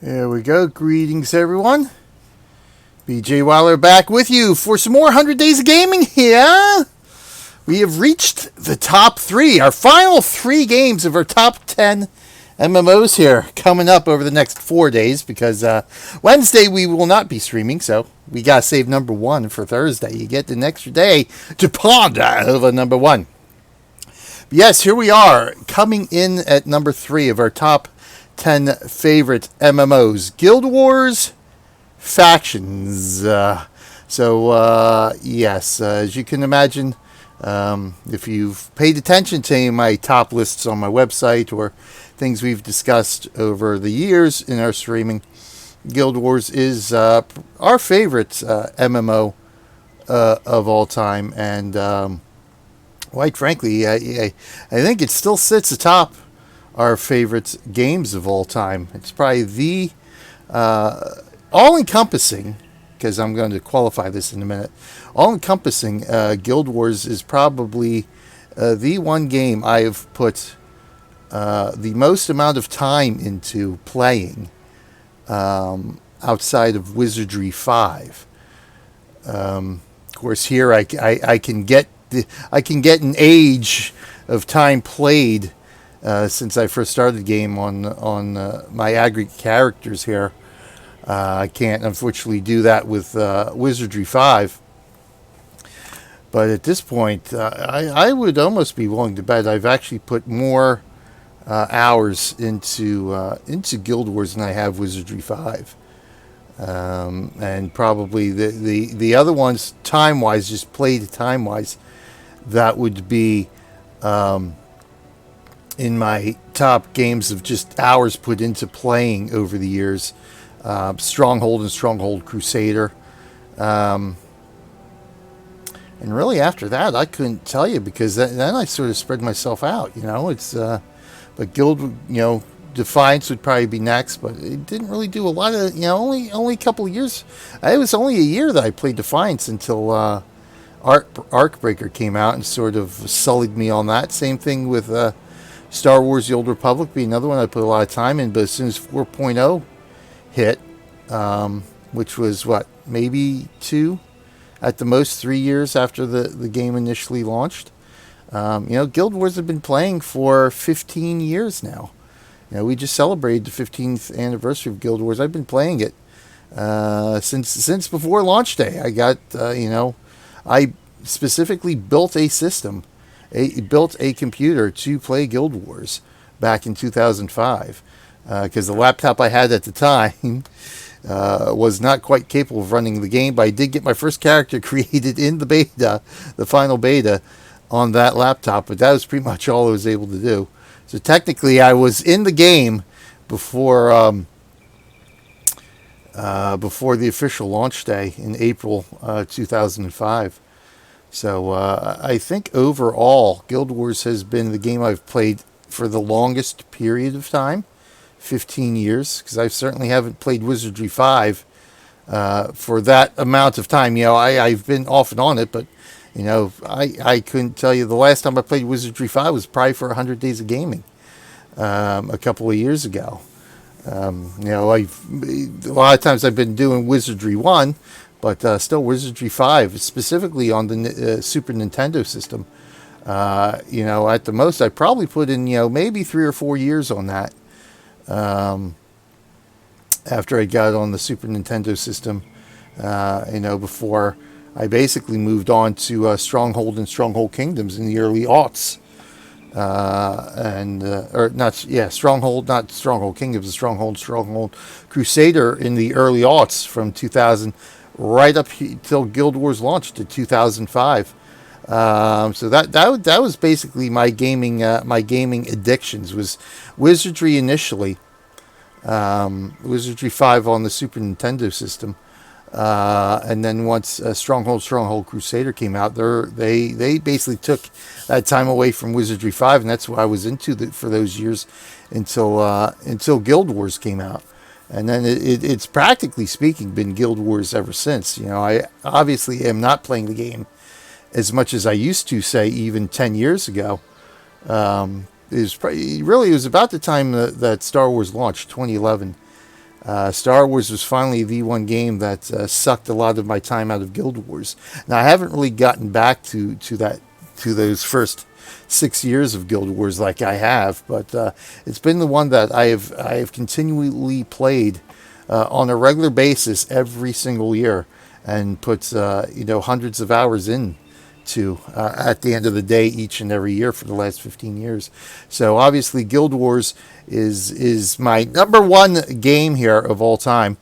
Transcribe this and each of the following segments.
There we go. Greetings, everyone. BJ Weiler back with you for some more 100 Days of Gaming here. We have reached the top 3, our final 3 games of our top 10 MMOs here coming up over the next 4 days because Wednesday we will not be streaming, so we got to save number 1 for Thursday. You get an extra day to ponder over number 1. But yes, here we are coming in at number 3 of our top 10 favorite MMOs. Guild Wars Factions. Yes, as you can imagine, if you've paid attention to any of my top lists on my website or things we've discussed over the years in our streaming, Guild Wars is our favorite MMO of all time. And quite frankly, I think it still sits atop our favorite games of all time. It's probably the all-encompassing, because I'm going to qualify this in a minute, all-encompassing Guild Wars is probably the one game I have put the most amount of time into playing outside of Wizardry 5. Of course, here I can get an age of time played since I first started the game on my aggregate characters here. I can't unfortunately do that with Wizardry 5. But at this point, I would almost be willing to bet I've actually put more hours into Guild Wars than I have Wizardry 5. And probably the other ones, time-wise, just played time-wise, that would be in my top games of just hours put into playing over the years. Stronghold and Stronghold Crusader. And really after that, I couldn't tell you because then I sort of spread myself out, It's, but Guild, Defiance would probably be next, but it didn't really do a lot of, only a couple of years. It was only a year that I played Defiance until Arcbreaker came out and sort of sullied me on that. Same thing with Star Wars The Old Republic being another one I put a lot of time in, but as soon as 4.0 hit, which was maybe 2 at the most 3 years after the game initially launched. Guild Wars have been playing for 15 years now. We just celebrated the 15th anniversary of Guild Wars. I've been playing it since before launch day. I got I specifically built a system, built a computer to play Guild Wars back in 2005. Because the laptop I had at the time was not quite capable of running the game, but I did get my first character created in the beta, the final beta, on that laptop, but that was pretty much all I was able to do. So technically I was in the game before the official launch day in April 2005. So I think overall Guild Wars has been the game I've played for the longest period of time. 15 years, because I certainly haven't played Wizardry 5 for that amount of time. I've been off and on it, but I couldn't tell you the last time I played Wizardry 5 was probably for 100 Days of Gaming a couple of years ago. A lot of times I've been doing Wizardry 1, but still Wizardry 5, specifically on the Super Nintendo system. At the most I probably put in maybe 3 or 4 years on that. After I got on the Super Nintendo system, before I basically moved on to Stronghold and Stronghold Kingdoms in the early aughts, Stronghold, not Stronghold Kingdoms, Stronghold Crusader in the early aughts from 2000 right up till Guild Wars launched in 2005. So that was basically my gaming addictions was Wizardry initially, Wizardry 5 on the Super Nintendo system, and then once Stronghold Crusader came out, they basically took that time away from Wizardry 5, and that's what I was into for those years until Guild Wars came out. And then it's practically speaking been Guild Wars ever since. I obviously am not playing the game as much as I used to, say, even 10 years ago. It was about the time that Star Wars launched, 2011. Star Wars was finally the one game that sucked a lot of my time out of Guild Wars. Now I haven't really gotten back to those first 6 years of Guild Wars like I have, but it's been the one that I have continually played on a regular basis every single year, and puts hundreds of hours in to at the end of the day each and every year for the last 15 years. So obviously Guild Wars is my number one game here of all time.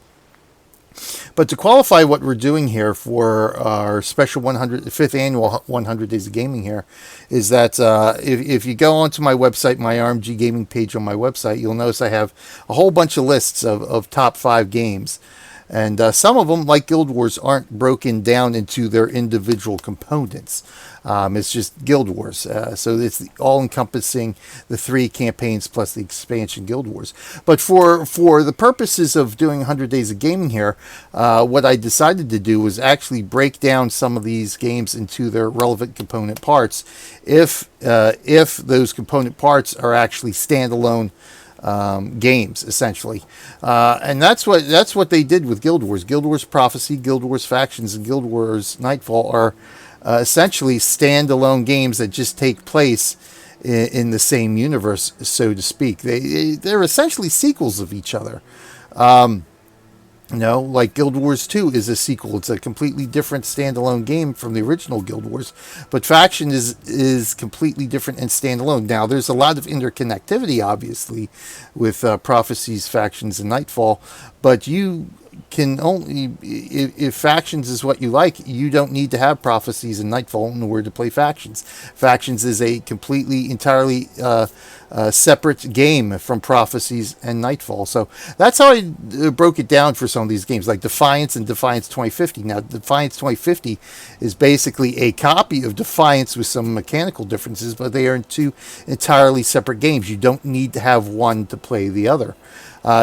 But to qualify what we're doing here for our special 5th annual 100 Days of Gaming here, is that if you go onto my website, my RMG Gaming page on my website, you'll notice I have a whole bunch of lists of top 5 games. And some of them, like Guild Wars, aren't broken down into their individual components. It's just Guild Wars. So it's all-encompassing the 3 campaigns plus the expansion Guild Wars. But for the purposes of doing 100 Days of Gaming here, what I decided to do was actually break down some of these games into their relevant component parts, if those component parts are actually standalone games, essentially, and that's what they did with Guild Wars. Guild Wars Prophecy, Guild Wars Factions, and Guild Wars Nightfall are essentially standalone games that just take place in the same universe, so to speak. They're essentially sequels of each other. Like Guild Wars 2 is a sequel. It's a completely different standalone game from the original Guild Wars. But Faction is completely different and standalone. Now, there's a lot of interconnectivity, obviously, with Prophecies, Factions, and Nightfall. But you can only, if Factions is what you like, you don't need to have Prophecies and Nightfall in order to play Factions. Factions is a entirely separate game from Prophecies and Nightfall. So that's how I broke it down for some of these games, like Defiance and Defiance 2050. Now, Defiance 2050 is basically a copy of Defiance with some mechanical differences, but they are in 2 entirely separate games. You don't need to have one to play the other.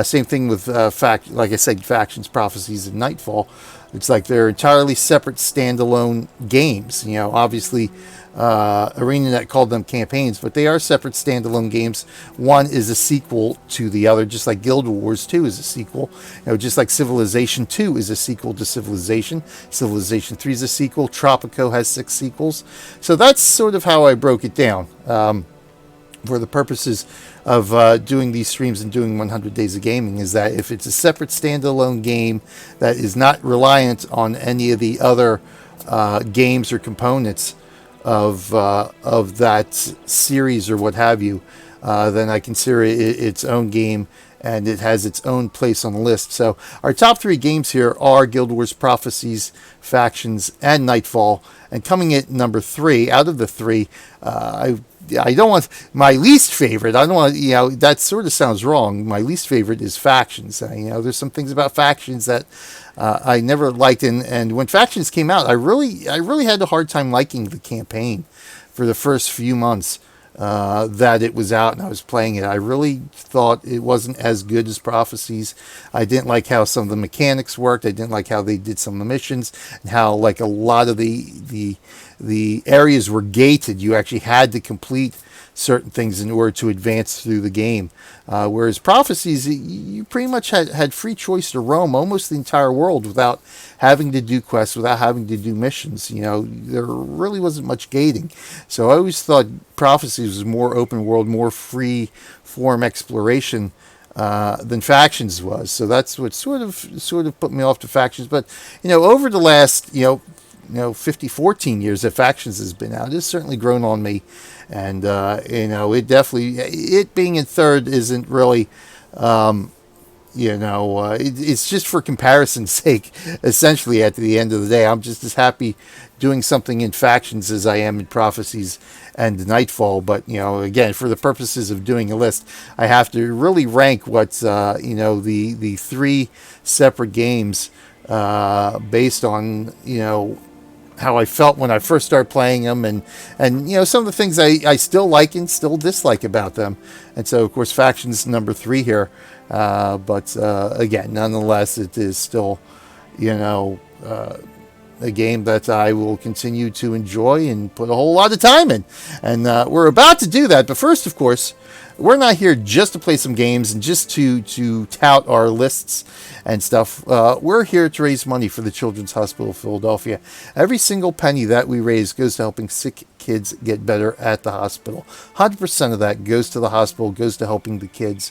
Same thing with like I said, Factions, Prophecies, and Nightfall. It's like they're entirely separate standalone games. Obviously, ArenaNet called them campaigns, but they are separate standalone games. One is a sequel to the other, just like Guild Wars 2 is a sequel. Just like Civilization 2 is a sequel to Civilization. Civilization 3 is a sequel. Tropico has 6 sequels. So that's sort of how I broke it down. For the purposes of doing these streams and doing 100 Days of Gaming, is that if it's a separate standalone game that is not reliant on any of the other games or components of that series or what have you, then I consider it its own game, and it has its own place on the list. So our top 3 games here are Guild Wars Prophecies, Factions, and Nightfall. And coming at number 3, out of the 3, I don't want my least favorite. I don't want, that sort of sounds wrong. My least favorite is Factions. There's some things about Factions that I never liked. And when Factions came out, I really had a hard time liking the campaign for the first few months that it was out and I was playing it. I really thought it wasn't as good as Prophecies. I didn't like how some of the mechanics worked. I didn't like how they did some of the missions, and how like a lot of the areas were gated. You actually had to complete certain things in order to advance through the game. Whereas Prophecies, you pretty much had free choice to roam almost the entire world without having to do quests, without having to do missions. There really wasn't much gating. So I always thought Prophecies was more open world, more free form exploration than Factions was. So that's what sort of put me off to Factions. But over the last 14 years that Factions has been out, it's certainly grown on me. And it definitely, it being in third isn't really it's just for comparison's sake. Essentially, at the end of the day, I'm just as happy doing something in Factions as I am in Prophecies and Nightfall. But again, for the purposes of doing a list, I have to really rank what's the 3 separate games based on how I felt when I first started playing them, and some of the things I still like and still dislike about them. And so, of course, Factions number 3 here. But again, nonetheless, it is still, a game that I will continue to enjoy and put a whole lot of time in. And we're about to do that. But first, of course, we're not here just to play some games and just to tout our lists and stuff. We're here to raise money for the Children's Hospital of Philadelphia. Every single penny that we raise goes to helping sick kids get better at the hospital. 100% of that goes to the hospital, goes to helping the kids.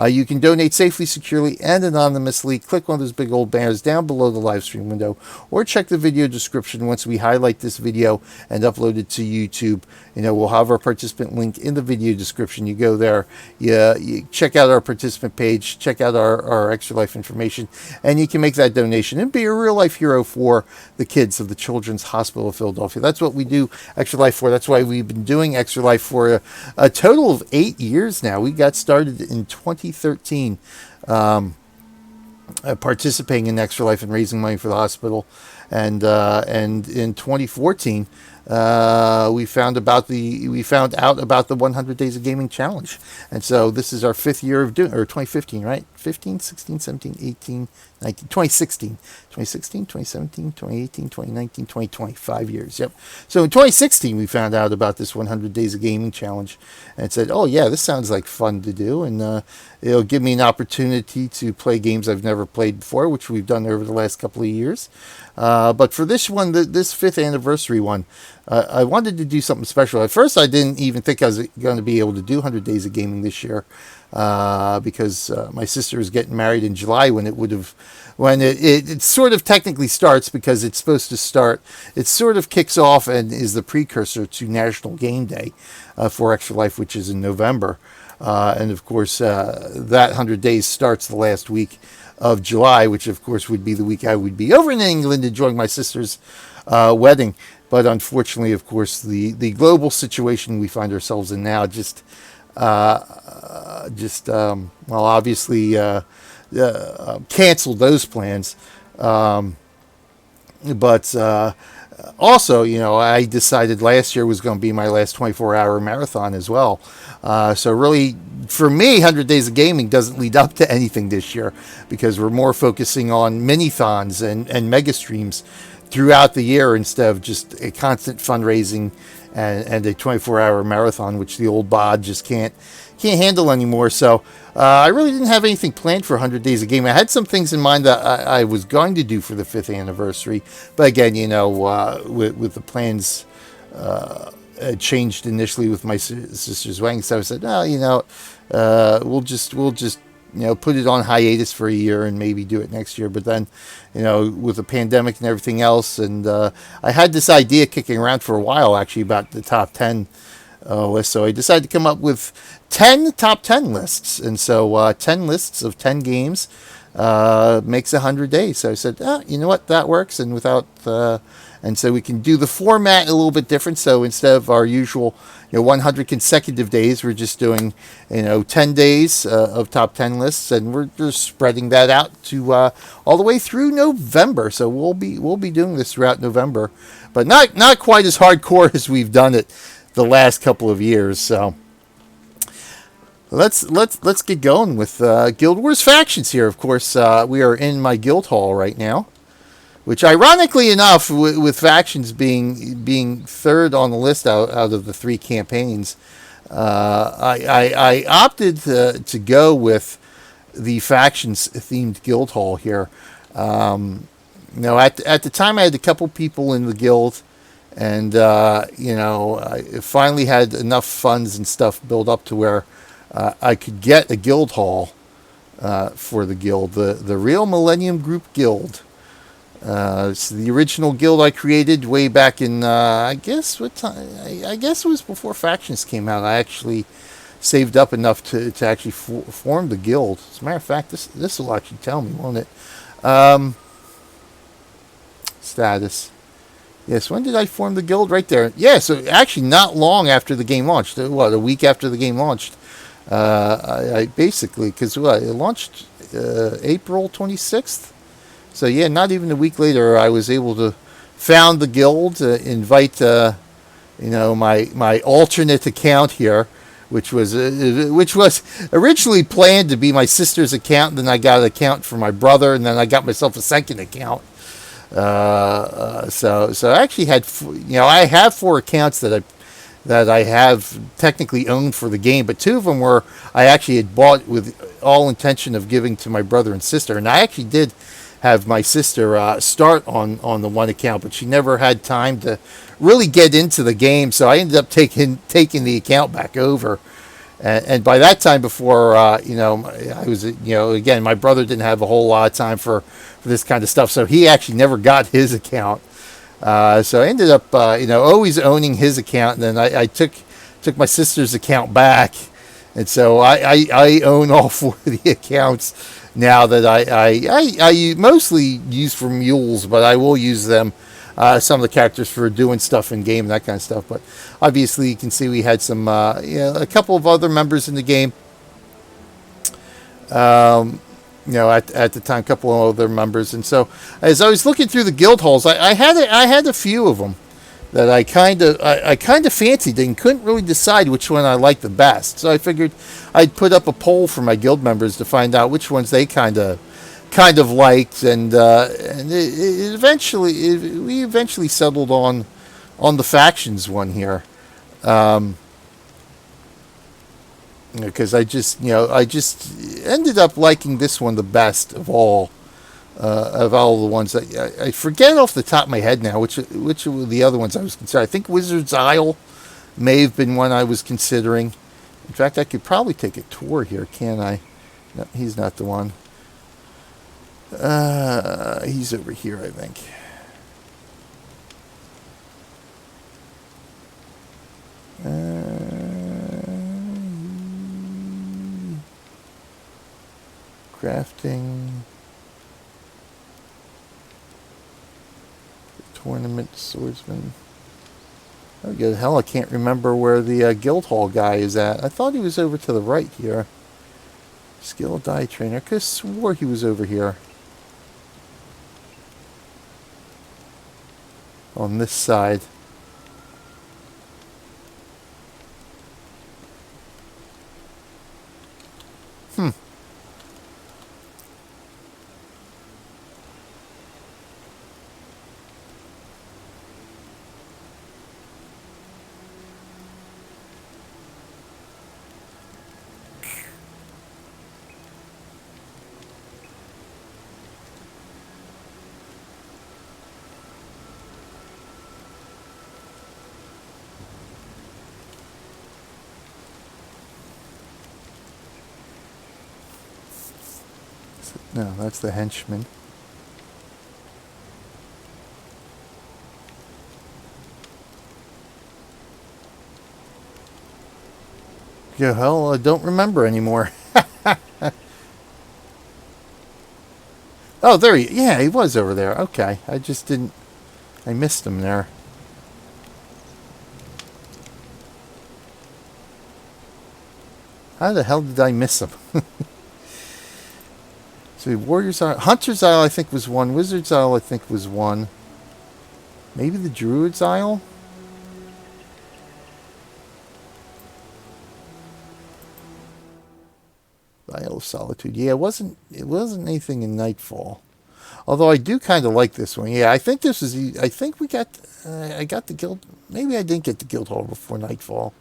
You can donate safely, securely, and anonymously. Click one of those big old banners down below the live stream window, or check the video description once we highlight this video and upload it to YouTube. We'll have our participant link in the video description. You go there, you check out our participant page, check out our Extra Life information, and you can make that donation and be a real life hero for the kids of the Children's Hospital of Philadelphia. That's what we do Extra Life for. That's why we've been doing Extra Life for a total of 8 years now. We got started in 2013, participating in Extra Life and raising money for the hospital, and in 2014 we found out about the 100 Days of Gaming Challenge, and so this is our 5th year of doing, or 2015, right? 15, 16, 17, 18, 19, 2016, 2017, 2018, 2019, 2020, 5 years. Yep. So in 2016, we found out about this 100 Days of Gaming Challenge and said, oh yeah, this sounds like fun to do. And it'll give me an opportunity to play games I've never played before, which we've done over the last couple of years. But for this one, this 5th anniversary one, I wanted to do something special. At first, I didn't even think I was going to be able to do 100 Days of Gaming this year, because my sister was getting married in July when it sort of technically starts, because it's supposed to start. It sort of kicks off and is the precursor to National Game Day for Extra Life, which is in November. And of course, that 100 days starts the last week of July, which of course would be the week I would be over in England enjoying my sister's wedding. But unfortunately, of course, the global situation we find ourselves in now obviously canceled those plans. But also, I decided last year was going to be my last 24-hour marathon as well. So really, for me, 100 Days of Gaming doesn't lead up to anything this year, because we're more focusing on mini-thons and mega streams throughout the year, instead of just a constant fundraising and a 24-hour marathon, which the old bod just can't handle anymore. So I really didn't have anything planned for 100 Days of Gaming. I had some things in mind that I was going to do for the 5th anniversary, but again, with the plans changed initially with my sister's wedding, so I said, we'll just put it on hiatus for a year and maybe do it next year. But then, with the pandemic and everything else, and I had this idea kicking around for a while, actually, about the top 10 list. So I decided to come up with 10 top 10 lists. And so 10 lists of 10 games makes 100 days. So I said, you know what, that works. And and so we can do the format a little bit different. So instead of our usual 100 consecutive days, we're just doing 10 days of top 10 lists, and we're just spreading that out to all the way through November. So we'll be doing this throughout November, but not quite as hardcore as we've done it the last couple of years. So let's get going with Guild Wars Factions here. Of course, we are in my guild hall right now, which, ironically enough, with Factions being third on the list out of the 3 campaigns, I opted to go with the Factions themed guild hall here. At the time, I had a couple people in the guild, and I finally had enough funds and stuff built up to where I could get a guild hall for the guild, the Real Millennium Group Guild. It's the original guild I created way back in, I guess it was before Factions came out. I actually saved up enough to actually form the guild. As a matter of fact, this will actually tell me, won't it? Status. Yes, when did I form the guild? Right there. Yeah, so actually not long after the game launched. A week after the game launched. I basically, because it launched April 26th. So yeah, not even a week later, I was able to found the guild, invite my alternate account here, which was originally planned to be my sister's account. And then I got an account for my brother, and then I got myself a second account. So I actually had I have 4 accounts that that I have technically owned for the game, but 2 of them were I actually had bought with all intention of giving to my brother and sister, and I actually did have my sister start on the one account, but she never had time to really get into the game, so I ended up taking the account back over. And by that time, before I was, again, my brother didn't have a whole lot of time for this kind of stuff, so he actually never got his account. So I ended up, always owning his account, and then I took my sister's account back, and so I own all 4 of the accounts now that I mostly use for mules, but I will use them. Some of the characters for doing stuff in game and that kind of stuff, but obviously you can see we had some, a couple of other members in the game. At the time, a couple of other members, and so as I was looking through the guild halls, I had a few of them that I kind of fancied and couldn't really decide which one I liked the best. So I figured I'd put up a poll for my guild members to find out which ones they kind of liked, and we eventually settled on the factions one here, because I just ended up liking this one the best of all the ones that I forget off the top of my head now which were the other ones I was considering. I think Wizard's Isle may have been one I was considering. In fact, I could probably take a tour here, can't I? No, he's not the one. He's over here, I think. Crafting. Tournament swordsman. Oh, good hell, I can't remember where the guild hall guy is at. I thought he was over to the right here. Skill die trainer. I could have swore he was over here. On this side. No, that's the henchman. Yeah, hell, I don't remember anymore. Oh, there he... Yeah, he was over there. Okay, I just didn't... I missed him there. How the hell did I miss him? So Warrior's Isle, Hunter's Isle I think was one. Wizard's Isle I think was one. Maybe the Druid's Isle? Isle of Solitude. Yeah, it wasn't anything in Nightfall. Although I do kind of like this one. Yeah, I think this is... I think we got... I got the guild... Maybe I didn't get the guild hall before Nightfall.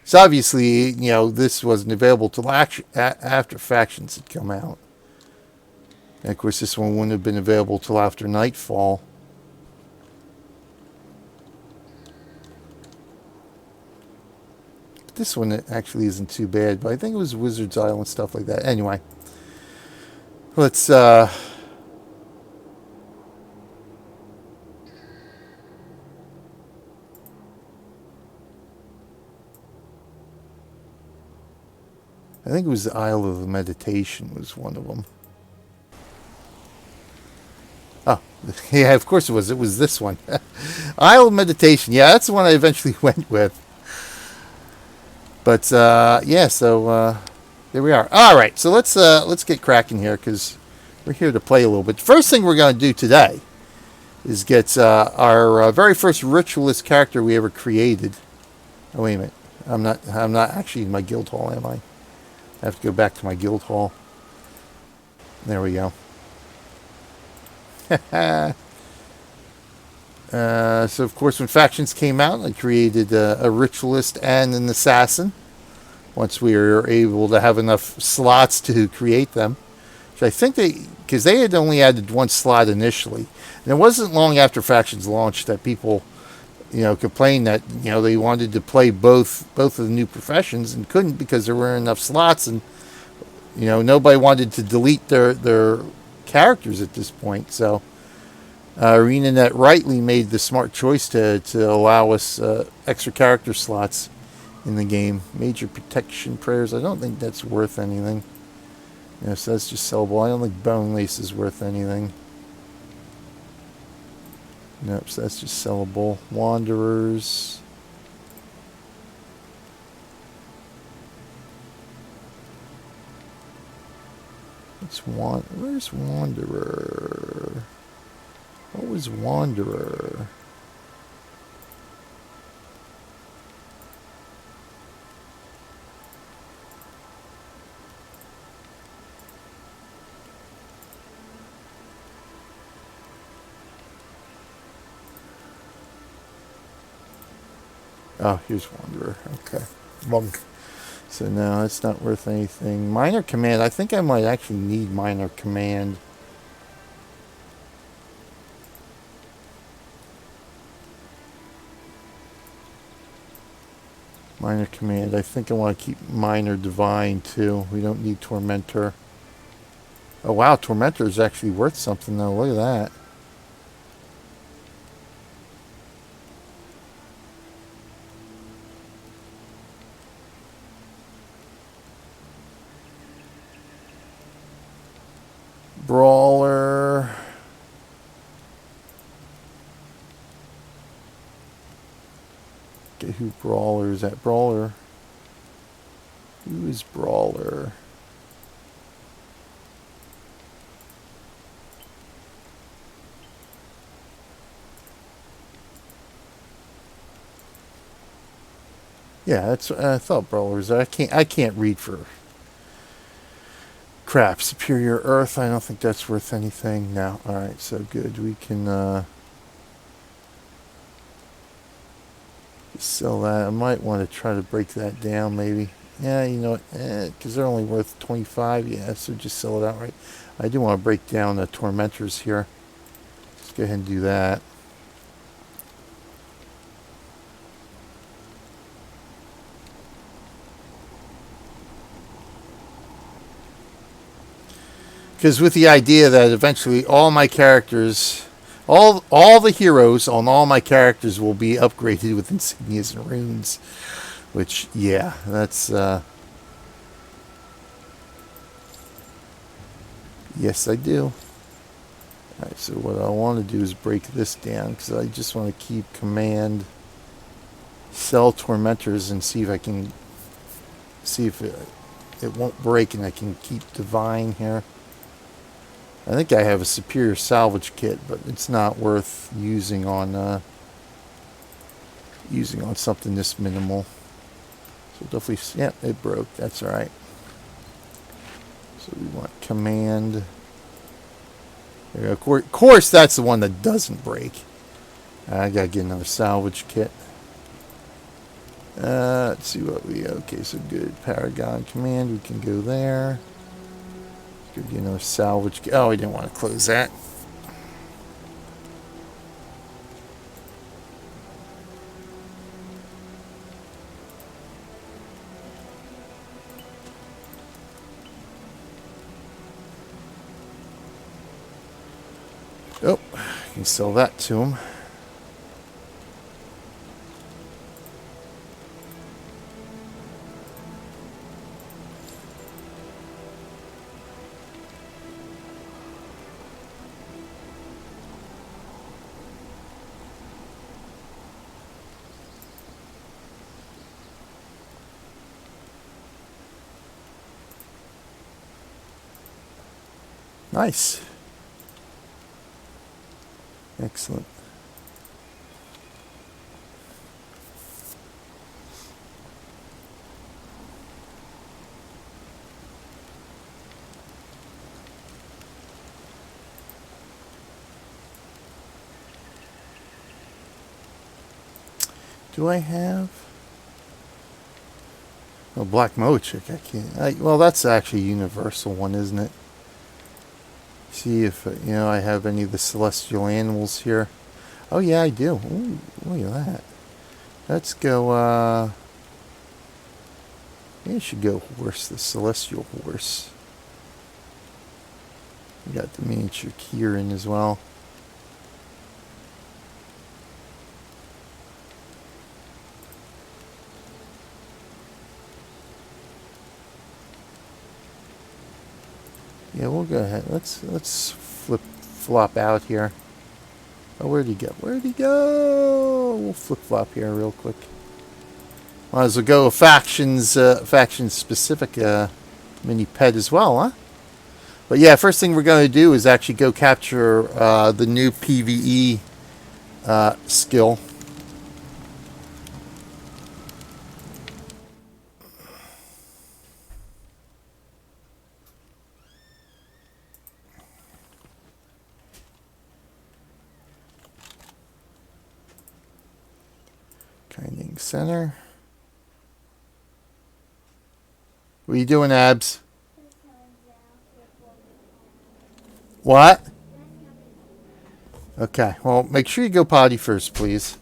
So obviously, this wasn't available till after Factions had come out. And of course, this one wouldn't have been available till after Nightfall. But this one actually isn't too bad, but I think it was Wizard's Isle and stuff like that. Anyway, let's... I think it was the Isle of Meditation was one of them. Oh, yeah, of course it was. It was this one. Isle of Meditation. Yeah, that's the one I eventually went with. But, yeah, so, there we are. All right, so let's get cracking here, because we're here to play a little bit. The first thing we're going to do today is get our very first Ritualist character we ever created. Oh, wait a minute. I'm not actually in my guild hall, am I? I have to go back to my guild hall. There we go. So of course, when factions came out, I created a ritualist and an assassin. Once we were able to have enough slots to create them, which I think because they had only added one slot initially, and it wasn't long after factions launched that people, complained that they wanted to play both of the new professions and couldn't because there weren't enough slots, and nobody wanted to delete their characters at this point. So ArenaNet rightly made the smart choice to allow us extra character slots in the game. Major protection prayers. I don't think that's worth anything. So that's just sellable. I don't think bone lace is worth anything. Nope, so that's just sellable. Wanderers. Where's Wanderer? What was Wanderer? Oh, here's Wanderer. Okay. Monk. So no, it's not worth anything. Minor Command. I think I might actually need Minor Command. Minor Command. I think I want to keep Minor Divine too. We don't need Tormentor. Oh wow, Tormentor is actually worth something though. Look at that. Brawler. Okay, who Brawler is that? Brawler. Who is Brawler? Yeah, that's. I thought Brawler was. I can't read for crap. Superior Earth. I don't think that's worth anything. No. All right. So good. We can sell that. I might want to try to break that down. Maybe. Yeah. You know what? Because they're only worth 25. Yeah. So just sell it outright. I do want to break down the Tormentors here. Let's go ahead and do that. Because with the idea that eventually all my characters, all the heroes on all my characters will be upgraded with insignias and runes. Which, yeah, that's... yes, I do. Alright, so what I want to do is break this down, because I just want to keep command, sell Tormentors, and see if I can... see if it won't break and I can keep Divine here. I think I have a superior salvage kit, but it's not worth using on something this minimal. So definitely, yeah, it broke. That's all right. So we want command. There we go. Of course, that's the one that doesn't break. I gotta get another salvage kit. Let's see what we. Okay, so good. Paragon command. We can go there. Give you another salvage. Oh, we didn't want to close that. Oh, you can sell that to him. Nice. Excellent. Do I have? Oh, Black Mochic. I can't. Well, that's actually a universal one, isn't it? See if I have any of the celestial animals here. Oh yeah, I do. Ooh, look at that. Let's go. Maybe I should go horse. The celestial horse. We got the miniature Kieran as well. Yeah, we'll go ahead. Let's flop out here. Oh, where'd he go? Where'd he go? We'll flip flop here real quick. Might as well go faction specific mini pet as well, huh? But yeah, first thing we're going to do is actually go capture the new PvE skill. Kinding Center. What are you doing, Abs? What? Okay, well, make sure you go potty first, please.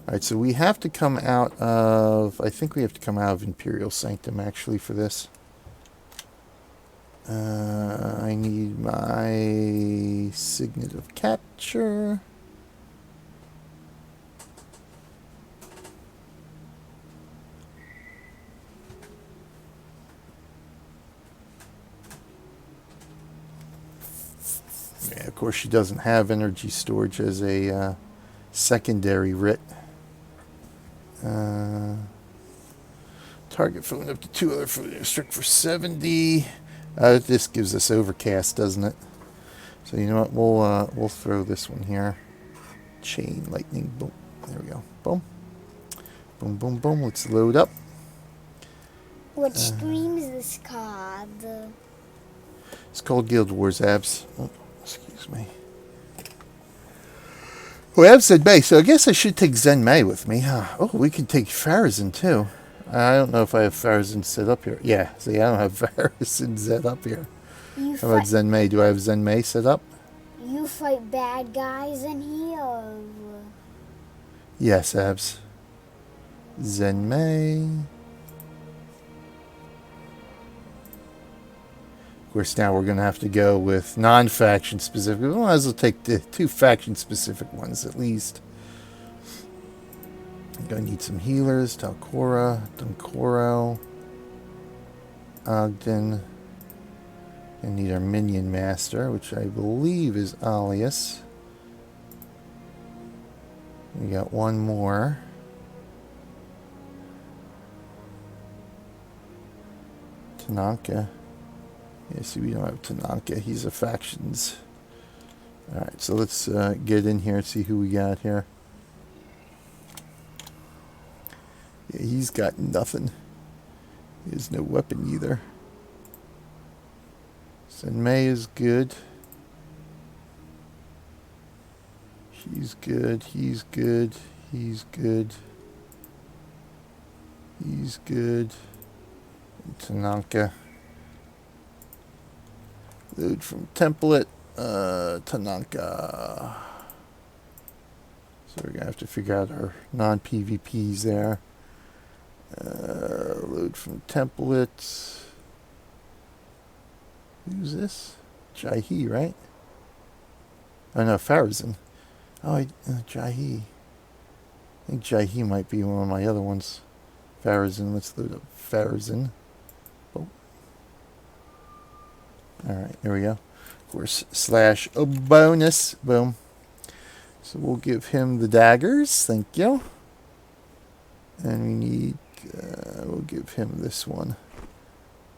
Alright, so we have to come out of... I think we have to come out of Imperial Sanctum, actually, for this. I need my Signet of Capture. Yeah, of course, she doesn't have energy storage as a secondary writ. Target phone up to 2 other phone strict for 70. This gives us overcast, doesn't it? So you know what? We'll throw this one here. Chain lightning. Boom. There we go. Boom. Boom. Boom. Boom. Let's load up. What stream is this called? It's called Guild Wars, Abs. Oh, excuse me. Well, Abs said May, so I guess I should take Zen May with me. Oh, we can take Farazin too. I don't know if I have Farazin set up here. Yeah, see, I don't have Farazin set up here. How about Zen May? Do I have Zen May set up? You fight bad guys in here. Yes, Abs. Zen May. Of course, now we're going to have to go with non-faction specific. We might as well take the 2 faction specific ones at least. I'm going to need some healers. Talcora, Duncoro, Ogden. I need our minion master, which I believe is Alias. We got one more. Tanaka. Yeah, see, we don't have Tanaka. He's a factions. Alright, so let's get in here and see who we got here. Yeah, he's got nothing. He has no weapon either. Senmei is good. He's good. He's good. He's good. He's good. And Tanaka. Load from template. Tanaka. So we're going to have to figure out our non-PvPs there. Load from templates. Who's this? Jahi, right? Oh no, Farazin. Oh, Jahi. I think Jahi might be one of my other ones. Farazin. Let's load up Farazin. Oh. Alright, there we go. Of course, slash a bonus. Boom. So we'll give him the daggers. Thank you. And we need... we'll give him this one.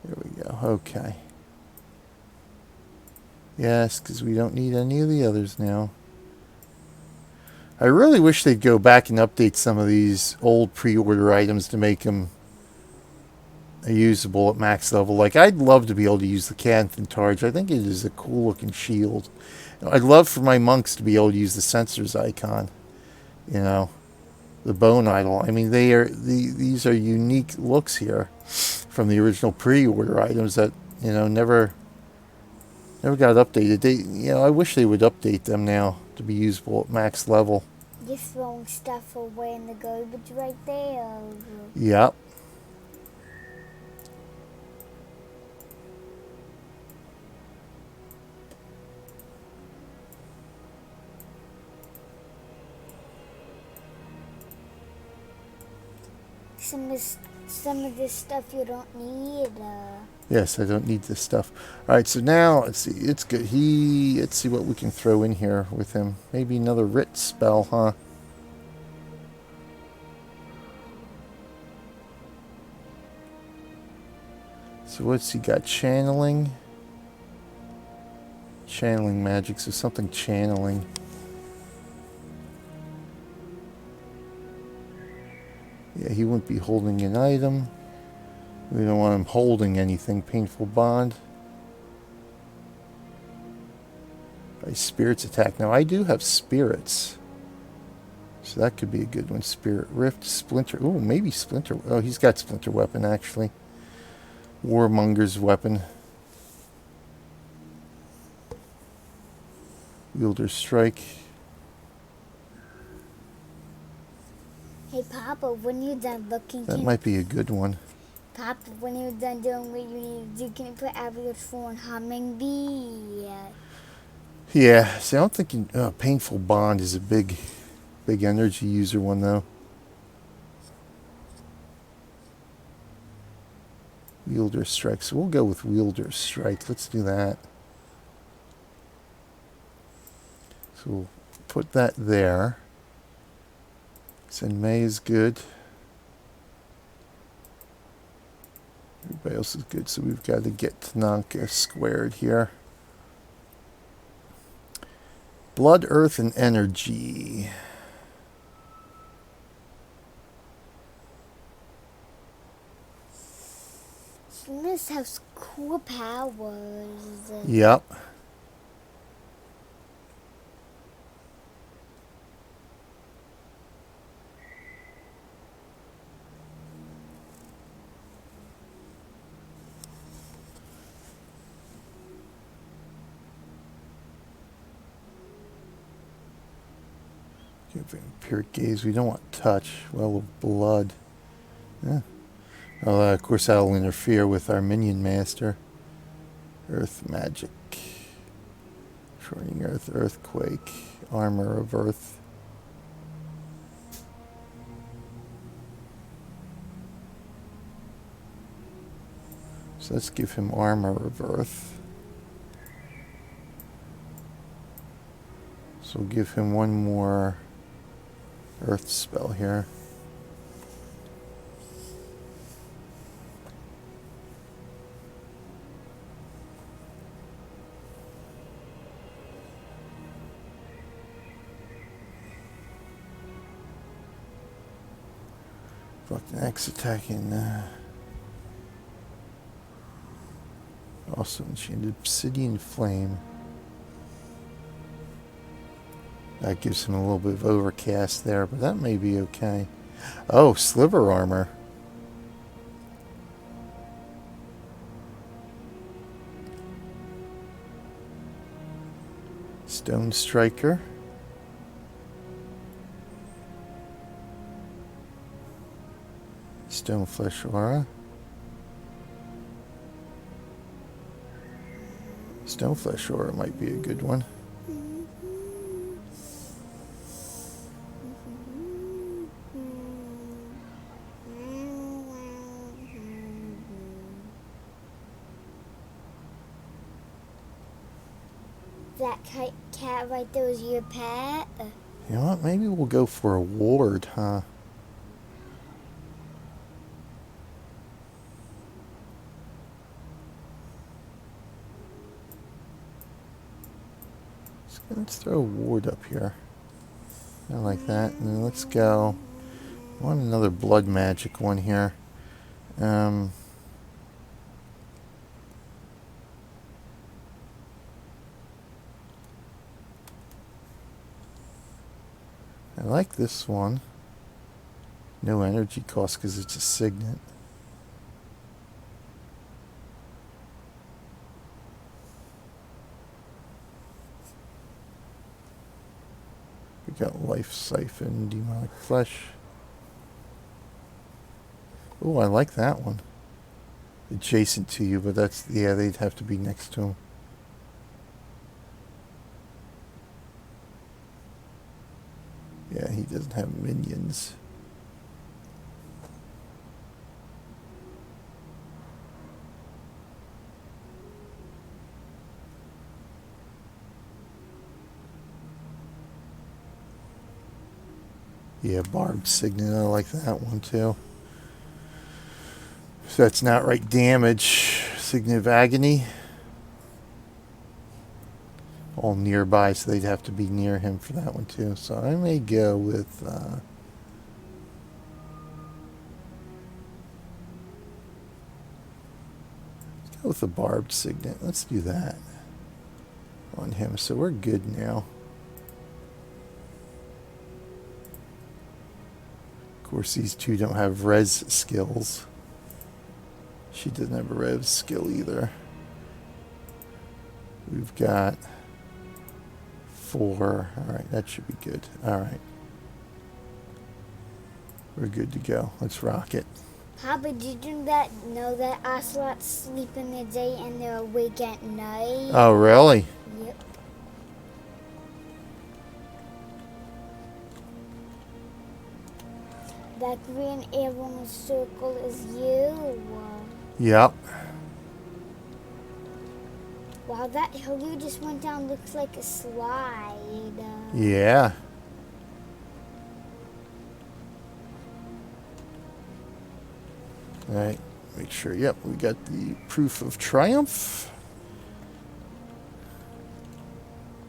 There we go. Okay. Yes, because we don't need any of the others now. I really wish they'd go back and update some of these old pre-order items to make them usable at max level. Like, I'd love to be able to use the Canthan Targe. I think it is a cool looking shield. I'd love for my monks to be able to use the sensors icon. You know, the bone idol. I mean, these are unique looks here from the original pre-order items that never got updated. I wish they would update them now to be usable at max level. You're throwing stuff away in the garbage right there. Yep. Some of this stuff you don't need. Yes, I don't need this stuff. All right, so now let's see. It's good. Let's see what we can throw in here with him. Maybe another writ spell, huh? So what's he got? Channeling. Channeling magic. So something channeling. Yeah, he wouldn't be holding an item. We don't want him holding anything. Painful bond. By spirits attack. Now I do have spirits. So that could be a good one. Spirit Rift. Splinter. Oh, maybe Splinter. Oh, he's got Splinter Weapon actually. Warmonger's Weapon. Wielder's Strike. Hey, Papa, when you're done looking... That might be a good one. Papa, when you're done doing what you need to do, can you put Abigail's phone humming bee? Yeah, see, I'm thinking Painful Bond is a big energy user one, though. Wielder's Strike. So we'll go with Wielder's Strike. Let's do that. So we'll put that there. Sen Mei is good. Everybody else is good, so we've got to get Tanaka squared here. Blood, Earth, and Energy. She must have cool powers. Yep. Vampiric Gaze. We don't want touch. Well of Blood. Yeah. Well, of course, that'll interfere with our minion master. Earth Magic. Shorting Earth. Earthquake. Armor of Earth. So let's give him Armor of Earth. So we'll give him one more Earth spell here. Fucking X attacking. Also enchanted Obsidian Flame. That gives him a little bit of overcast there, but that may be okay. Oh, Sliver Armor. Stone Striker. Stone Flesh Aura. Stone Flesh Aura might be a good one. That cat right there was your pet? You know what? Maybe we'll go for a ward, huh? Let's throw a ward up here. I like that. And then let's go. I want another blood magic one here. I like this one. No energy cost because it's a signet. We got life siphon, demonic flesh. Oh, I like that one. Adjacent to you, but that's, yeah, they'd have to be next to him. Yeah, he doesn't have minions. Yeah, barbed signet, I like that one too. So that's not right damage. Signet of agony. All nearby, so they'd have to be near him for that one too. So I may go with let's go with the barbed signet. Let's do that on him. So we're good now. Of course, these two don't have res skills. She doesn't have a res skill either. We've got 4. All right, that should be good. All right. We're good to go. Let's rock it. Papa, did you know that ocelots sleep in the day and they're awake at night? Oh, really? Yep. That green arrow in the circle is you. Yep. Wow, that hill you just went down looks like a slide. Yeah. All right. Make sure. Yep, we got the proof of triumph.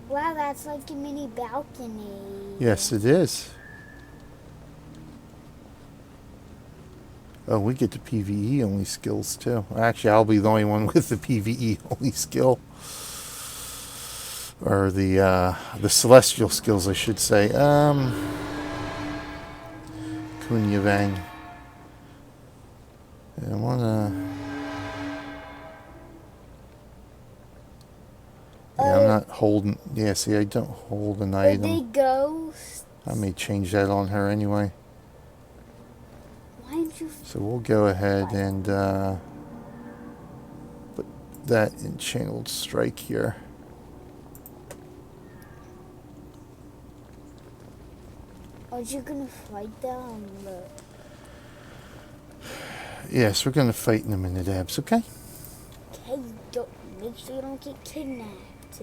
Wow, that's like a mini balcony. Yes, it is. Oh, we get the PvE only skills too. Actually, I'll be the only one with the PvE only skill, or the celestial skills, I should say. Kunyavang. I wanna. Yeah, I'm not holding. Yeah, see, I don't hold an item. They ghosts. I may change that on her anyway. Why don't you? So we'll go ahead and put that in channeled strike here. Aren't you gonna fight them? Yes, we're going to fight in a minute, Abs, okay? Okay, don't make sure you don't get kidnapped.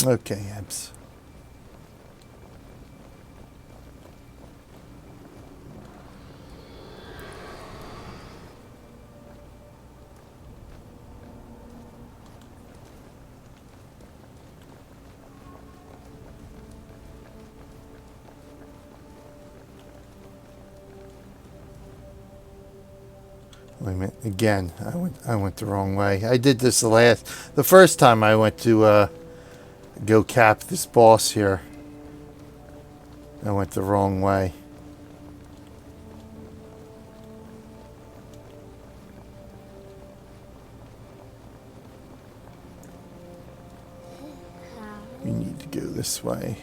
Okay, Abs. Wait a minute. Again, I went the wrong way. I did this the first time I went to go cap this boss here. I went the wrong way. We need to go this way.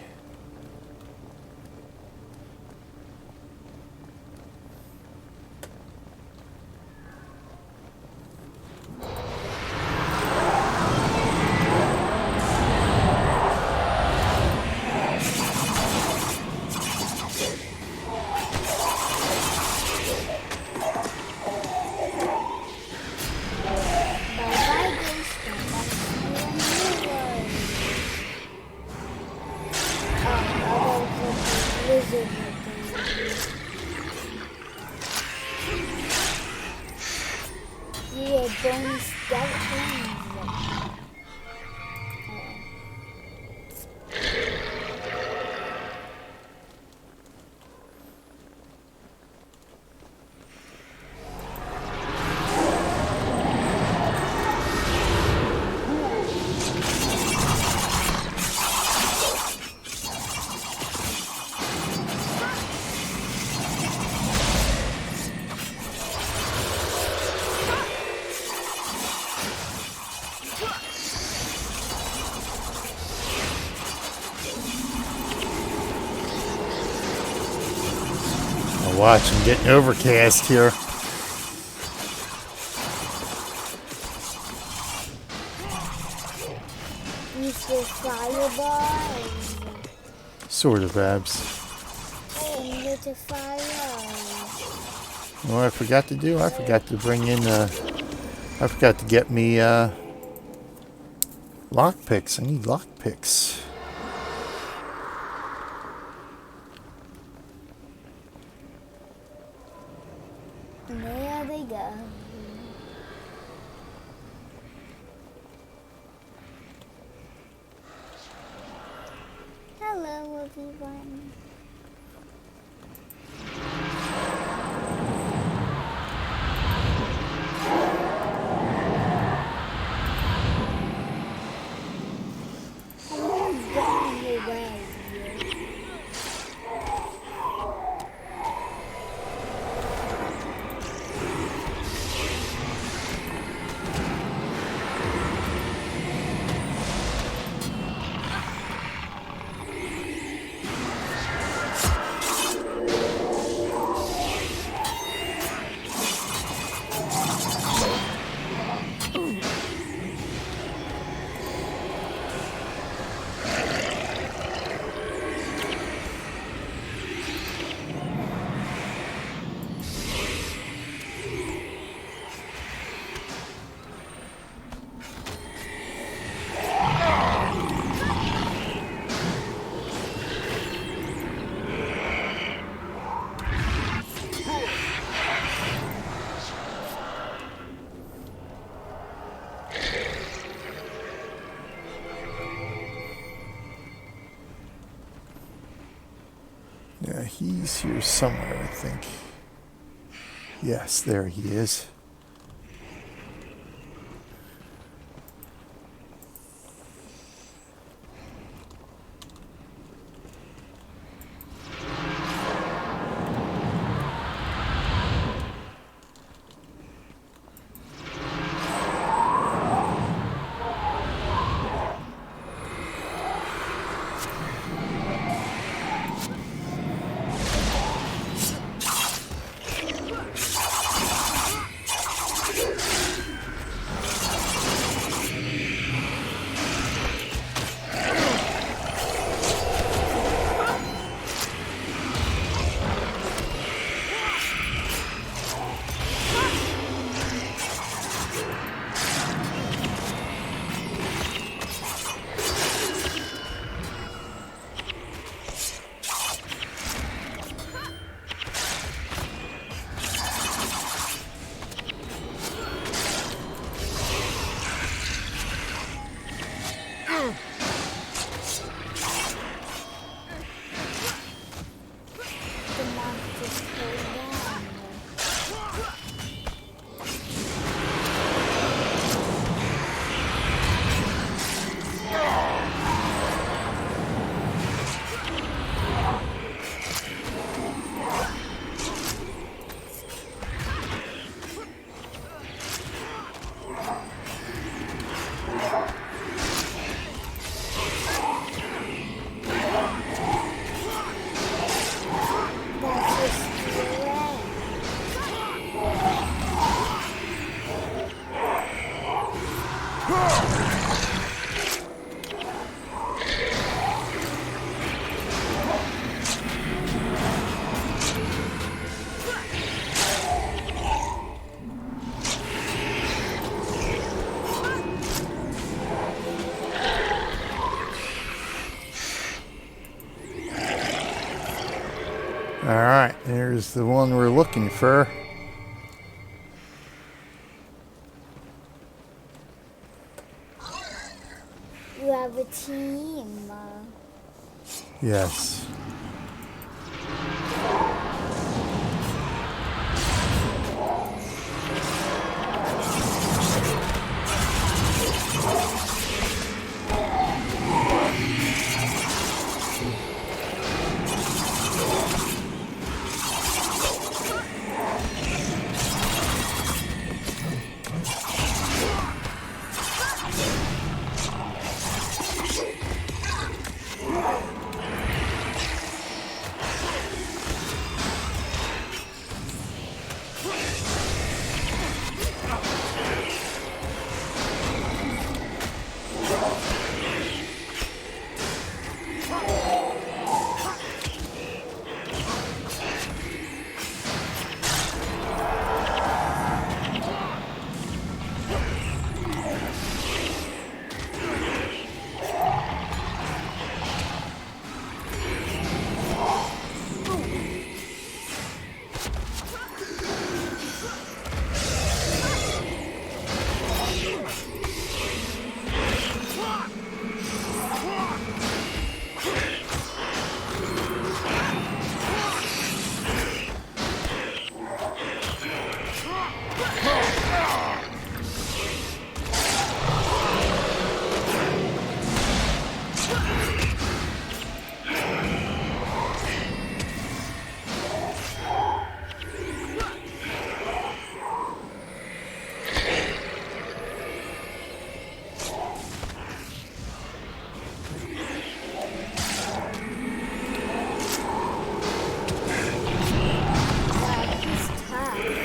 Yeah, bone skeletons. watch, I'm getting overcast here. Mr. Fireball. Sort of, Abs. And little fire. You know what I forgot to do? I forgot to bring in, I forgot to get me, lockpicks. I need lockpicks. And there they go. Hello, everyone. Everyone's getting in your way. Yeah, he's here somewhere, I think. Yes, there he is. The monsters go down. That's just the way. Alright, there's the one we're looking for. You have a team. Yes.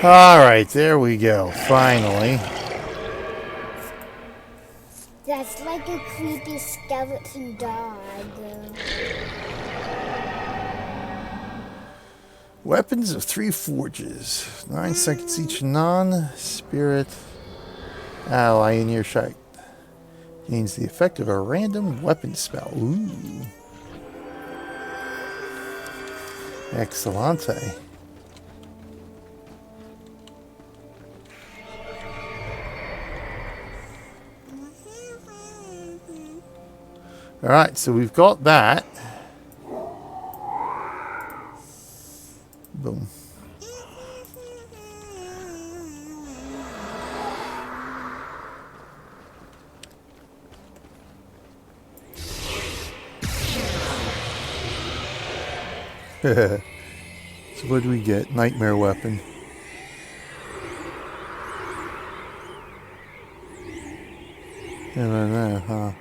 Alright, there we go. Finally. That's like a creepy skeleton dog. Weapons of 3 forges. 9 seconds each non-spirit ally in your sight. Gains the effect of a random weapon spell. Ooh. Excellente. Alright, so we've got that. Boom. So what do we get? Nightmare weapon. I don't know, huh?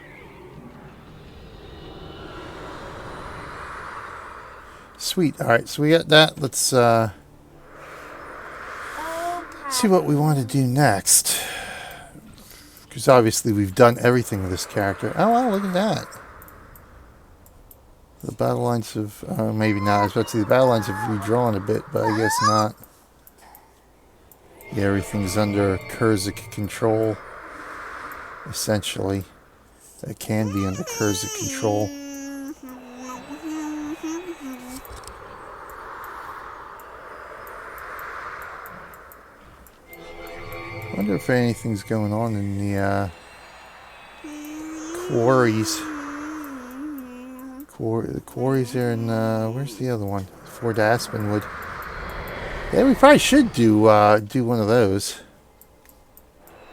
Sweet. Alright, so we got that. Let's see what we want to do next. Because obviously we've done everything with this character. Oh, wow, look at that. The battle lines have... maybe not. I was about to say the battle lines have redrawn a bit, but I guess not. Yeah, everything's under Kurzik control. Essentially. That can be under Kurzik control. I wonder if anything's going on in the quarries. The quarries are in, where's the other one? Fort Aspenwood. Yeah, we probably should do one of those.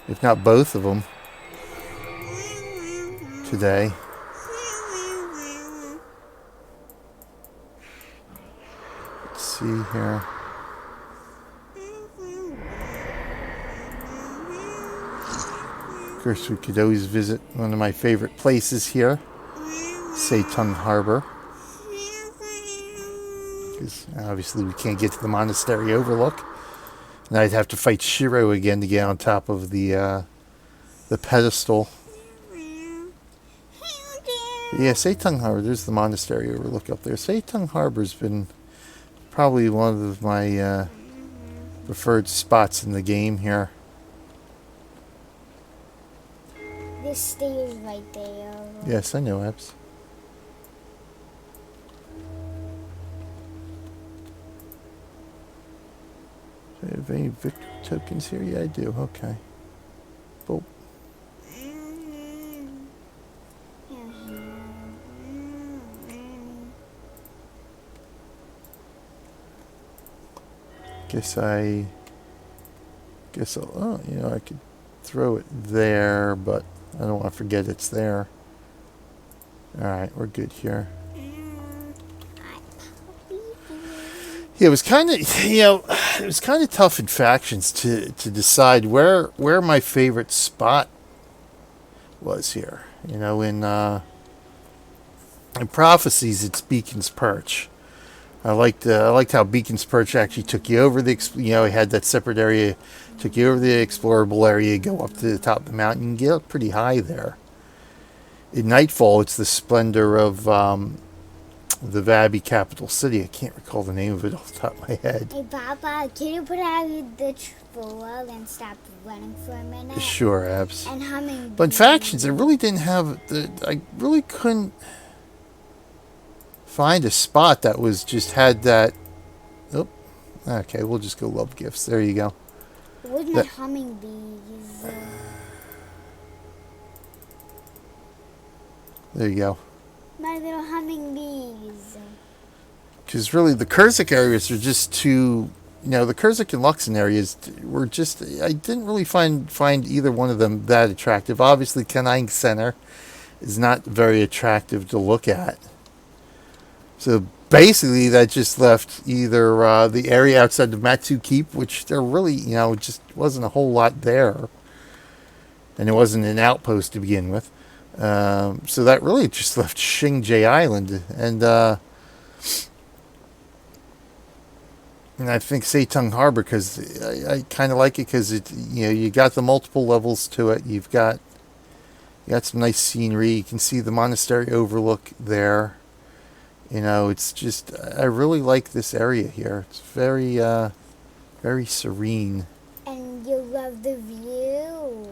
If not both of them. Today. Let's see here. Of course, we could always visit one of my favorite places here. Seitung Harbor. Because obviously we can't get to the monastery overlook. And I'd have to fight Shiro again to get on top of the pedestal. But yeah, Seitung Harbor, there's the monastery overlook up there. Seitung Harbor's been probably one of my preferred spots in the game here. This stays right there. Yes, I know, Abs. Do I have any victory tokens here? Yeah, I do. Okay. Boop. Guess I'll, oh, you know, I could throw it there, but I don't want to forget it's there. Alright, we're good here. Yeah, it was kind of, you know, it was kind of tough in factions to decide where my favorite spot was here. You know, in Prophecies, it's Beacon's Perch. I liked how Beacon's Perch actually took you over the, you know, it had that separate area, took you over the explorable area, go up to the top of the mountain, and get up pretty high there. In Nightfall, it's the splendor of the Vabby capital city. I can't recall the name of it off the top of my head. Hey, Papa, can you put out the troll and stop running for a minute? Sure, Abs. And humming. But in factions, I really didn't have I really couldn't find a spot that was just had that. Oh, okay. We'll just go love gifts. There you go. Where's my hummingbees? There you go. My little hummingbees. Because really, the Kurzik areas are just too. You know, the Kurzik and Luxon areas were just. I didn't really find either one of them that attractive. Obviously, Kanang Center is not very attractive to look at. So basically, that just left either the area outside of Matsu Keep, which there really, you know, just wasn't a whole lot there, and it wasn't an outpost to begin with. So that really just left Xingje Island, and And I think Setung Harbor, because I kind of like it because you got the multiple levels to it. You got some nice scenery. You can see the monastery overlook there. It's just, I really like this area here. It's very, very serene. And you love the view.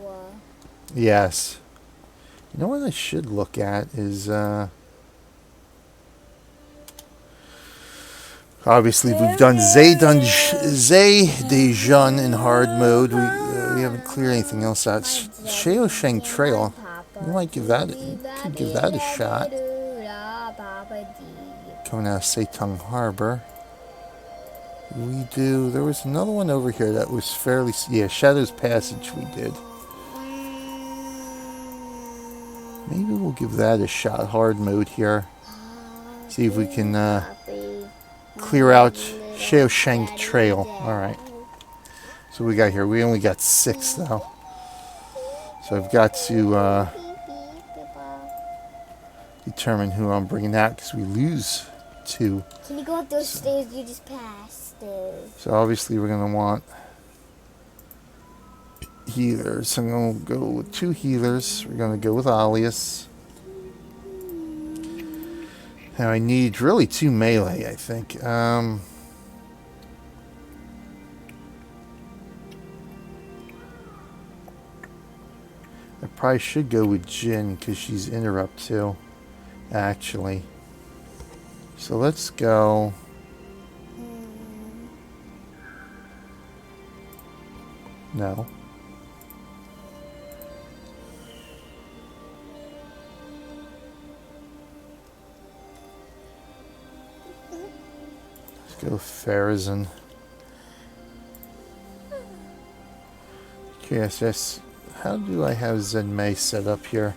Yes. You know what I should look at is, obviously we've done Zay de Jun in hard mode. We haven't cleared anything else out. Shaosheng Trail. You might give that, could give that a shot. Coming out of Setung Harbor. There was another one over here that was fairly, Shadow's Passage we did. Maybe we'll give that a shot, hard mode here. See if we can clear out Shaosheng Trail. Alright. So we got here. We only got 6 though. So I've got to determine who I'm bringing out because we lose 2. Can you go up those stairs you just passed? So obviously we're going to want healers. So I'm going to go with 2 healers. We're going to go with Alias. Now I need really 2 melee, I think. I probably should go with Jin because she's interrupt too, actually. So let's go. No. Let's go Farazan. KSS. How do I have Zenmei set up here?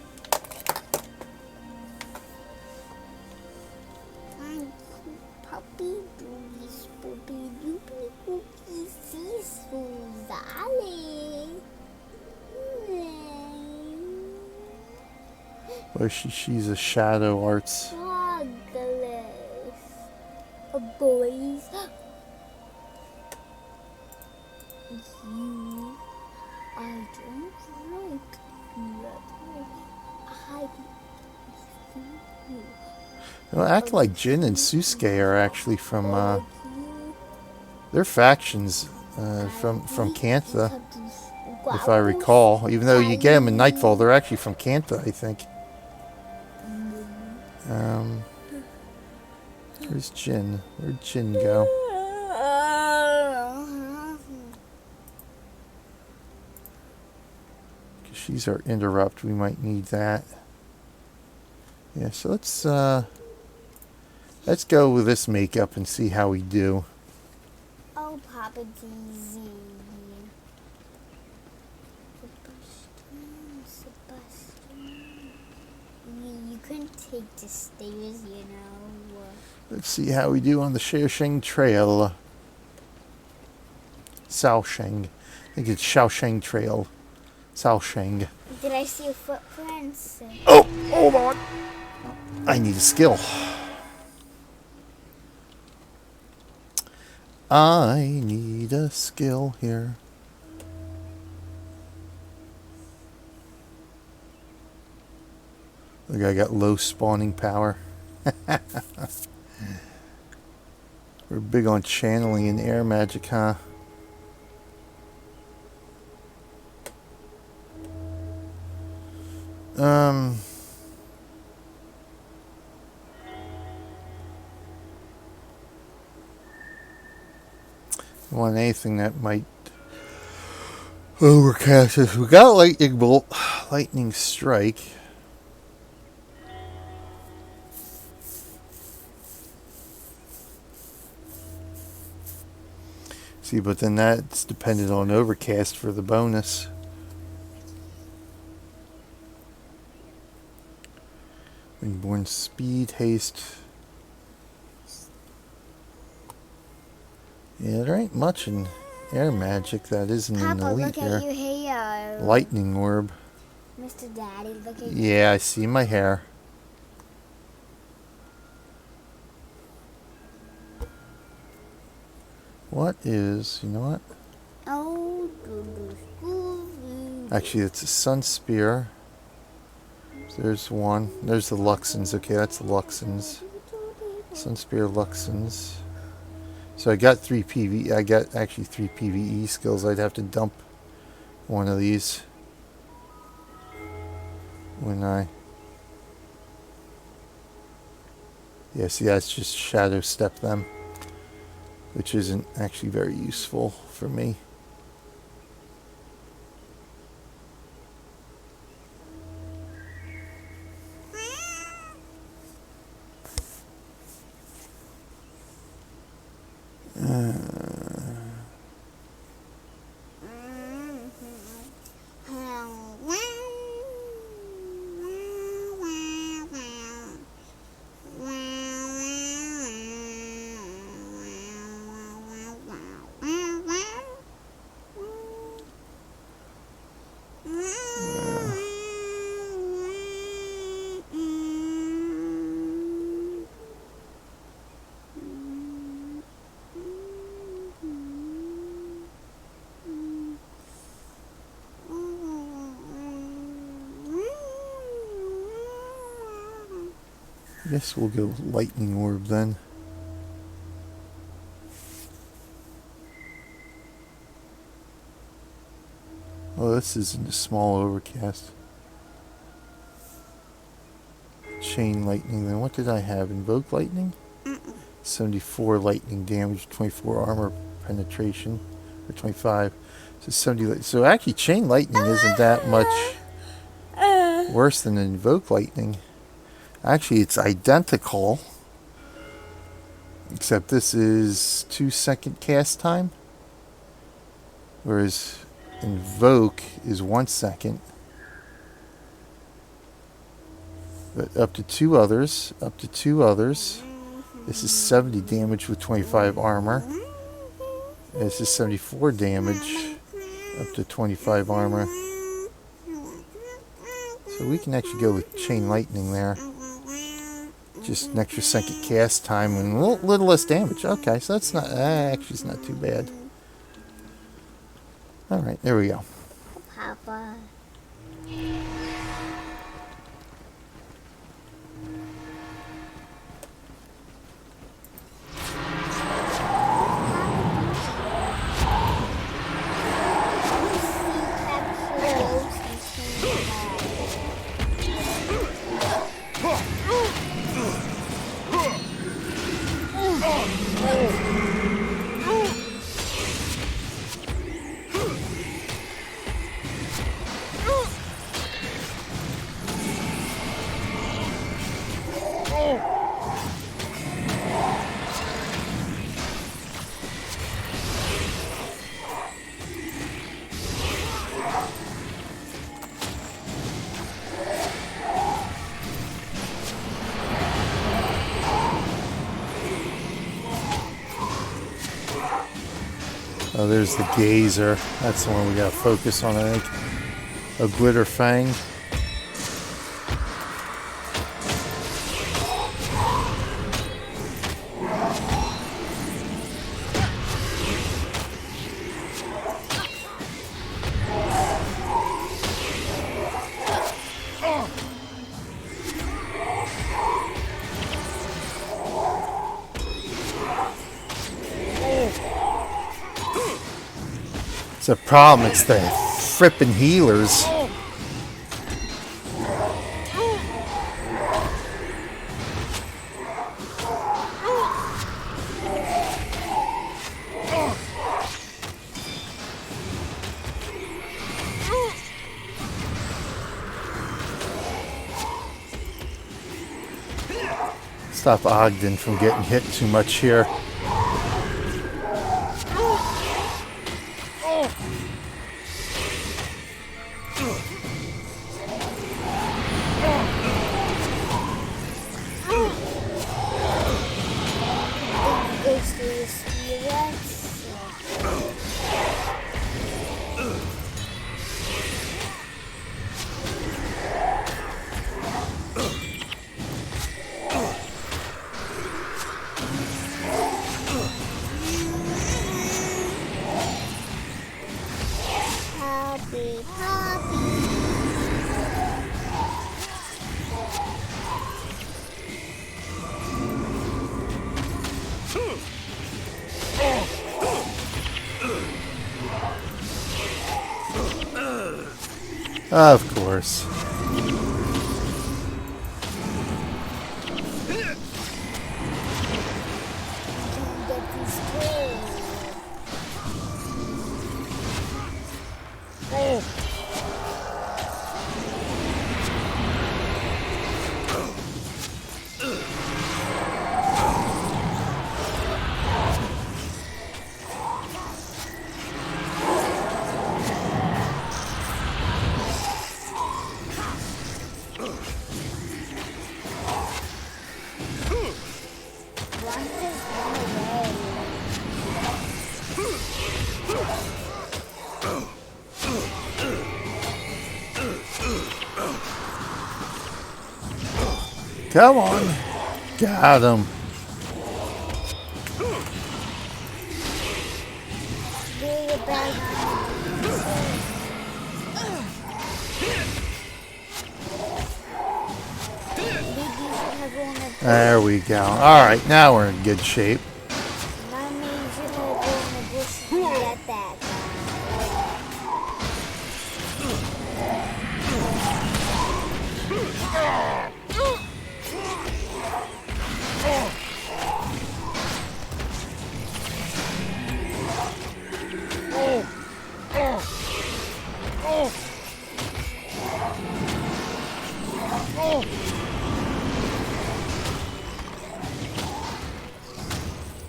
Well, she's a Shadow Arts. Boys. Act like Jin and Susuke are actually from they're factions from Kantha, if I recall. Even though you get them in Nightfall, they're actually from Kantha, I think. Where's Jin? Where'd Jin go? She's our interrupt. We might need that. Yeah, so let's go with this makeup and see how we do. Oh, Papa DZ. Sebastian. You couldn't take the stairs, you know. Let's see how we do on the Shaosheng Trail. Shaosheng. I think it's Shaosheng Trail. Shaosheng. Did I see footprints? Oh, hold on. I need a skill. I need a skill here. Look, I got low spawning power. We're big on channeling and air magic, huh? Want anything that might overcast this. We got lightning bolt, lightning strike. See, but then that's dependent on overcast for the bonus. Wingborn speed, haste. Yeah, there ain't much in air magic that isn't Papa, in elite look at your hair. Lightning orb. Mr. Daddy, look at Yeah, I see my hair. What is, you know what? Oh, Actually, it's a Sun Spear. There's one. There's the Luxons. Okay, that's the Luxons. Sun Spear Luxons. So I got 3 PV. I got actually 3 PVE skills. I'd have to dump one of these when I. Yeah, see, that's just shadow step them, which isn't actually very useful for me. I guess we'll go lightning orb then. Oh, this isn't a small overcast. Chain lightning then. What did I have? Invoke lightning? 74 lightning damage, 24 armor penetration, or 25. So 70. So actually, chain lightning isn't that much worse than invoke lightning. Actually, it's identical, except this is 2-second cast time, whereas invoke is 1 second. But up to two others. This is 70 damage with 25 armor. This is 74 damage up to 25 armor. So we can actually go with chain lightning there. Just an extra second cast time and a little less damage. Okay, so that's not actually it's not too bad. All right, there we go. Papa. Oh, there's the gazer. That's the one we gotta focus on, I think. A glitter fang. It's a problem, it's the frippin' healers. Stop Ogden from getting hit too much here. Of course. Get these kills. One just run away. Come on. Got him. Get it back. There we go. Alright, now we're in good shape. That means you're gonna go in the bush and get that guy.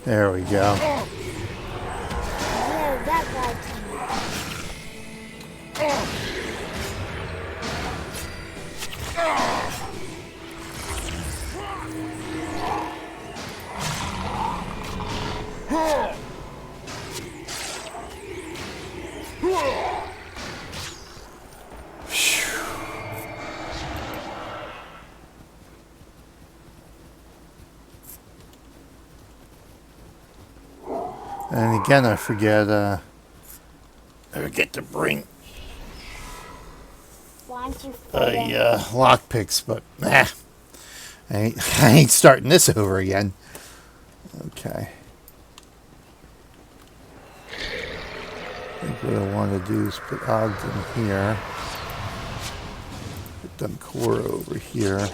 There we go. Yeah, that guy And again, I forget to bring Why don't you fight him? lockpicks, but I ain't starting this over again. Okay. I think what I want to do is put Ogden here. Put Dunkora over here.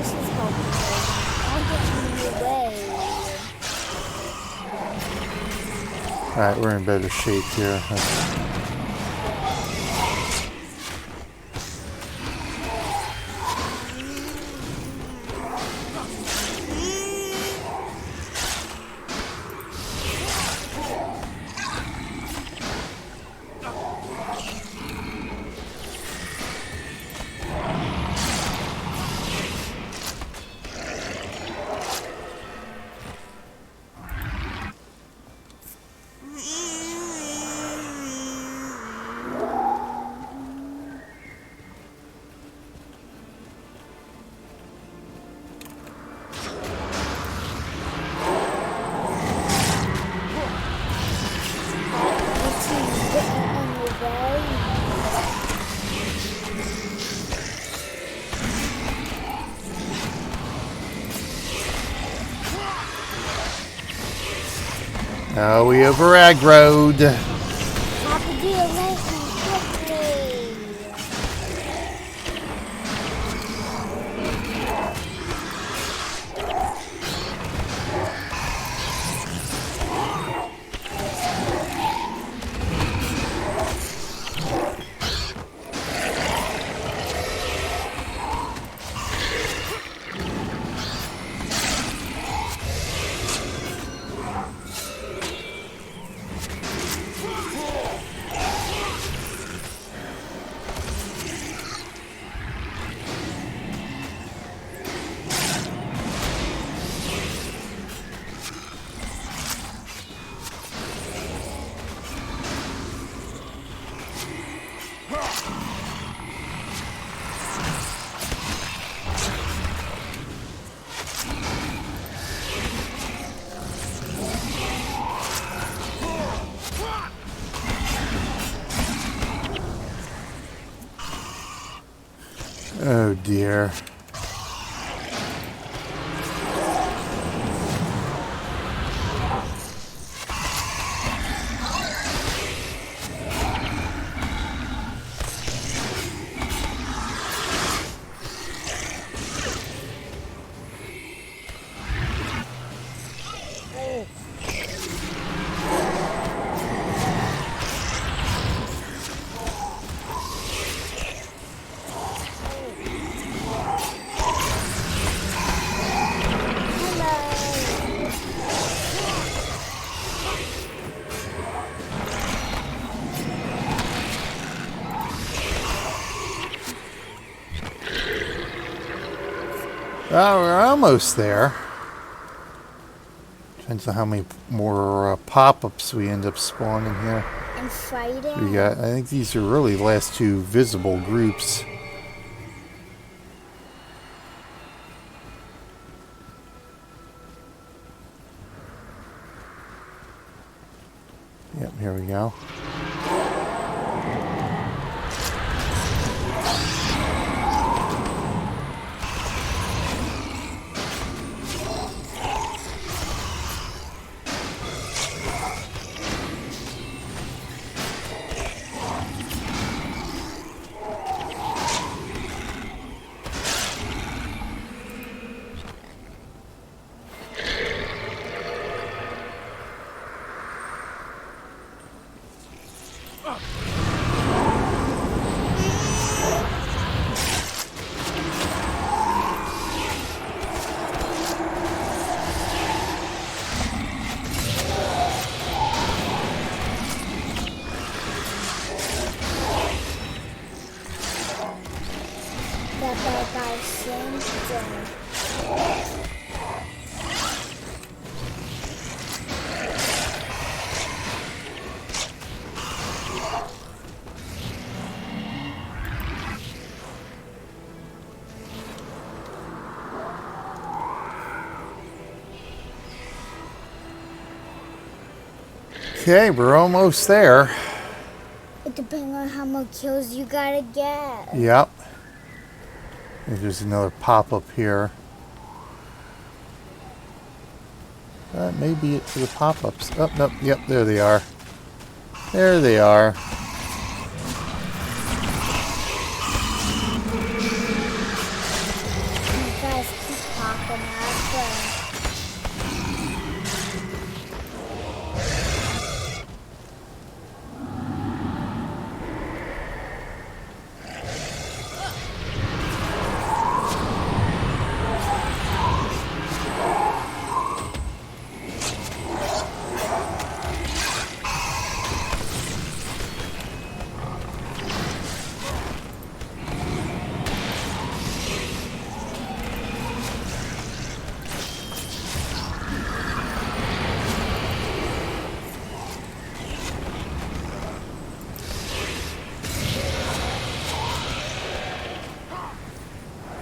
This is helping. I'll get in your way. Alright, we're in better shape here. Oh, we over aggroed. Have to do it nice and quickly. Oh dear. Well, we're almost there. Depends on how many more pop-ups we end up spawning here. And Friday. We got, I think these are really the last two visible groups. Yep, here we go. That bad guy sings. Okay, we're almost there. It depends on how much kills you gotta get. Yep. There's another pop-up here. That may be it for the pop-ups. Oh, nope. Yep, there they are. There they are. You guys keep popping up.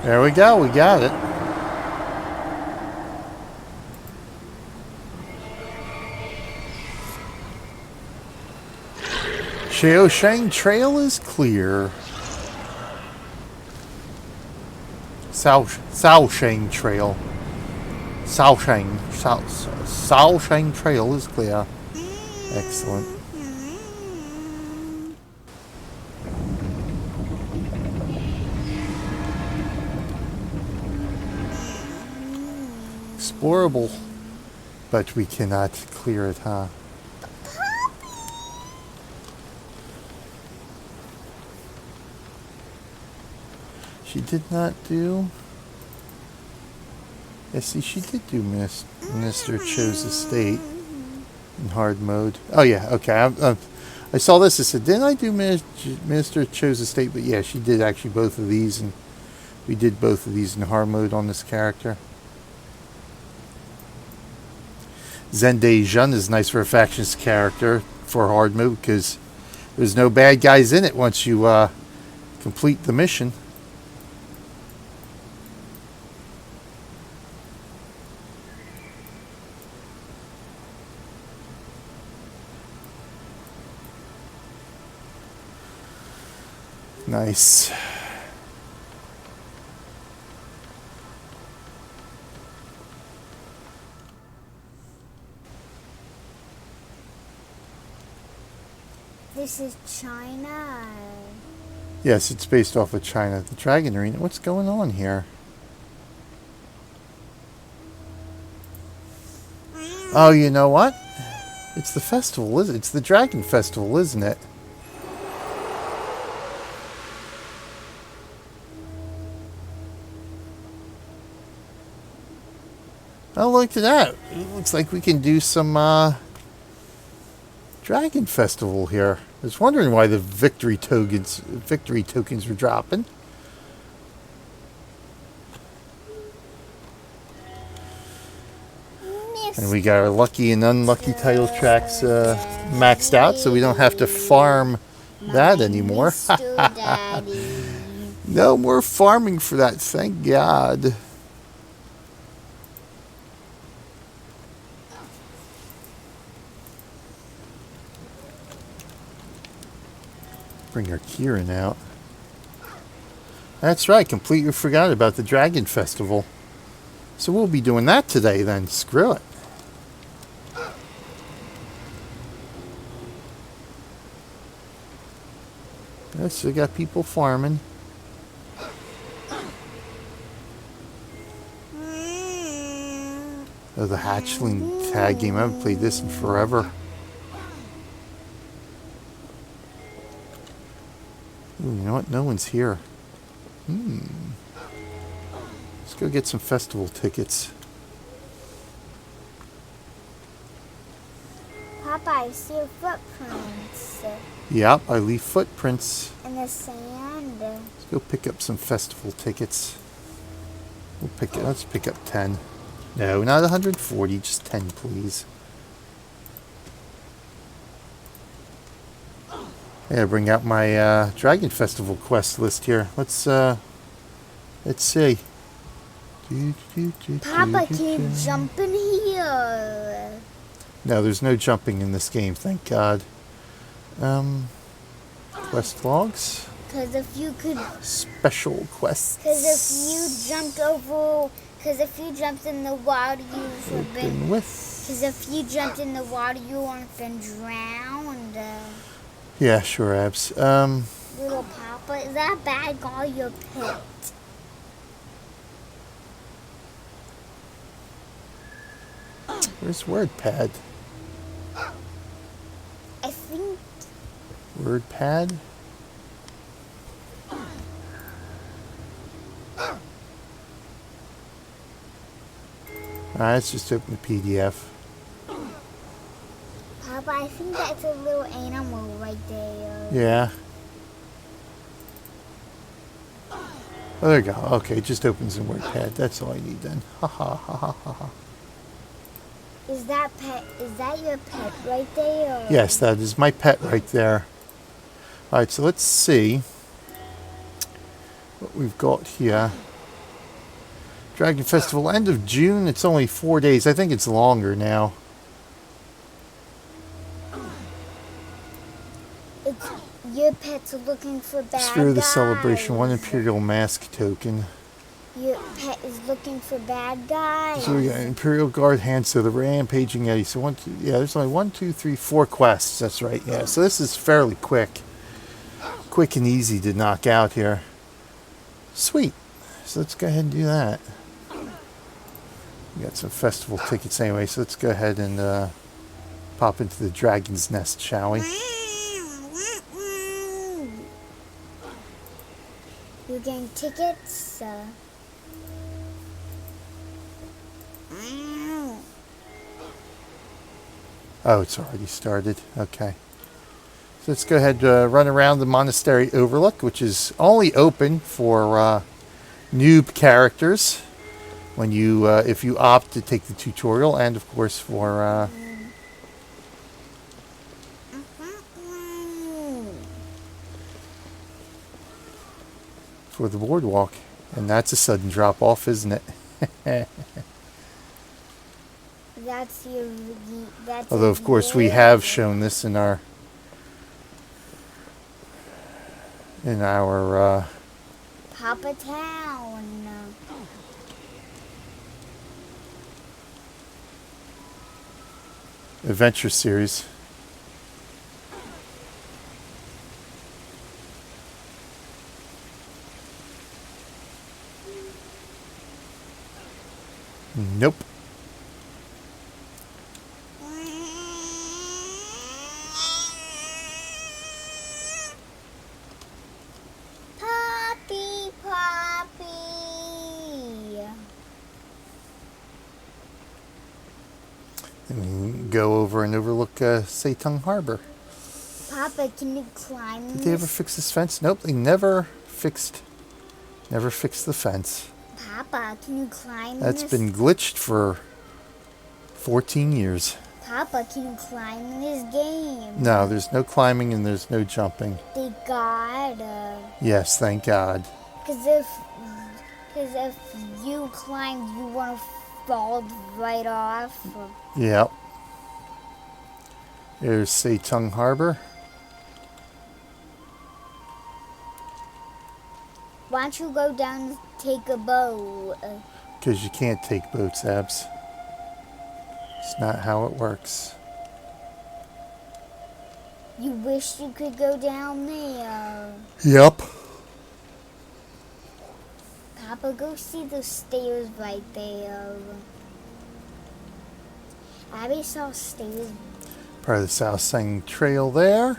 There we go. We got it. Shaoshang Trail is clear. Shaoshang Trail. Shaoshang Trail is clear. Excellent. Explorable, but we cannot clear it, huh? She did not do... Yeah, see, she did do Minister Cho's Estate in hard mode. Oh, yeah, okay. I saw this. I said, didn't I do Minister Cho's Estate? But yeah, she did actually both of these, and we did both of these in hard mode on this character. Zende Jun is nice for a factions character for hard mode because there's no bad guys in it once you complete the mission. Nice. This is China. Yes, it's based off of China. The Dragon Arena. What's going on here? Oh, you know what? It's the festival, isn't it? It's the Dragon Festival, isn't it? Oh, look at that. It looks like we can do some Dragon Festival here. I was wondering why the victory tokens were dropping. And we got our lucky and unlucky title tracks maxed out, so we don't have to farm that anymore. Mr. Daddy. No more farming for that, thank God. Bring our Kieran out. That's right, completely forgot about the Dragon Festival. So we'll be doing that today then. Screw it. Yeah, still got people farming. Oh, the hatchling tag game. I haven't played this in forever. Ooh, you know what? No one's here. Let's go get some festival tickets. Papa, I see your footprints Yep, I leave footprints. in the sand. Let's go pick up some festival tickets. Let's pick up 10. No, not 140, just 10, please. Yeah, bring out my Dragon Festival quest list here. Let's see. Papa, can you jump in here? No, there's no jumping in this game, thank God. Quest logs. Because if you could... Special quests. Because if you jumped in the water, you would have been... Because if you jumped in the water, you would have been drowned. Yeah, sure, Abs. Little Papa, is that a bad guy your pet? Where's WordPad? I think... WordPad? Let's just open the PDF. Papa, I think that's a little animal right there. Yeah. Oh, there you go. Okay, it just opens in WordPad. That's all I need then. Ha ha ha ha ha ha. Is that your pet right there? Yes, that is my pet right there. Alright, so let's see what we've got here. Dragon Festival, end of June. It's only 4 days. I think it's longer now. Your pet's looking for bad guys. Screw the celebration. 1 Imperial Mask token. Your pet is looking for bad guys. So we got Imperial Guard hand, so the rampaging Eddie. So there's only 1, 2, 3, 4 quests. That's right. Yeah, so this is fairly quick and easy to knock out here. Sweet. So let's go ahead and do that. We got some festival tickets anyway, so let's go ahead and pop into the Dragon's Nest, shall we? You're getting tickets. Oh, it's already started. Okay. So let's go ahead and run around the Monastery Overlook, which is only open for noob characters when you, if you opt to take the tutorial, and of course for the boardwalk. And that's a sudden drop off, isn't it? Although of course we have shown this in our Papa Town. adventure series. Nope. Poppy. And we can go over and overlook Seitung Harbor. Papa, can you climb Did they ever fix this fence? Nope, they never fixed the fence. Papa, can you climb That's this? been glitched for 14 years. Papa can climb in this game. No, there's no climbing and there's no jumping. Thank God. Yes, thank God. Because if you climbed, you want to fall right off. Yep. There's Setung Harbor. Why don't you go down and take a boat? Because you can't take boats, Abs. It's not how it works. You wish you could go down there. Yep. Papa, go see those stairs right there. Abby saw stairs. Part of the South Sang Trail there.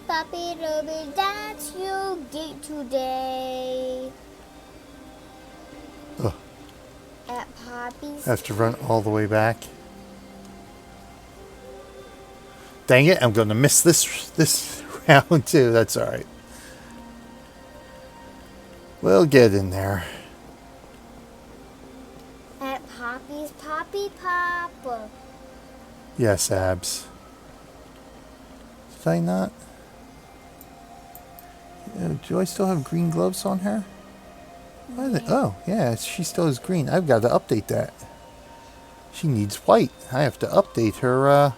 Poppy Dooby, that's your gate today. Ugh. At Poppy's. Have to run all the way back. Dang it, I'm going to miss this round too. That's all right. We'll get in there. At Poppy's Poppy Pop. Yes, Abs. Did I not? Do I still have green gloves on her? Oh, yeah, she still has green. I've got to update that. She needs white. I have to update her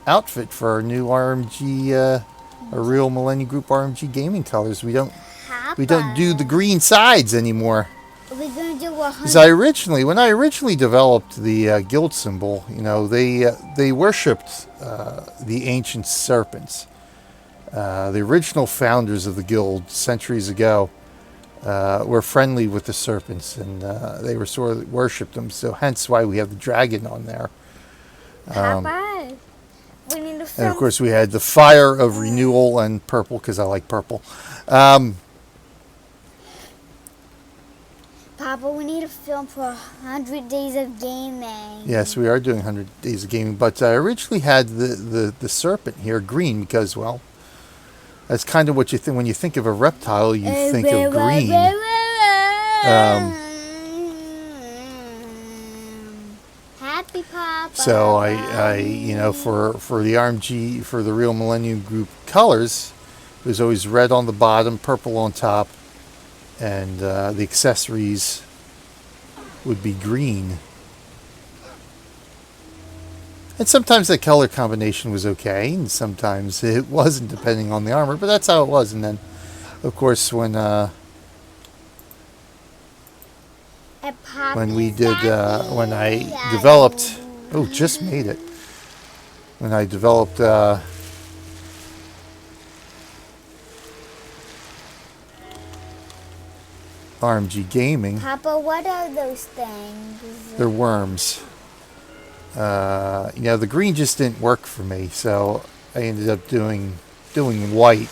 outfit for our new RMG, a real Millennium Group RMG gaming colors. We don't do the green sides anymore. We're gonna do 100. Because when I originally developed the guild symbol, they worshipped the ancient serpents. The original founders of the guild centuries ago were friendly with the serpents, and they were sort of worshipped them. So hence why we have the dragon on there. Papa, we need to film. And of course we had the fire of renewal and purple because I like purple. Papa, we need to film for 100 days of gaming. Yes, we are doing 100 days of gaming, but I originally had the serpent here green because, well, that's kind of what you think when you think of a reptile. You think of green. Happy Papa. So I for the RMG, for the real Millennium Group colors, it was always red on the bottom, purple on top, and the accessories would be green. And sometimes that color combination was okay, and sometimes it wasn't, depending on the armor. But that's how it was. And then, of course, when we did, when I developed, just made it. When I developed RMG Gaming. Papa, what are those things? They're worms. The green just didn't work for me, so I ended up doing white,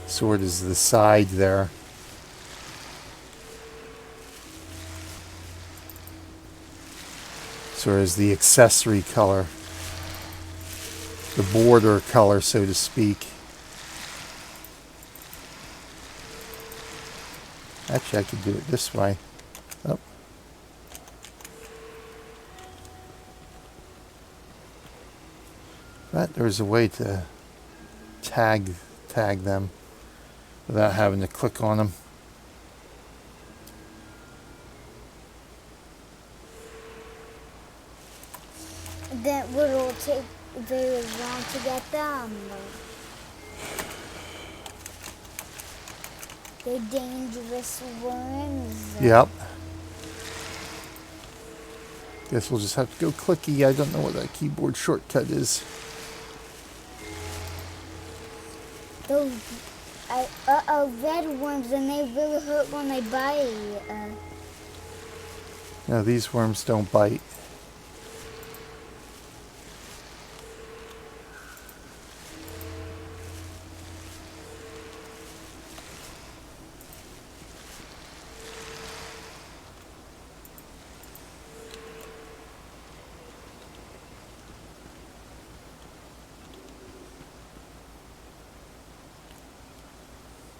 sort of as the side there. Sort of as the accessory color, the border color, so to speak. Actually, I could do it this way. Oh. But there's a way to tag them without having to click on them. That will take very long to get them. They're dangerous worms. Yep. Guess we'll just have to go clicky. I don't know what that keyboard shortcut is. Those red worms, and they really hurt when they bite. No, these worms don't bite.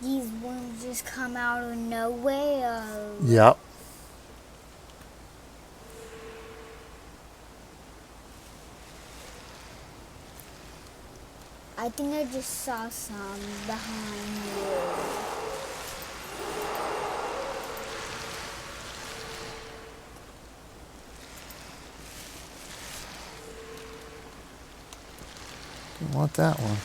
these worms just come out of nowhere. Yep. I think I just saw some behind you. Don't want that one.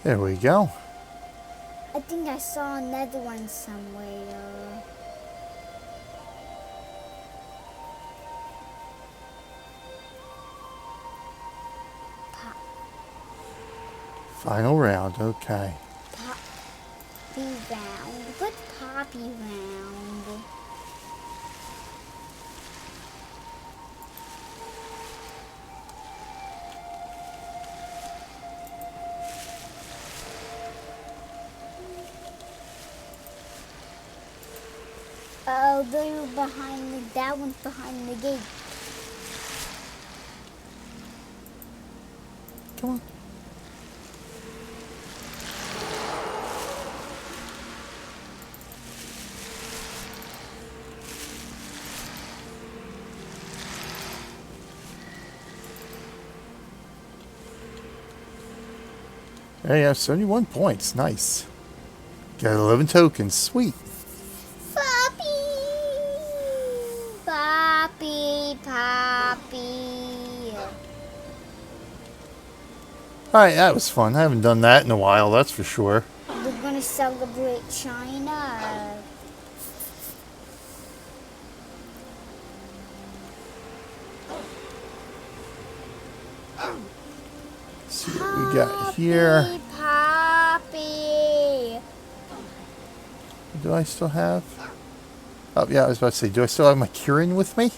There we go. I think I saw another one somewhere. Final round, okay. Poppy round. What's Poppy round? Oh, they're behind the, that one's behind the gate. Come on. There you have 71 points. Nice. Got 11 tokens. Sweet. Poppy! Poppy, Poppy. Alright, that was fun. I haven't done that in a while, that's for sure. We're gonna celebrate China. Let's see what we got here. Poppy. Do I still have? Oh, yeah, I was about to say, do I still have my Kirin with me?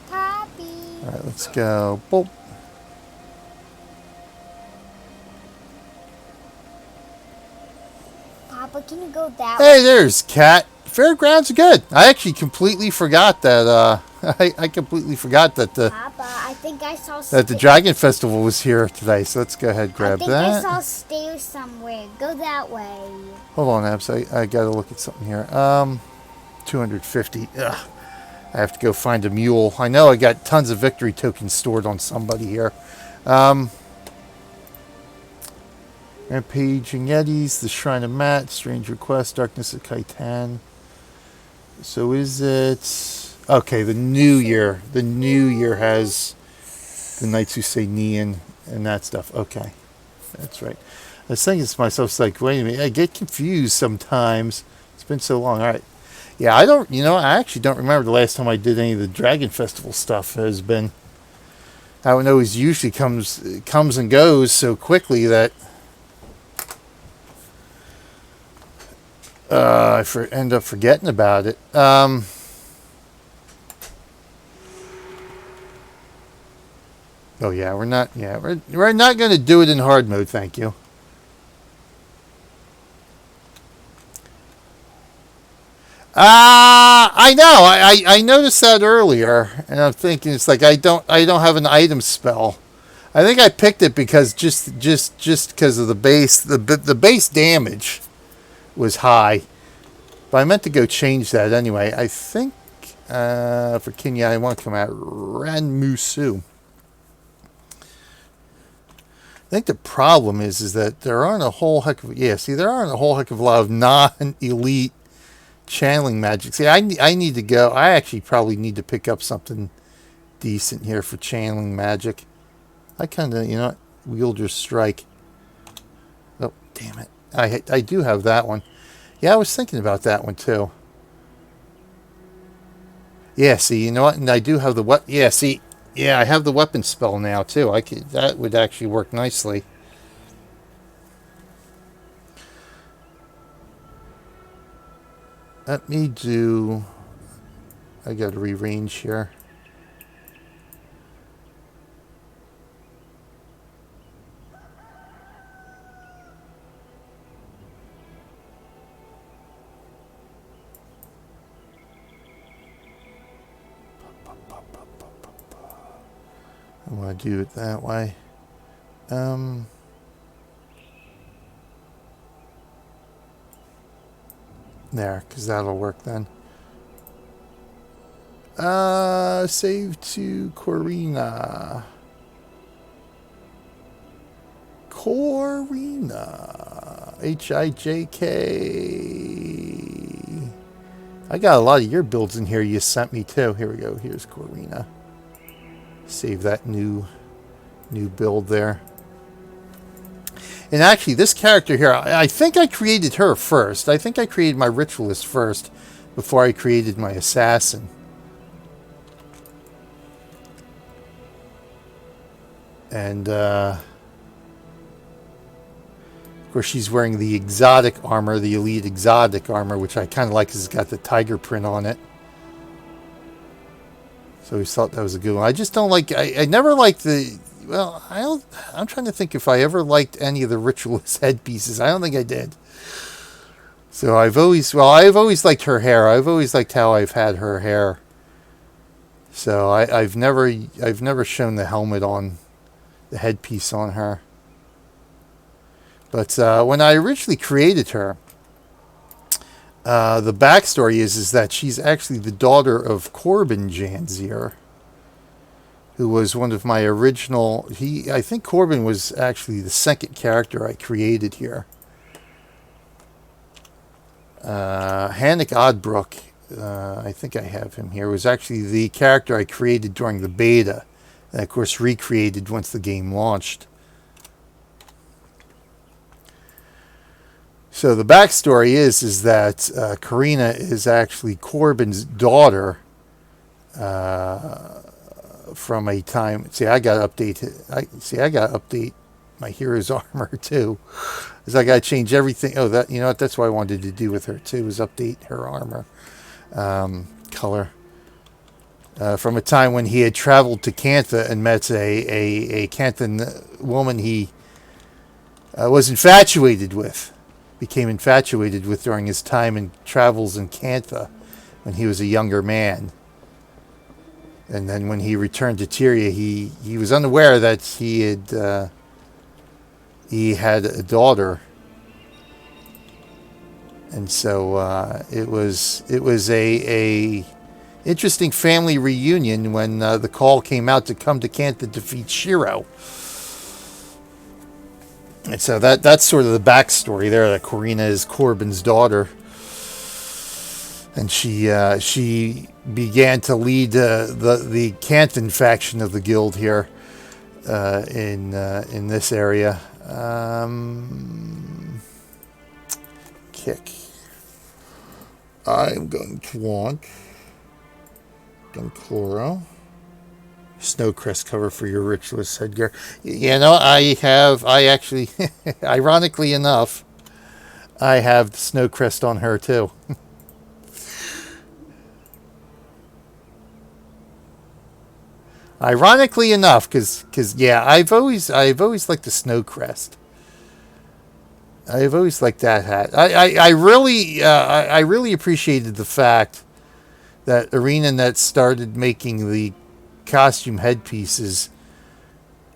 Poppy. Alright, let's go. Boop. Papa, can you go that way? Hey, there's Cat. Fairgrounds are good. I actually completely forgot that, I completely forgot that Papa, I think I saw the Dragon Festival was here today, so let's go ahead and grab I think that. I saw stairs somewhere. Go that way. Hold on, Abs. I gotta look at something here. 250. Ugh. I have to go find a mule. I know I got tons of victory tokens stored on somebody here. Rampaging Yetis, the Shrine of Matt, Strange Request, Darkness of Kaitan. So is it... Okay, the New Year. The New Year has the Knights Who Say Neon and that stuff. Okay, that's right. I was thinking to myself, it's like, wait a minute, I get confused sometimes. It's been so long. All right. Yeah, I don't, I actually don't remember the last time I did any of the Dragon Festival stuff. Has been, how it always usually comes and goes so quickly that I end up forgetting about it. Oh yeah, we're not going to do it in hard mode, thank you. I know. I noticed that earlier, and I'm thinking it's like I don't have an item spell. I think I picked it because just because of the base the base damage was high. But I meant to go change that anyway. I think for Kenya I want to come out Ranmusu. I think the problem is that there aren't a whole heck of there aren't a whole heck of a lot of non-elite channeling magic. See, I need to go. I actually probably need to pick up something decent here for channeling magic. I kind of, Wielder's Strike. Oh, damn it. I do have that one. Yeah, I was thinking about that one too. Yeah, see, you know what? And I do have the what? Yeah, see. Yeah, I have the weapon spell now too. That would actually work nicely. Let me do... I got to rearrange here. I want to do it that way. There, because that'll work then. Save to Korina. Korina. H-I-J-K. I got a lot of your builds in here you sent me too. Here we go. Here's Korina. Save that new build there. And actually, this character here, I think I created her first. I think I created my Ritualist first before I created my Assassin. And, of course, she's wearing the exotic armor, the elite exotic armor, which I kind of like because it's got the tiger print on it. So we thought that was a good one. I just don't like... I never liked the... Well, I'm trying to think if I ever liked any of the Ritualist headpieces. I don't think I did. So I've always liked her hair. I've always liked how I've had her hair. So I've never shown the helmet on, the headpiece on her. But when I originally created her, the backstory is that she's actually the daughter of Korina Janzere, who was one of my original... I think Korina was actually the second character I created here. Hannick Oddbrook, I think I have him here, was actually the character I created during the beta, and of course recreated once the game launched. So the backstory is that Korina is actually Korina's daughter, from a time... See, I got to update my hero's armor too, because I got to change everything. Oh, that, you know what? That's what I wanted to do with her too, was update her armor color. From a time when he had traveled to Cantha and met a Canthan woman he was infatuated with, became infatuated with during his time in travels in Cantha when he was a younger man. And then when he returned to Tyria, he was unaware that he had a daughter, and so it was a interesting family reunion when the call came out to come to Kant to defeat Shiro. And so that's sort of the backstory there. That Korina is Korina's daughter. And she began to lead the Canton faction of the guild here in this area. Kick. I'm going to want Dunchloro. Snowcrest cover for your Ritualist headgear. You know, I actually, ironically enough, I have the Snowcrest on her too. Ironically enough, because yeah, I've always liked the Snowcrest. I've always liked that hat. I really appreciated the fact that ArenaNet started making the costume headpieces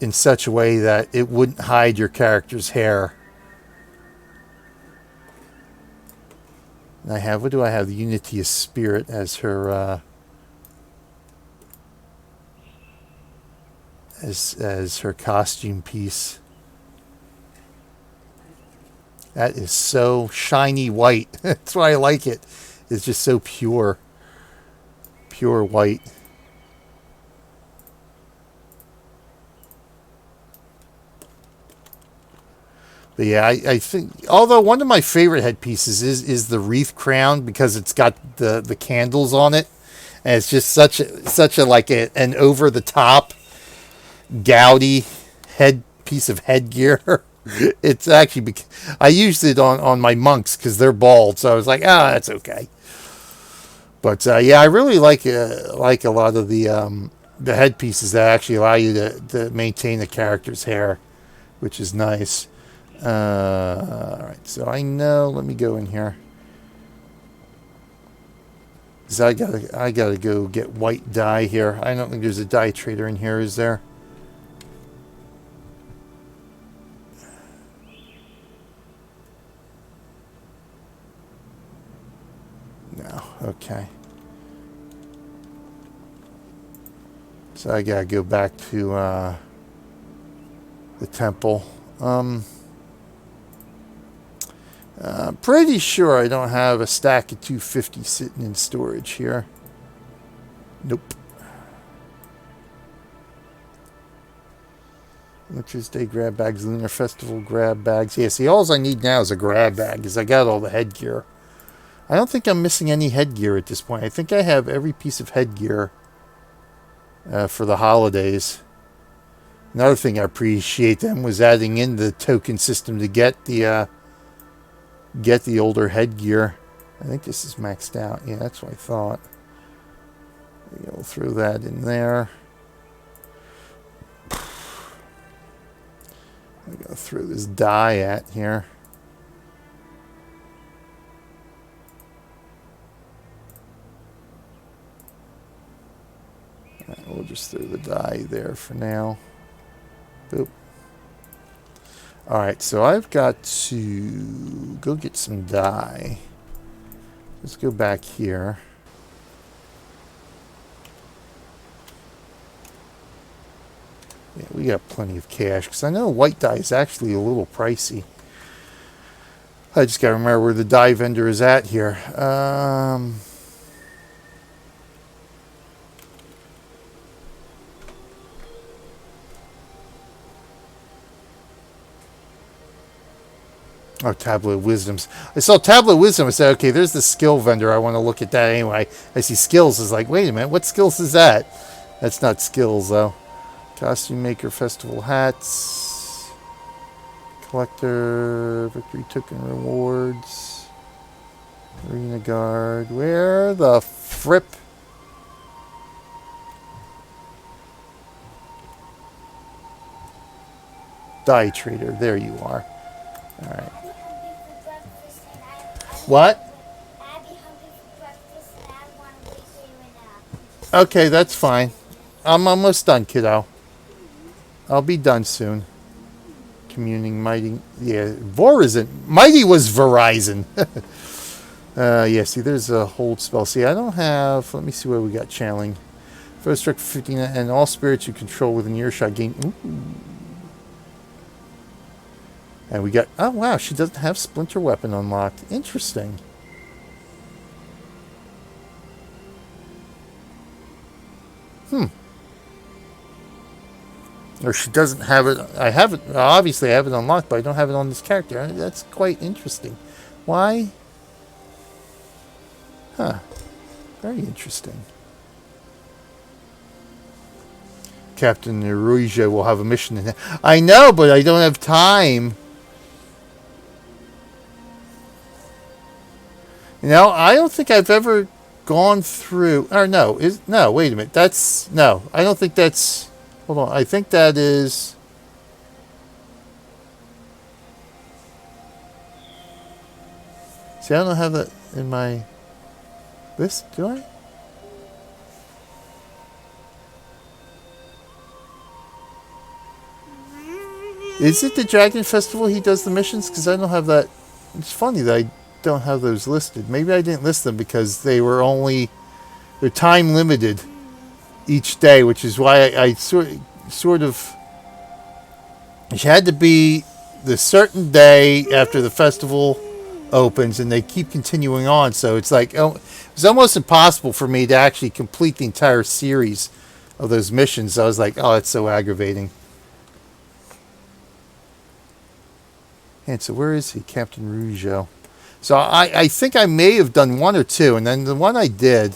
in such a way that it wouldn't hide your character's hair. And I have, what do I have? The Unity of Spirit as her as her costume piece. That is so shiny white. That's why I like it. It's just so pure white. But yeah, I think, although one of my favorite headpieces is the wreath crown, because it's got the candles on it, and it's just such a like an over the top gaudy piece of headgear. It's actually, I used it on my monks because they're bald, so I was like, that's okay. But yeah, I really like a lot of the headpieces that actually allow you to maintain the character's hair, which is nice. All right, so I know. Let me go in here. Cause I gotta go get white dye here. I don't think there's a dye trader in here, is there? No. Okay. So I gotta go back to the temple. Pretty sure I don't have a stack of 250 sitting in storage here. Nope. Witcher's Day grab bags, Lunar Festival grab bags. Yeah, see, all I need now is a grab bag because I got all the headgear. I don't think I'm missing any headgear at this point. I think I have every piece of headgear for the holidays. Another thing I appreciate them was adding in the token system to get the older headgear. I think this is maxed out. Yeah, that's what I thought. We'll throw that in there. I'm going to throw this dye at here. Right, we'll just throw the dye there for now. Boop. Alright, so I've got to go get some dye. Let's go back here. Yeah, we got plenty of cash, because I know white dye is actually a little pricey. I just got to remember where the dye vendor is at here. Oh, Tablet of Wisdoms. I saw Tablet of Wisdom. I said, okay, there's the skill vendor. I want to look at that anyway. I see skills. Is like, wait a minute, what skills is that? That's not skills, though. Costume Maker Festival hats. Collector. Victory token rewards. Arena Guard. Where the fripp? Dye Trader. There you are. All right. What? Okay, that's fine. I'm almost done, kiddo. I'll be done soon. Communing Mighty. Yeah, Verizon. Mighty was Verizon. Yeah, see, there's a hold spell. See, I don't have... Let me see what we got channeling. First struck 15 and all spirits you control within earshot gain... Ooh. And we got... Oh, wow, she doesn't have Splinter Weapon unlocked. Interesting. Or she doesn't have it... I have it... Obviously, I have it unlocked, but I don't have it on this character. That's quite interesting. Why? Huh. Very interesting. Captain Naruja will have a mission in it. I know, but I don't have time. You know, I don't think I've ever gone through... Or no, no, wait a minute. That's... No, I don't think that's... Hold on, I think that is... See, I don't have that in my list, do I? Is it the Dragon Festival he does the missions? Because I don't have that... It's funny that I don't have those listed. Maybe I didn't list them because they were only... They're time limited each day, which is why I sort of... It had to be the certain day after the festival opens, and they keep continuing on. So it's like... Oh, it's almost impossible for me to actually complete the entire series of those missions. I was like, oh, that's so aggravating. And so where is he? Captain Rougeau. So I think I may have done one or two, and then the one I did...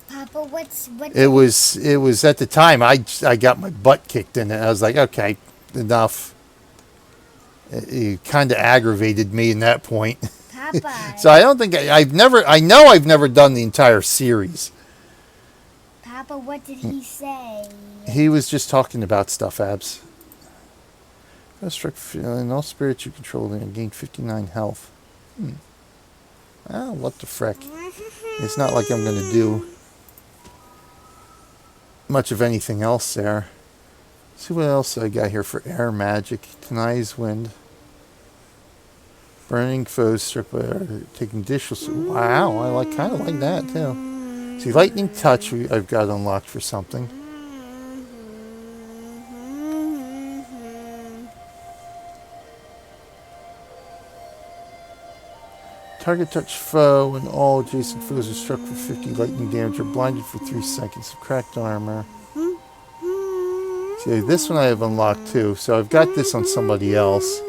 Papa, what? It was at the time I got my butt kicked in it. I was like, okay, enough. It kind of aggravated me in that point. Papa. So I don't think I've never done the entire series. Papa, what did he say? He was just talking about stuff, Abs. In all spirits you control, they gain 59 health. Oh, what the frick. It's not like I'm going to do much of anything else there. See what else I got here for air magic. Tonight's wind. Burning foes struck by taking additional. Wow, I kind of like that too. See, lightning touch I've got unlocked for something. Target touch foe and all adjacent foes are struck for 50 lightning damage or blinded for 3 seconds of cracked armor. See, this one I have unlocked too, so I've got this on somebody else.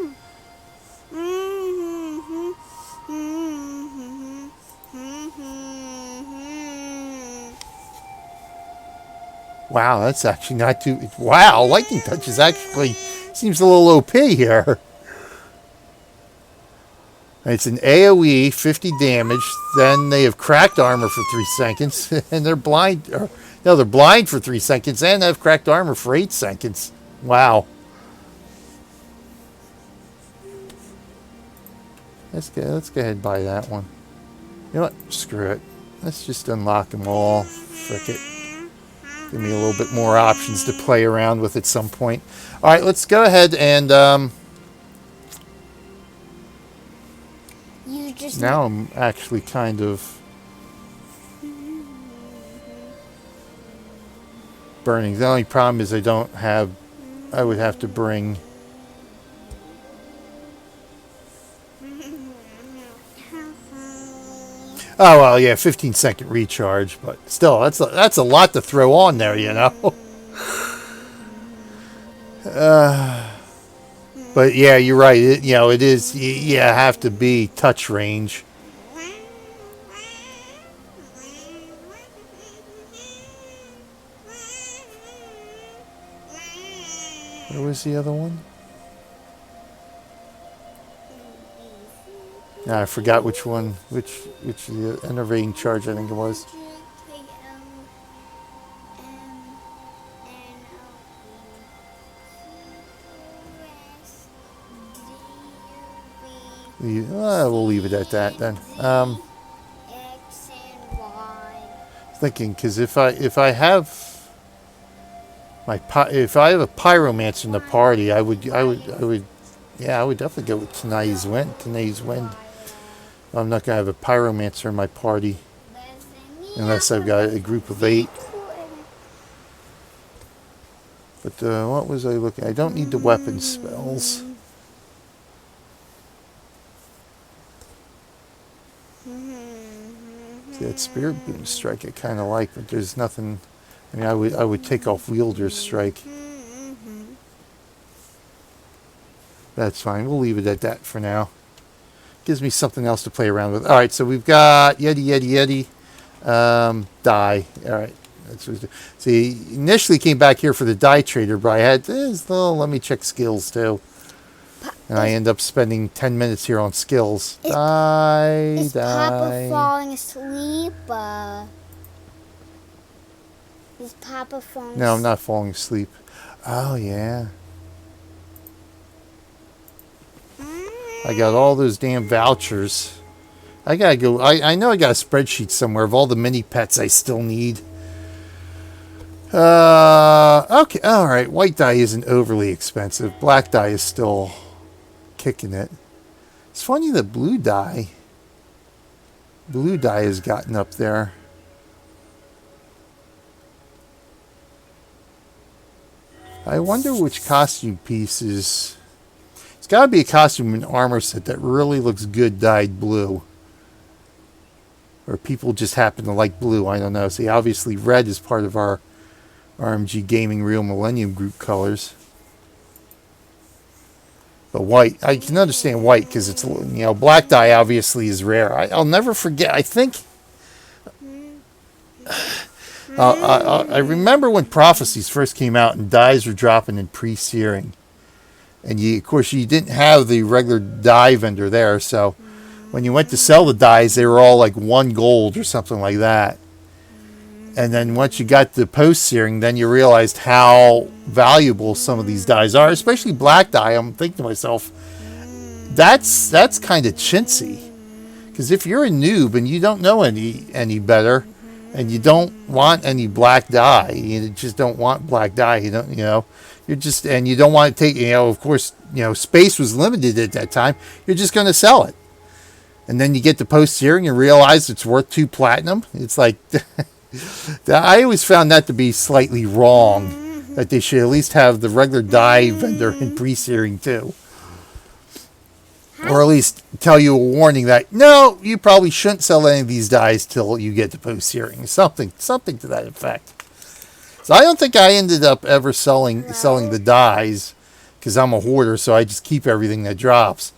Wow, that's actually not too... Wow, lightning touch is actually... Seems a little OP here. It's an AoE, 50 damage. Then they have cracked armor for 3 seconds. And they're blind. No, they're blind for 3 seconds. And they have cracked armor for 8 seconds. Wow. Let's go ahead and buy that one. You know what? Screw it. Let's just unlock them all. Frick it. Give me a little bit more options to play around with at some point. All right, let's go ahead and... now I'm actually kind of burning. The only problem is I would have to bring... Oh, well, yeah, 15-second recharge, but still, that's a lot to throw on there, you know? But, yeah, you're right. It is, you have to be touch range. Where was the other one? No, I forgot which one, which the enervating charge I think it was. We'll leave it at that then. Thinking, because if I have a pyromancer in the party, I would definitely go with Tonight's Wind. I'm not gonna have a pyromancer in my party unless I've got a group of 8. But what was I looking? I don't need the weapon spells. See, that Spirit Boom Strike I kind of like, but there's nothing. I mean, I would take off Wielder's Strike. That's fine. We'll leave it at that for now. Gives me something else to play around with. All right, so we've got Yeti. Die. All right. That's what see, initially came back here for the die trader, but I had this little, let me check skills too. And I end up spending 10 minutes here on skills. Is Papa falling asleep? Is Papa falling asleep? No, I'm not falling asleep. Oh, yeah. I got all those damn vouchers. I gotta go. I know I got a spreadsheet somewhere of all the mini pets I still need. Okay, alright. White dye isn't overly expensive. Black dye is still kicking it. It's funny that blue dye has gotten up there. I wonder which costume pieces. It's got to be a costume and armor set that really looks good dyed blue. Or people just happen to like blue, I don't know. See, obviously red is part of our RMG Gaming Real Millennium Group colors. But white, I can understand white because it's, black dye obviously is rare. I'll never forget, I think... I remember when Prophecies first came out and dyes were dropping in pre-searing. And of course, you didn't have the regular dye vendor there, so when you went to sell the dyes, they were all like 1 gold or something like that. And then once you got the post-searing, then you realized how valuable some of these dyes are, especially black dye. I'm thinking to myself, that's kind of chintzy. Because if you're a noob and you don't know any better, and you don't want any black dye, you just don't want black dye. You're just, and you don't want to take, of course, space was limited at that time. You're just going to sell it. And then you get the post-searing and realize it's worth 2 platinum. It's like, I always found that to be slightly wrong, that they should at least have the regular dye vendor in pre-searing too. Or at least tell you a warning that, no, you probably shouldn't sell any of these dyes till you get the post-searing. Something to that effect. So I don't think I ended up ever selling the dyes, because I'm a hoarder, so I just keep everything that drops.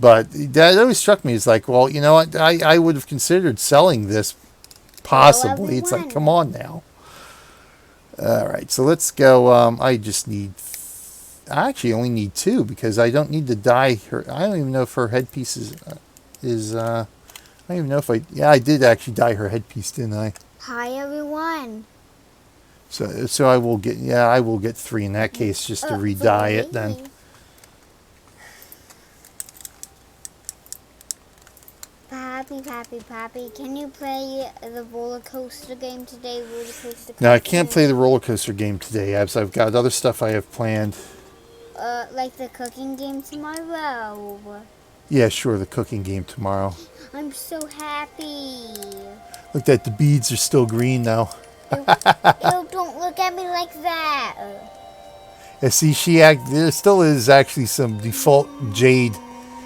But that always struck me as like, well, you know what? I would have considered selling this, possibly. It's like, come on now. All right, so let's go. I actually only need 2, because I don't need to dye her. I don't even know if her headpiece is I don't even know if I did actually dye her headpiece, didn't I? Hi, everyone. So I will get 3 in that case, just to re-dye it then. Pappy, can you play the roller coaster game today? No, I can't play the roller coaster game today, Abs. I've got other stuff I have planned. Like the cooking game tomorrow. Yeah, sure, the cooking game tomorrow. I'm so happy. Look at the beads are still green now. Ew, don't look at me like that. Yeah, see, there still is actually some default jade,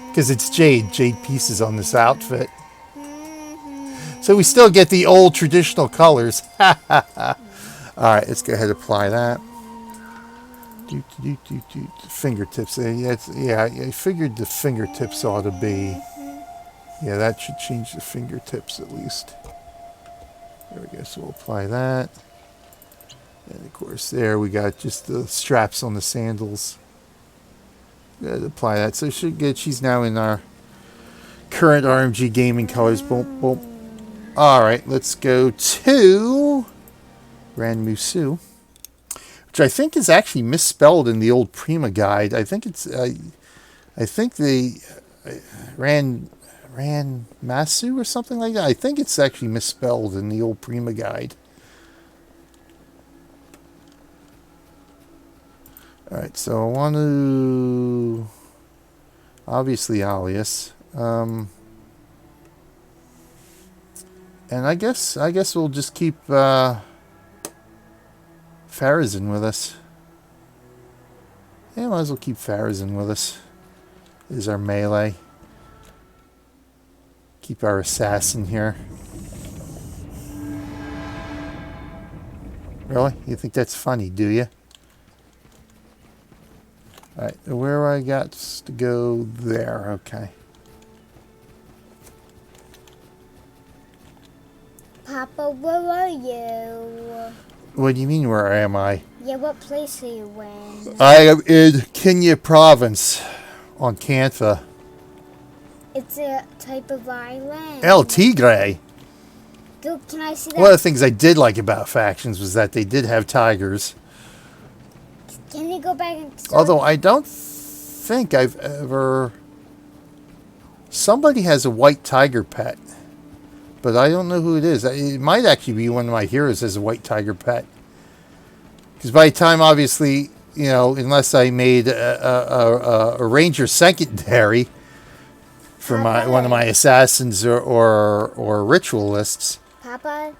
because it's jade pieces on this outfit. So we still get the old traditional colors. Alright, let's go ahead and apply that. Fingertips. I figured the fingertips ought to be. Yeah, that should change the fingertips at least. There we go, so we'll apply that. And of course there we got just the straps on the sandals. Good, apply that. So she's now in our current RMG gaming colors. Boom, boom. Alright, let's go to Ran Musu, which I think is actually misspelled in the old Prima guide. I think it's I think the Ran Masu or something like that. I think it's actually misspelled in the old Prima guide. Alright, so I want to obviously alias. And I guess we'll just keep Farazin with us. Yeah, might as well keep Farazin with us. Is our melee. Keep our assassin here. Really? You think that's funny, do you? Alright, where I got to go there. Okay. Papa, where are you? What do you mean, where am I? Yeah, what place are you in? I am in Kenya province on Cantha. It's a type of island. El Tigre. Go, can I see that? One of the things I did like about Factions was that they did have tigers. Can you go back and... Although I don't think I've ever... Somebody has a white tiger pet. But I don't know who it is. It might actually be one of my heroes as a white tiger pet. Because by the time, obviously, unless I made a ranger secondary for one of my assassins or ritualists. Papa,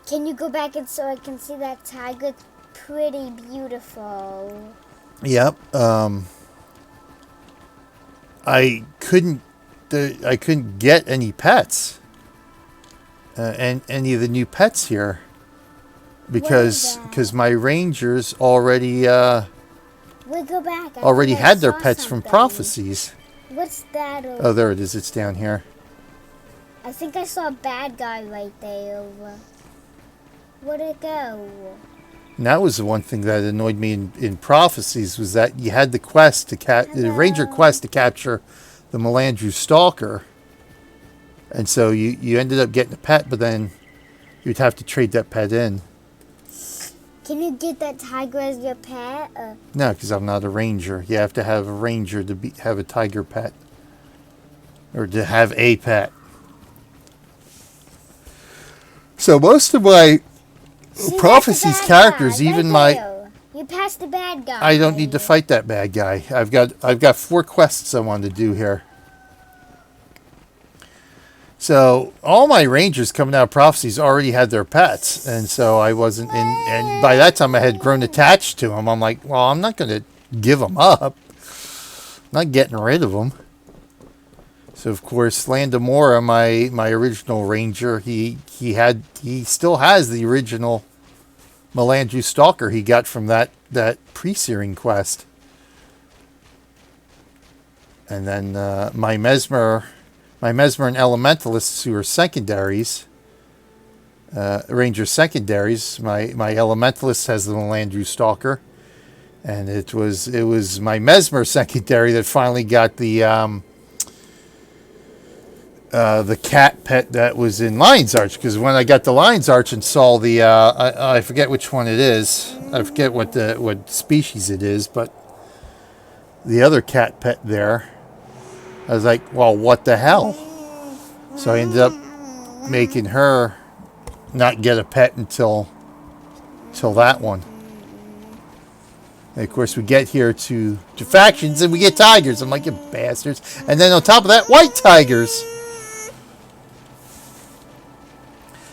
can you go back and so I can see that tiger? It's pretty beautiful. Yep. I couldn't get any pets. And any of the new pets here, because my rangers already we'll go back. already had their pets from prophecies. What's that over? Oh, there it is. It's down here. I think I saw a bad guy right there. Where'd it go? And that was the one thing that annoyed me in Prophecies, was that you had the quest to the ranger quest to capture the Melandru Stalker, and so you ended up getting a pet, but then you'd have to trade that pet in. Can you get that tiger as your pet? No, because I'm not a ranger. You have to have a ranger to have a tiger pet, or to have a pet. So most of my Prophecies characters, even you passed the bad guy. I don't need to fight that bad guy. I've got 4 quests I want to do here. So all my rangers coming out of Prophecies already had their pets, and so I wasn't in. And by that time, I had grown attached to them. I'm like, well, I'm not going to give them up. I'm not getting rid of them. So of course, Landamora, my original ranger, he still has the original Melandru Stalker he got from that pre-searing quest. And then my Mesmer and Elementalists, who are secondaries, Ranger secondaries. My Elementalist has the Melandru Stalker, and it was my Mesmer secondary that finally got the cat pet that was in Lion's Arch. Because when I got the Lion's Arch and saw the I forget which one it is. I forget what species it is, but the other cat pet there, I was like, well, what the hell? So I ended up making her not get a pet until that one. And of course, we get here to factions and we get tigers. I'm like, you bastards. And then on top of that, white tigers.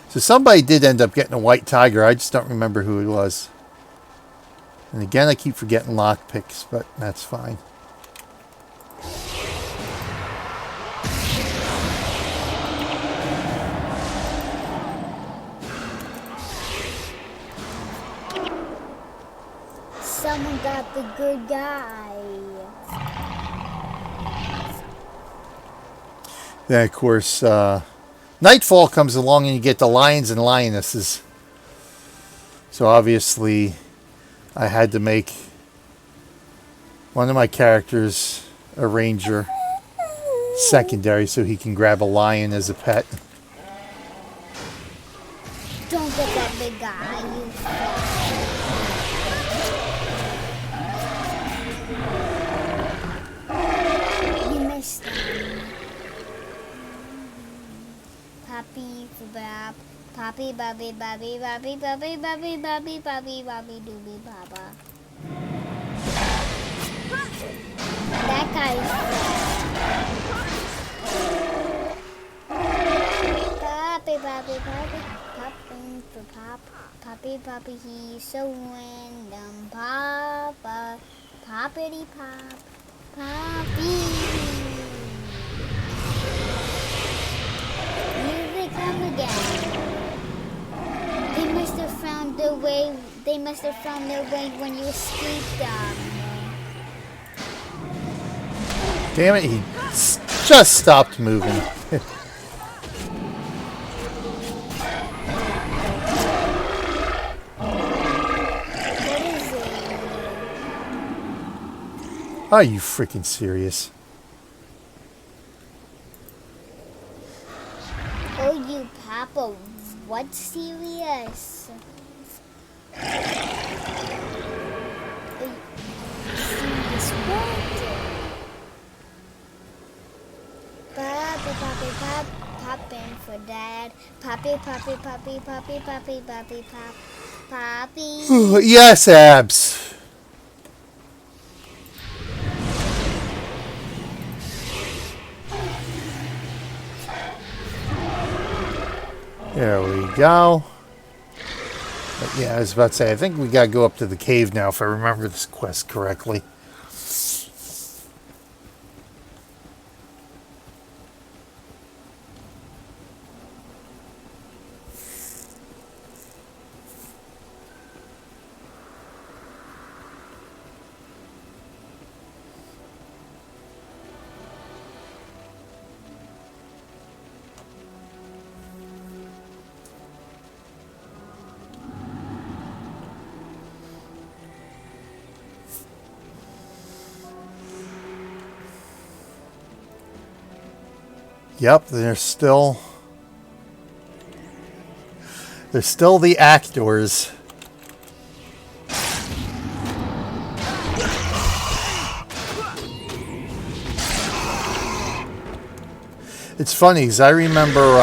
So somebody did end up getting a white tiger. I just don't remember who it was. And again, I keep forgetting lockpicks, but that's fine. Someone got the good guy. Then, of course, Nightfall comes along and you get the lions and lionesses. So obviously, I had to make one of my characters a ranger secondary so he can grab a lion as a pet. Don't get that big guy. You missed him. Poppy, bab, poppy, babby, babby, babby, babby, babby, babby, babby, babby, doobie, baba. That guy's Poppy, Poppy, Poppy, popping for pop. Poppy, Poppy, he's so random. Papa, poppity pop, Poppy. Here they come again. They must have found their way. They must have found their way when you escaped them. Damn it, he just stopped moving. Are you freaking serious? Oh, you Papa, what serious? Serious what? Poppy, Poppy, Pop, popping for Dad. Poppy, Poppy, Poppy, Poppy, Poppy, Poppy, Pop, Poppy. Yes, abs. There we go. But yeah, I was about to say, I think we gotta go up to the cave now if I remember this quest correctly. Yep, there's still the actors. It's funny because I remember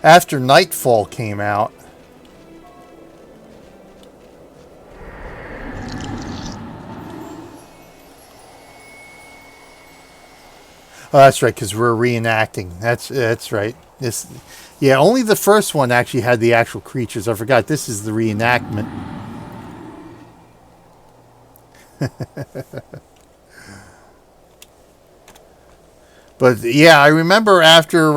after Nightfall came out, oh, that's right, because we're reenacting. That's right. Yeah, only the first one actually had the actual creatures. I forgot this is the reenactment. But yeah, I remember after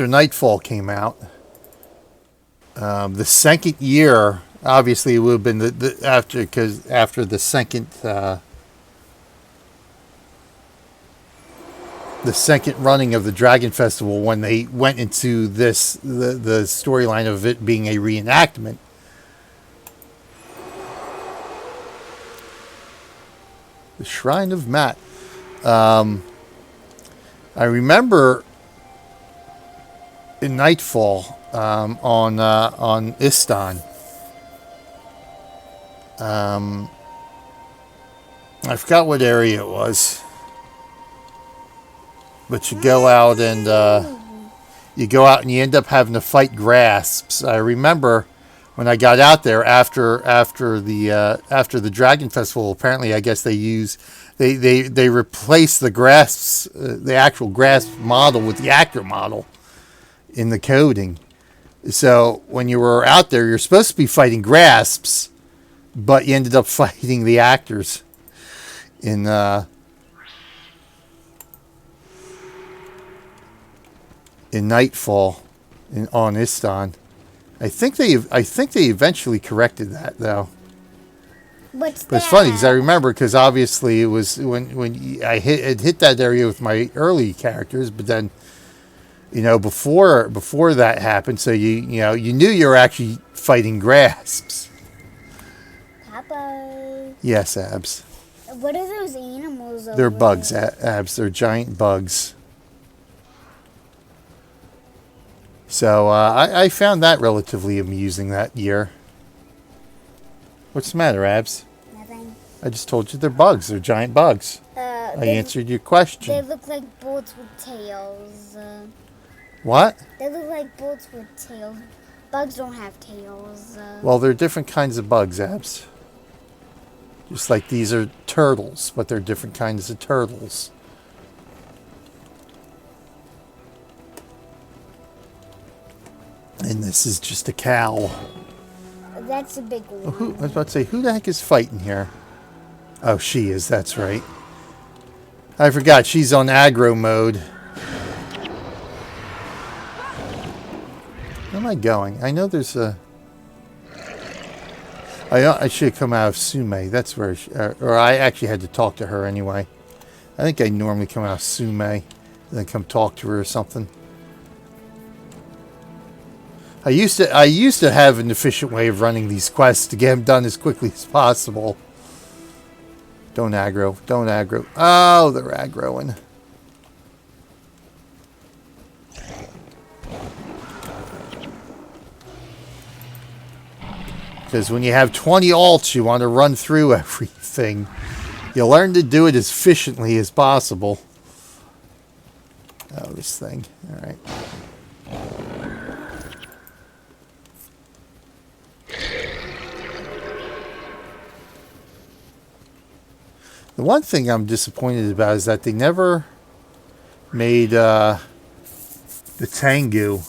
Nightfall came out, the second year, obviously it would have been after the second running of the Dragon Festival, when they went into the storyline of it being a reenactment. The Shrine of Matt. I remember in Nightfall on Istan. I forgot what area it was, but you go out and you end up having to fight grasps. I remember when I got out there after the Dragon Festival. Apparently, I guess they replaced the grasps, the actual grasp model, with the actor model in the coding. So when you were out there, you're supposed to be fighting grasps, but you ended up fighting the actors in Nightfall on Istan. I think they eventually corrected that, though. But it's funny because I remember, because obviously it was when I hit that area with my early characters, but then before that happened, so you knew you were actually fighting grasps. Papa. Yes, Abs. What are those animals over They're bugs, there? Abs. They're giant bugs. So I found that relatively amusing that year. What's the matter, Abs? Nothing. I just told you they're bugs. They're giant bugs. I answered your question. They look like bullets with tails. What? They look like bullets with tails. Bugs don't have tails. Well, they're different kinds of bugs, Abs. Just like these are turtles, but they're different kinds of turtles. And this is just a cow. That's a big one. Oh, I was about to say, who the heck is fighting here? Oh, she is. That's right. I forgot. She's on aggro mode. Where am I going? I know there's a... I should have come out of Sume. That's where... or I actually had to talk to her anyway. I think I normally come out of Sume and then come talk to her or something. I used to have an efficient way of running these quests to get them done as quickly as possible. Don't aggro. Don't aggro. Oh, they're aggroing. Because when you have 20 alts, you want to run through everything. You learn to do it as efficiently as possible. Oh, this thing. All right. The one thing I'm disappointed about is that they never made the Tengu,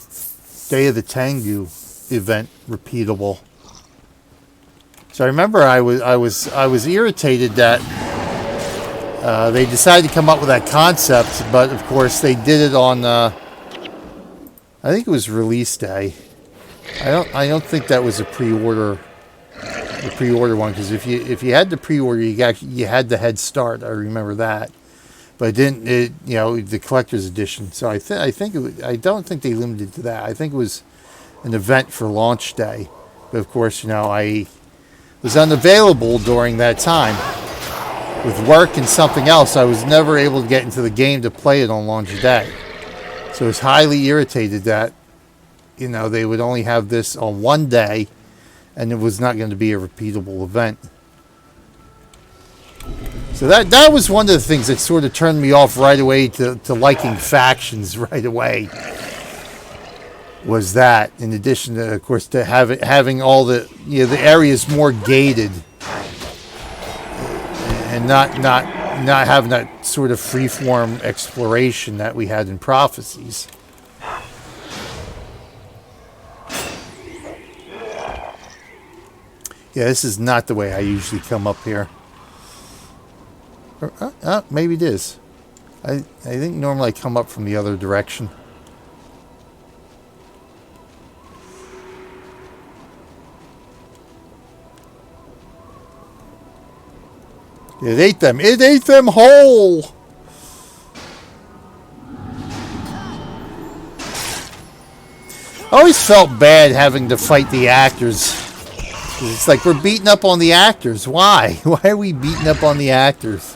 Day of the Tengu event repeatable. So I remember I was irritated that they decided to come up with that concept, but of course they did it on I think it was release day. I don't think that was a pre-order. The pre-order one, because if you had the pre-order, you had the head start. I remember that, but the collector's edition. So I don't think they limited to that. I think it was an event for launch day, but of course I was unavailable during that time. with work and something else, I was never able to get into the game to play it on launch day. So I was highly irritated that, you know, they would only have this on one day, and it was not going to be a repeatable event. So that was one of the things that sort of turned me off right away to liking factions right away. Was that, in addition to, of course, to having all the, you know, the areas more gated, and not having that sort of free-form exploration that we had in Prophecies. Yeah, this is not the way I usually come up here. Or, maybe it is. I think normally I come up from the other direction. It ate them. It ate them whole. I always felt bad having to fight the actors. It's like we're beating up on the actors. Why? Why are we beating up on the actors?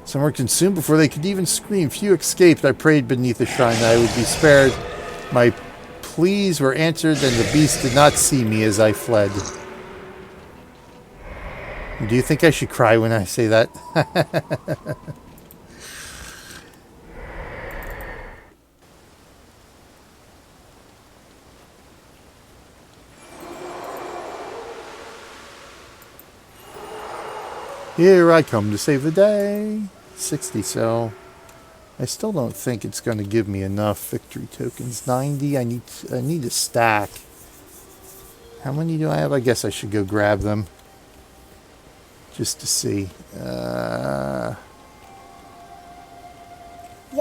Some were consumed before they could even scream. Few escaped. I prayed beneath the shrine that I would be spared. My pleas were answered, and the beast did not see me as I fled. Do you think I should cry when I say that? Here I come to save the day. 60, so I still don't think it's going to give me enough victory tokens. 90, I need a stack. How many do I have? I guess I should go grab them just to see. Yeah,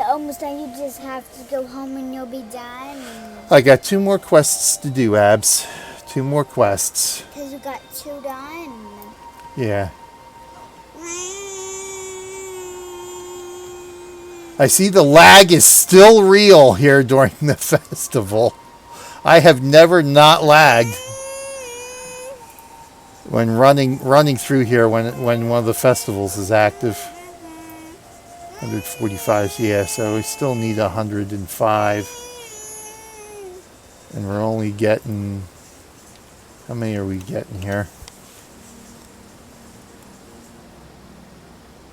almost done. You just have to go home and you'll be done. I got 2 more quests to do, Abs. 2 more quests. Because you got 2 done. Yeah. I see the lag is still real here during the festival. I have never not lagged when running through here when one of the festivals is active. 145, yeah, so we still need 105. And we're only getting, how many are we getting here?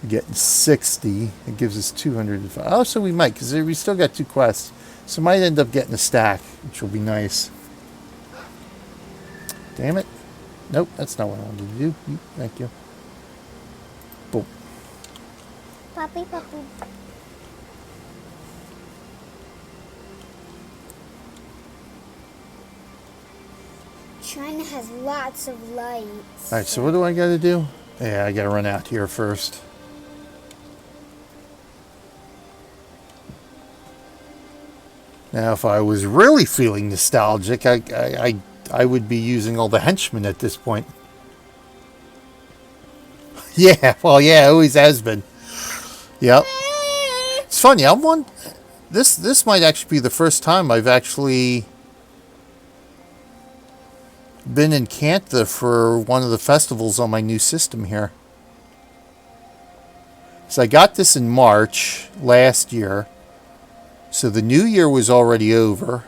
Getting 60. It gives us 205. Oh, so we might, because we still got 2 quests. So might end up getting a stack, which will be nice. Damn it. Nope, that's not what I wanted to do. Thank you. Boom. Puppy, puppy. China has lots of lights. Alright, so what do I got to do? Yeah, I got to run out here first. Now, if I was really feeling nostalgic, I would be using all the henchmen at this point. Yeah, well, yeah, it always has been. Yep. It's funny. This might actually be the first time I've actually been in Cantha for one of the festivals on my new system here. So I got this in March last year. So the new year was already over.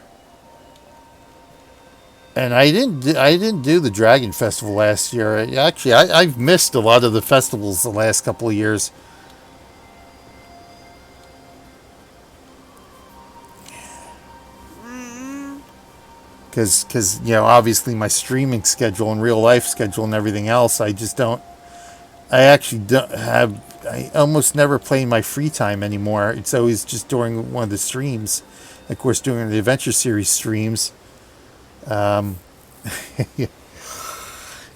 And I didn't do the Dragon Festival last year. Actually, I've missed a lot of the festivals the last couple of years. Because you know, obviously my streaming schedule and real life schedule and everything else, I almost never play in my free time anymore. It's always just during one of the streams. Of course, during the Adventure Series streams.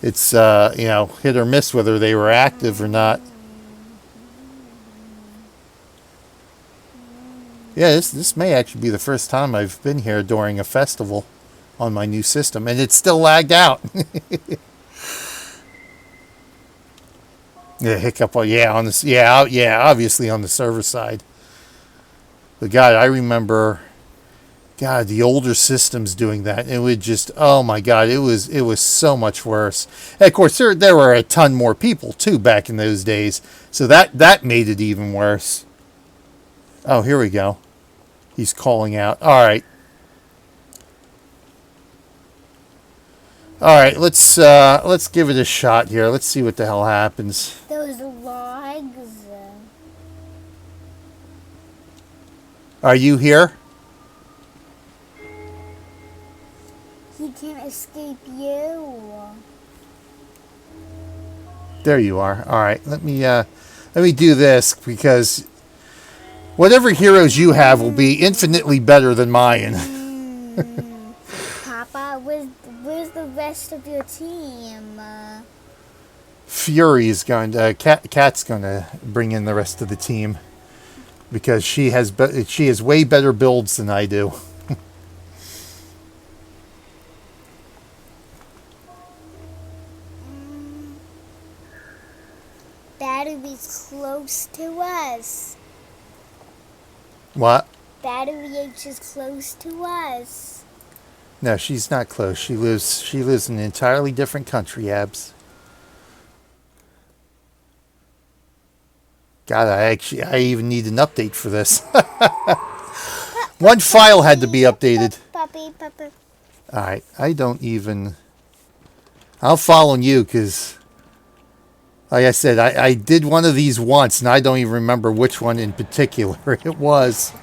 It's you know, hit or miss whether they were active or not. Yeah, this may actually be the first time I've been here during a festival on my new system, and it's still lagged out. Yeah, hiccup. Yeah, on this. Yeah, obviously on the server side. But God, I remember God, the older systems doing that, it would just, oh my God, it was so much worse. And of course, there were a ton more people too back in those days, so that made it even worse. Oh, here we go. He's calling out. All right, let's give it a shot here. Let's see what the hell happens. Those logs. Are you here? He can't escape you. There you are. All right, let me do this because whatever heroes you have will be infinitely better than mine. Papa, where's the rest of your team? Fury is going to Cat's going to bring in the rest of the team because she has way better builds than I do. Battery's close to us. What? Battery H is close to us. No, she's not close. She lives in an entirely different country, Abs. God, I even need an update for this. One file had to be updated. Puppy. All right, I'll follow you because, like I said, I did one of these once, and I don't even remember which one in particular it was.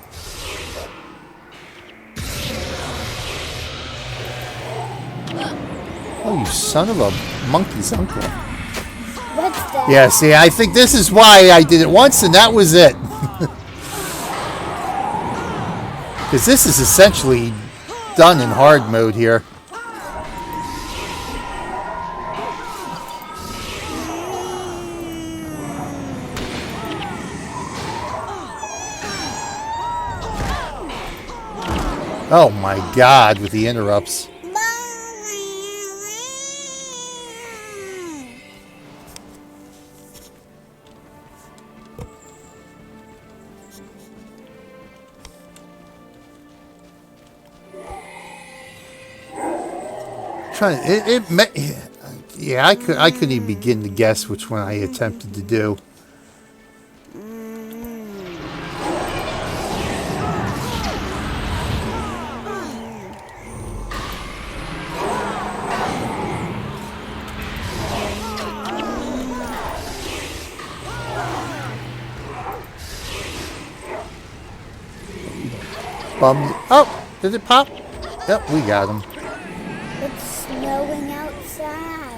Oh, you son of a monkey's uncle. What's that? Yeah, see, I think this is why I did it once, and that was it. Because this is essentially done in hard mode here. Oh my God, with the interrupts. Yeah, I couldn't even begin to guess which one I attempted to do. Oh, did it pop? Yep, we got him. It's snowing outside.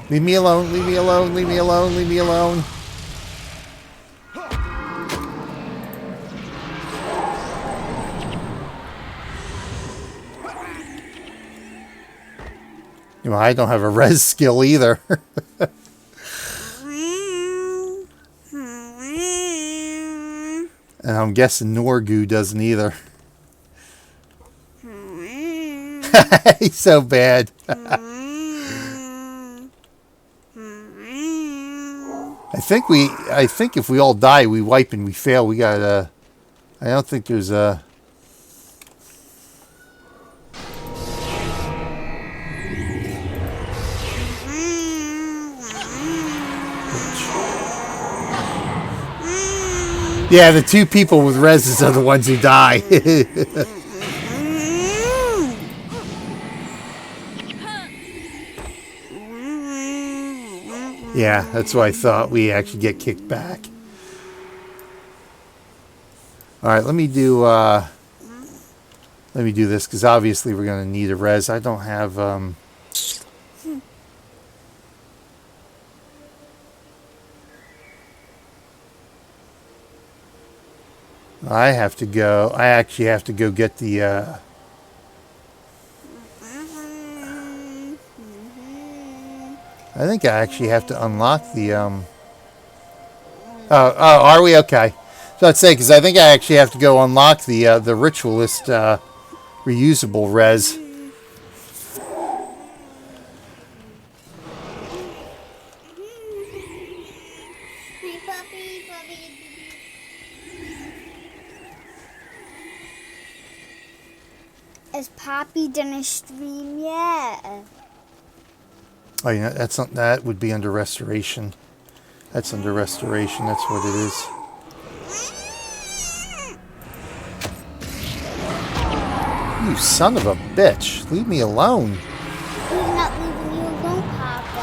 Leave me alone, leave me alone, leave me alone, leave me alone. You know, I don't have a res skill either. And I'm guessing Norgu doesn't either. He's so bad. I think if we all die, we wipe and we fail. We got I don't think there's a. Yeah, the two people with reses are the ones who die. Yeah, that's what I thought. We actually get kicked back. All right, let me do this because obviously we're going to need a res. I don't have. I have to go. I actually have to go get the. I think I actually have to unlock the. Oh, are we okay? So I'd say because I think I actually have to go unlock the Ritualist reusable res. Is Poppy done a stream yet? Oh, yeah, that's not, that would be under restoration. That's under restoration. That's what it is. You son of a bitch! Leave me alone. Who's not leaving you alone, Papa?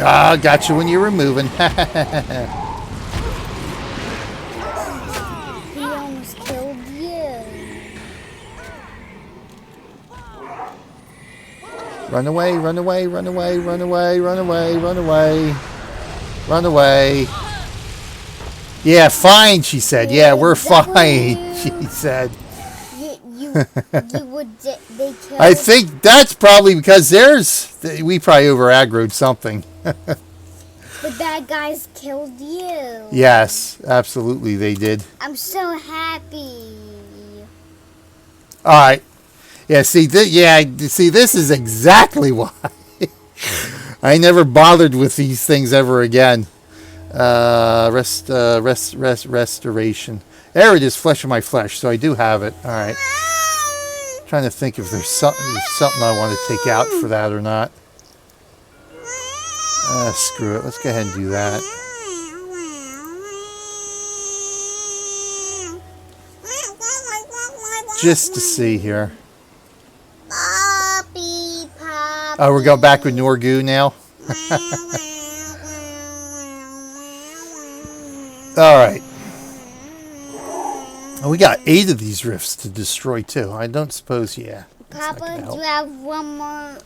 Ah, got you when you were moving. He almost killed you. Run away! Run away! Run away! Run away! Run away! Run away! Run away! Yeah, fine. She said. Yeah, we're fine. She said. You would. They killed. I think that's probably because we probably over aggroed something. The bad guys killed you. Yes, absolutely they did. I'm so happy. All right. Yeah, see, this is exactly why I never bothered with these things ever again. Restoration. There it is, flesh of my flesh. So I do have it. All right. Trying to think if there's something I want to take out for that or not. Screw it. Let's go ahead and do that. Just to see here. Poppy. Oh, we're going back with Norgu now? Alright. Oh, we got 8 of these rifts to destroy, too. I don't suppose, yeah. Papa, do you have one more?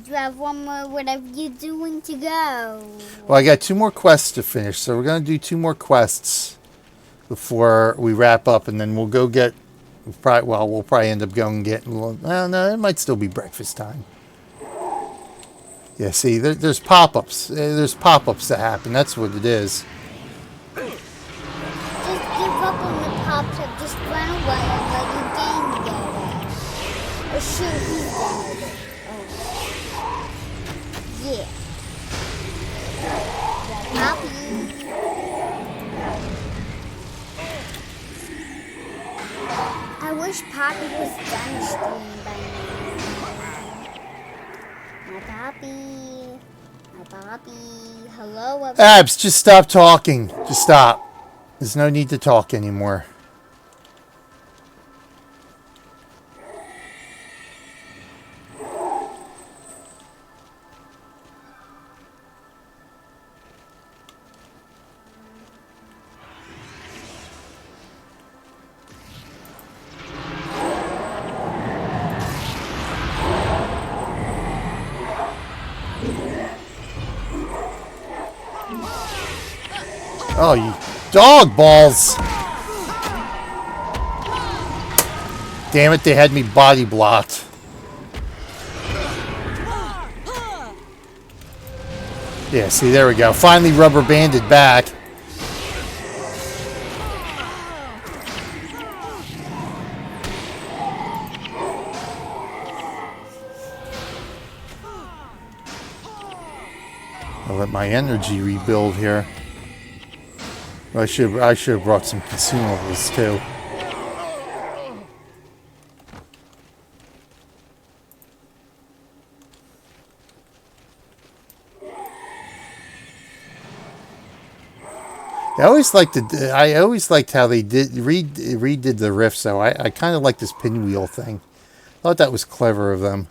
Do you have one more? Whatever you're doing to go. Well, I got 2 more quests to finish, so we're going to do 2 more quests before we wrap up, and then we'll go get. We'll probably end up going and getting. Well, no, it might still be breakfast time. Yeah, see, there's pop-ups. There's pop-ups that happen. That's what it is. Just give up on the pop-up. Just run away and let your game get it. Or shoot, he's dead. Oh. Yeah. Poppy. I wish Poppy was done streaming by now. My Poppy. My Poppy. Hello, everyone. Abs, just stop talking. Just stop. There's no need to talk anymore. Oh, you dog balls! Damn it, they had me body blocked. Yeah, see, there we go. Finally rubber banded back. I'll let my energy rebuild here. I should have brought some consumables too. I always liked how they redid the riff. So I kind of like this pinwheel thing. I thought that was clever of them.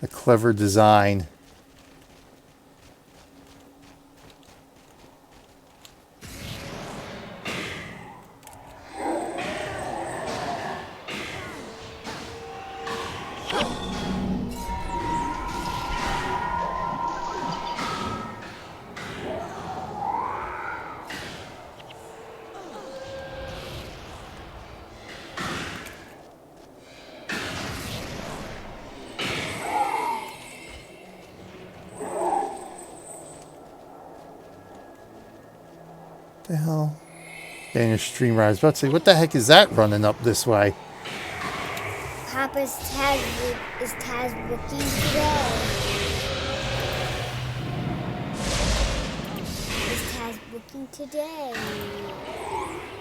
A clever design. The hell? Danish streamer. I was about to say, what the heck is that running up this way? Papa's Taz is Taz looking today. working today?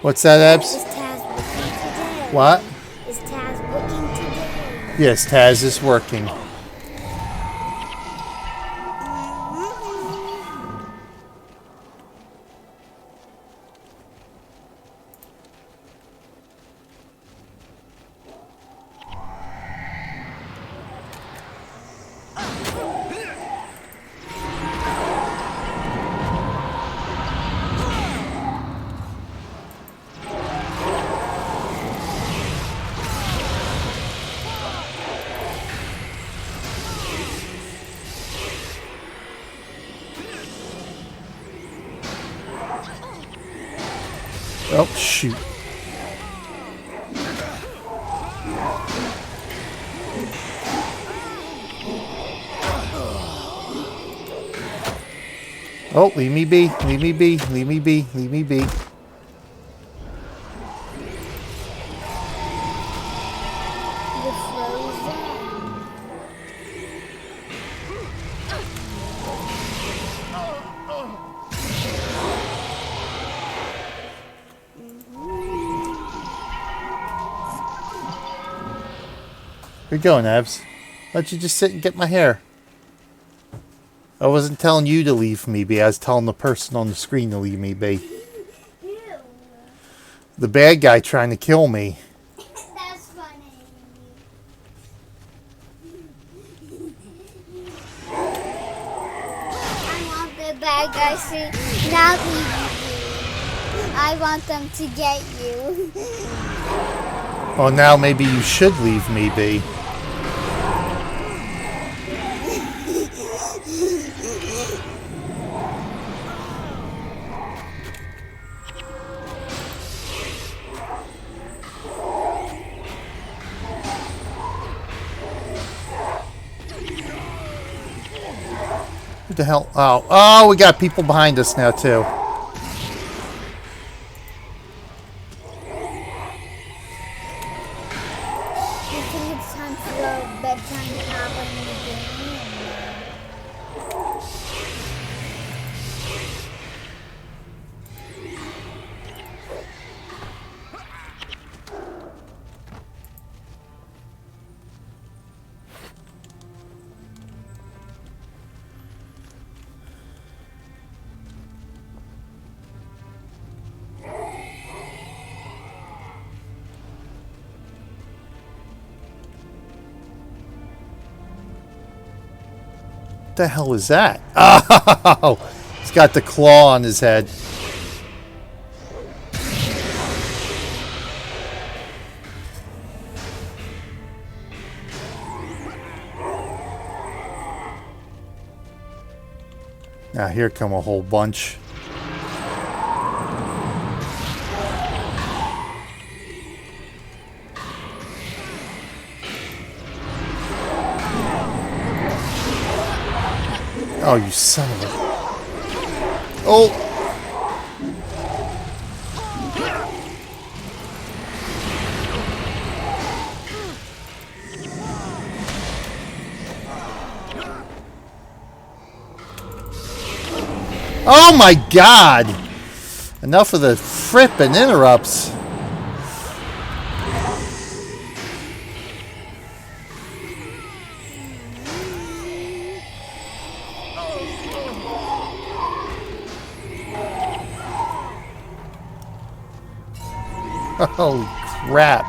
What's that, Ebs? Is Taz working today? What? Is Taz working today? Yes, Taz is working. Oh, shoot. Oh, leave me be, leave me be, leave me be, leave me be. You're frozen. Where you going, Abs? Why don't you just sit and get my hair? I wasn't telling you to leave me be. I was telling the person on the screen to leave me be. Ew. The bad guy trying to kill me. That's funny. I want the bad guys to not leave you. I want them to get you. Well, now maybe you should leave me be. What the hell? Oh, oh, we got people behind us now too. You think it's time for a bedtime problem in the game? What the hell is that? Oh, he's got the claw on his head. Now here come a whole bunch. Oh, you son of a... Oh! Oh my God! Enough of the frippin' interrupts. Holy crap.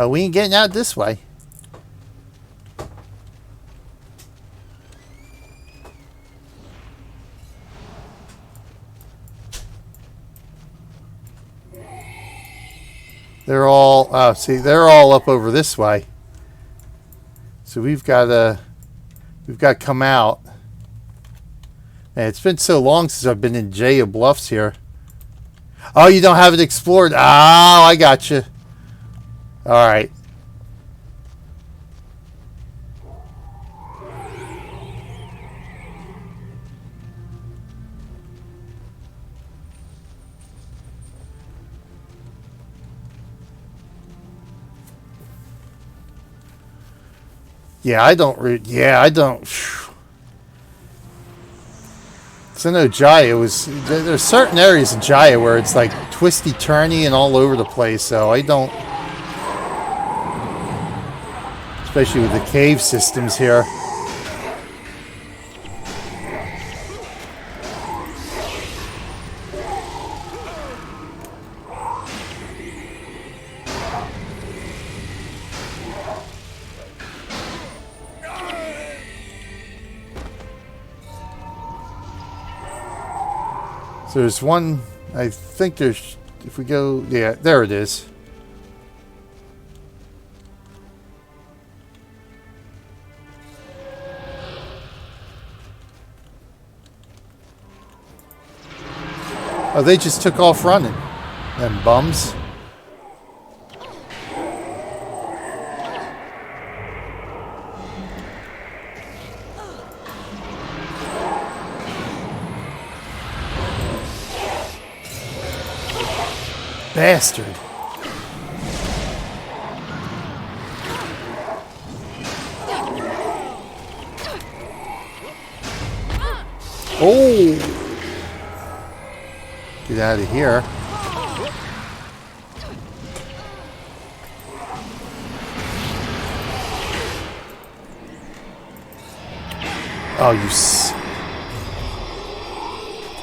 We ain't getting out this way. They're all, oh, see, they're all up over this way. So we've got to come out. And it's been so long since I've been in Jaya Bluffs here. Oh, you don't have it explored. Oh, I got you. All right. Yeah, I don't. Yeah, I don't. So no, Jaya was. There's certain areas in Jaya where it's like twisty, turny, and all over the place. So I don't. Especially with the cave systems here. So there's one, I think there's, if we go, yeah, there it is. Oh, they just took off running. Them bums. Bastard. Oh! Get out of here. Oh, you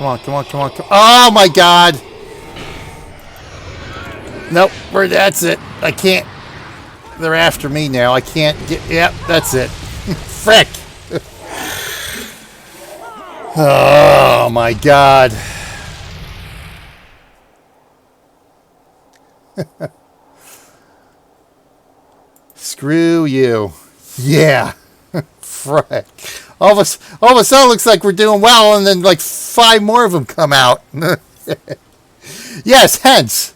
Come on, come on, come on, come on. Oh my god! Nope, that's it. I can't. They're after me now. I can't get. Yep, that's it. Frick! Oh my god. Screw you. Yeah. Frick. All of a sudden, it looks like we're doing well, and then like 5 more of them come out. Yes, hence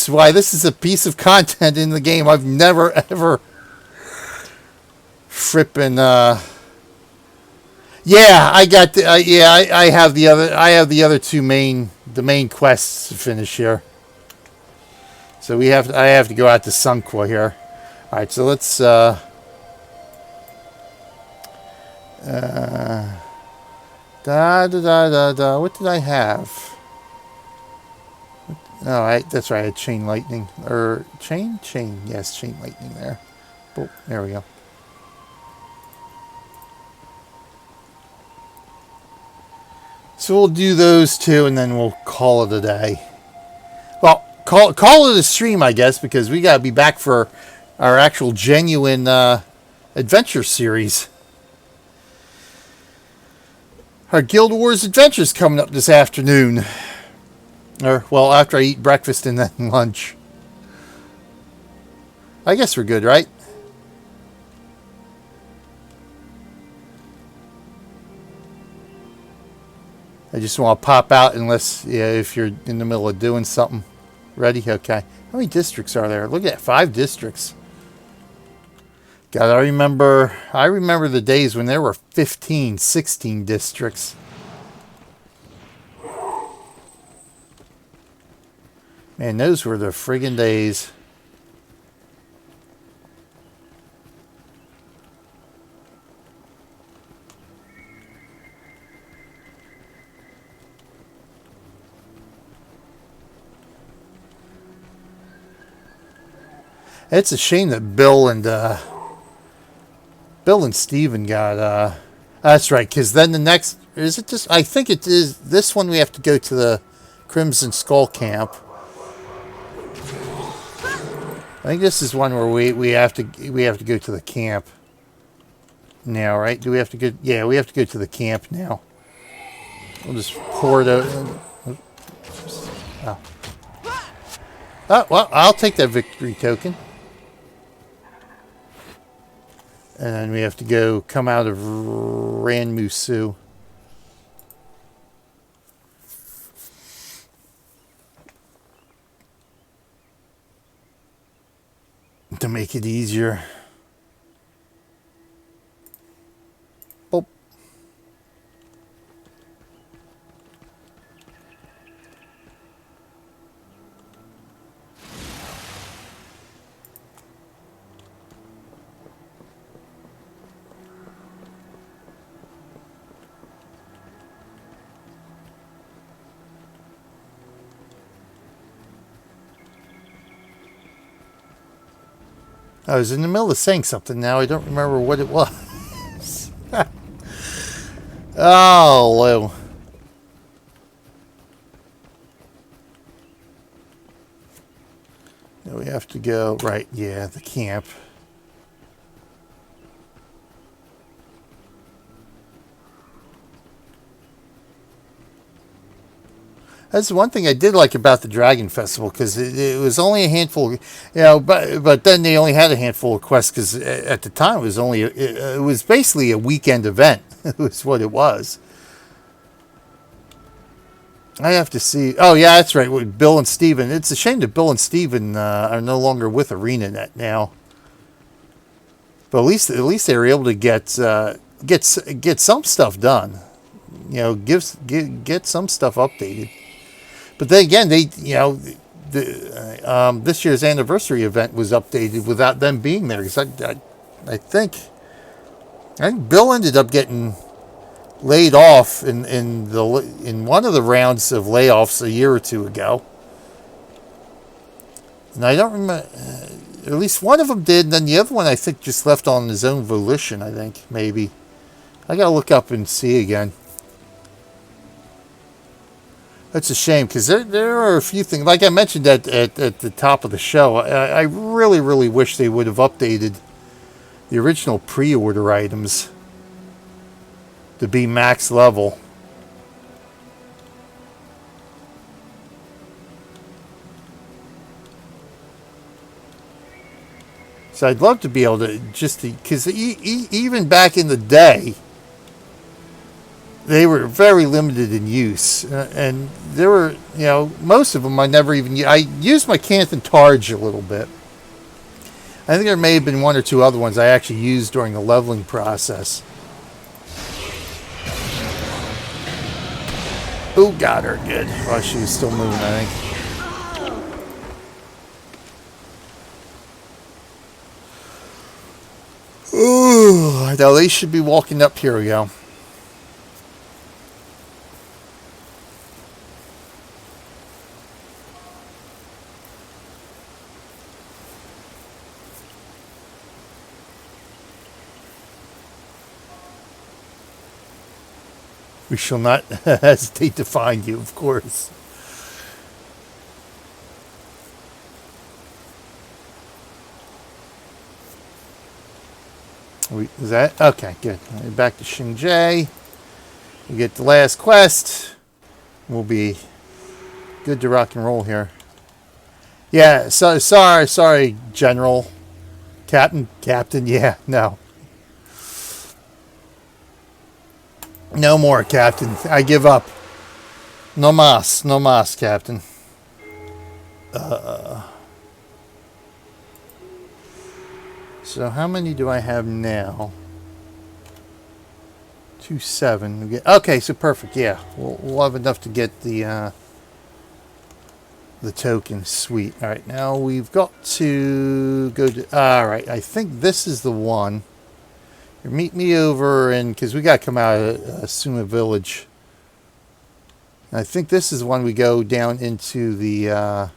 why this is a piece of content in the game I've never ever frippin' yeah, I got the I have the other two main quests to finish here. So I have to go out to Sunqua here. All right, so let's da da da da. What did I have? Oh, that's right. I had chain lightning or chain. Yes, chain lightning there. Oh, there we go. So we'll do those two, and then we'll call it a day. Well, call it a stream, I guess, because we gotta be back for our actual genuine adventure series. Our Guild Wars adventures coming up this afternoon. Or, well, after I eat breakfast and then lunch. I guess we're good, right? I just want to pop out unless, if you're in the middle of doing something. Ready? Okay. How many districts are there? Look at that, 5 districts. God, I remember the days when there were 15, 16 districts. Man, those were the friggin' days. It's a shame that Bill and Steven got that's right, because then the next I think it is this one we have to go to the Crimson Skull camp. I think this is one where we have to go to the camp now, right? Do we have to go? Yeah, we have to go to the camp now. We'll just pour it out. Oh. Oh, well, I'll take that victory token. And we have to come out of Ranmusu. To make it easier. Oh. I was in the middle of saying something now. I don't remember what it was. Oh, Lou. We have to go, right, yeah, the camp. That's one thing I did like about the Dragon Festival, because it was only a handful, but then they only had a handful of quests, because at the time it was basically a weekend event. It was what it was. I have to see. Oh yeah, that's right. With Bill and Steven. It's a shame that Bill and Steven are no longer with ArenaNet now. But at least they were able to get some stuff done. Get some stuff updated. But then again, this year's anniversary event was updated without them being there. Because I think Bill ended up getting laid off in one of the rounds of layoffs a year or two ago, and I don't remember. At least one of them did, and then the other one I think just left on his own volition. I think maybe I gotta look up and see again. That's a shame, because there are a few things, like I mentioned at the top of the show. I really, really wish they would have updated the original pre-order items to be max level. So I'd love to be able to because even back in the day, they were very limited in use, and there were, most of them I never even. I used my Canthan Targe a little bit. I think there may have been one or two other ones I actually used during the leveling process. Oh, got her good. While she was still moving, I think. Ooh, now they should be walking up. Here we go. We shall not hesitate to find you, of course. Is that? Okay, good. Back to Xingzhai. We get the last quest. We'll be good to rock and roll here. Yeah, so sorry, General. Captain, yeah, no. No more, Captain. I give up. No mas, Captain. So how many do I have now? 7. Okay, so perfect. Yeah, we'll have enough to get the token. Sweet. All right, now we've got to go to. All right, I think this is the one. Meet me over, and because we got to come out of Suma Village. I think this is when we go down into the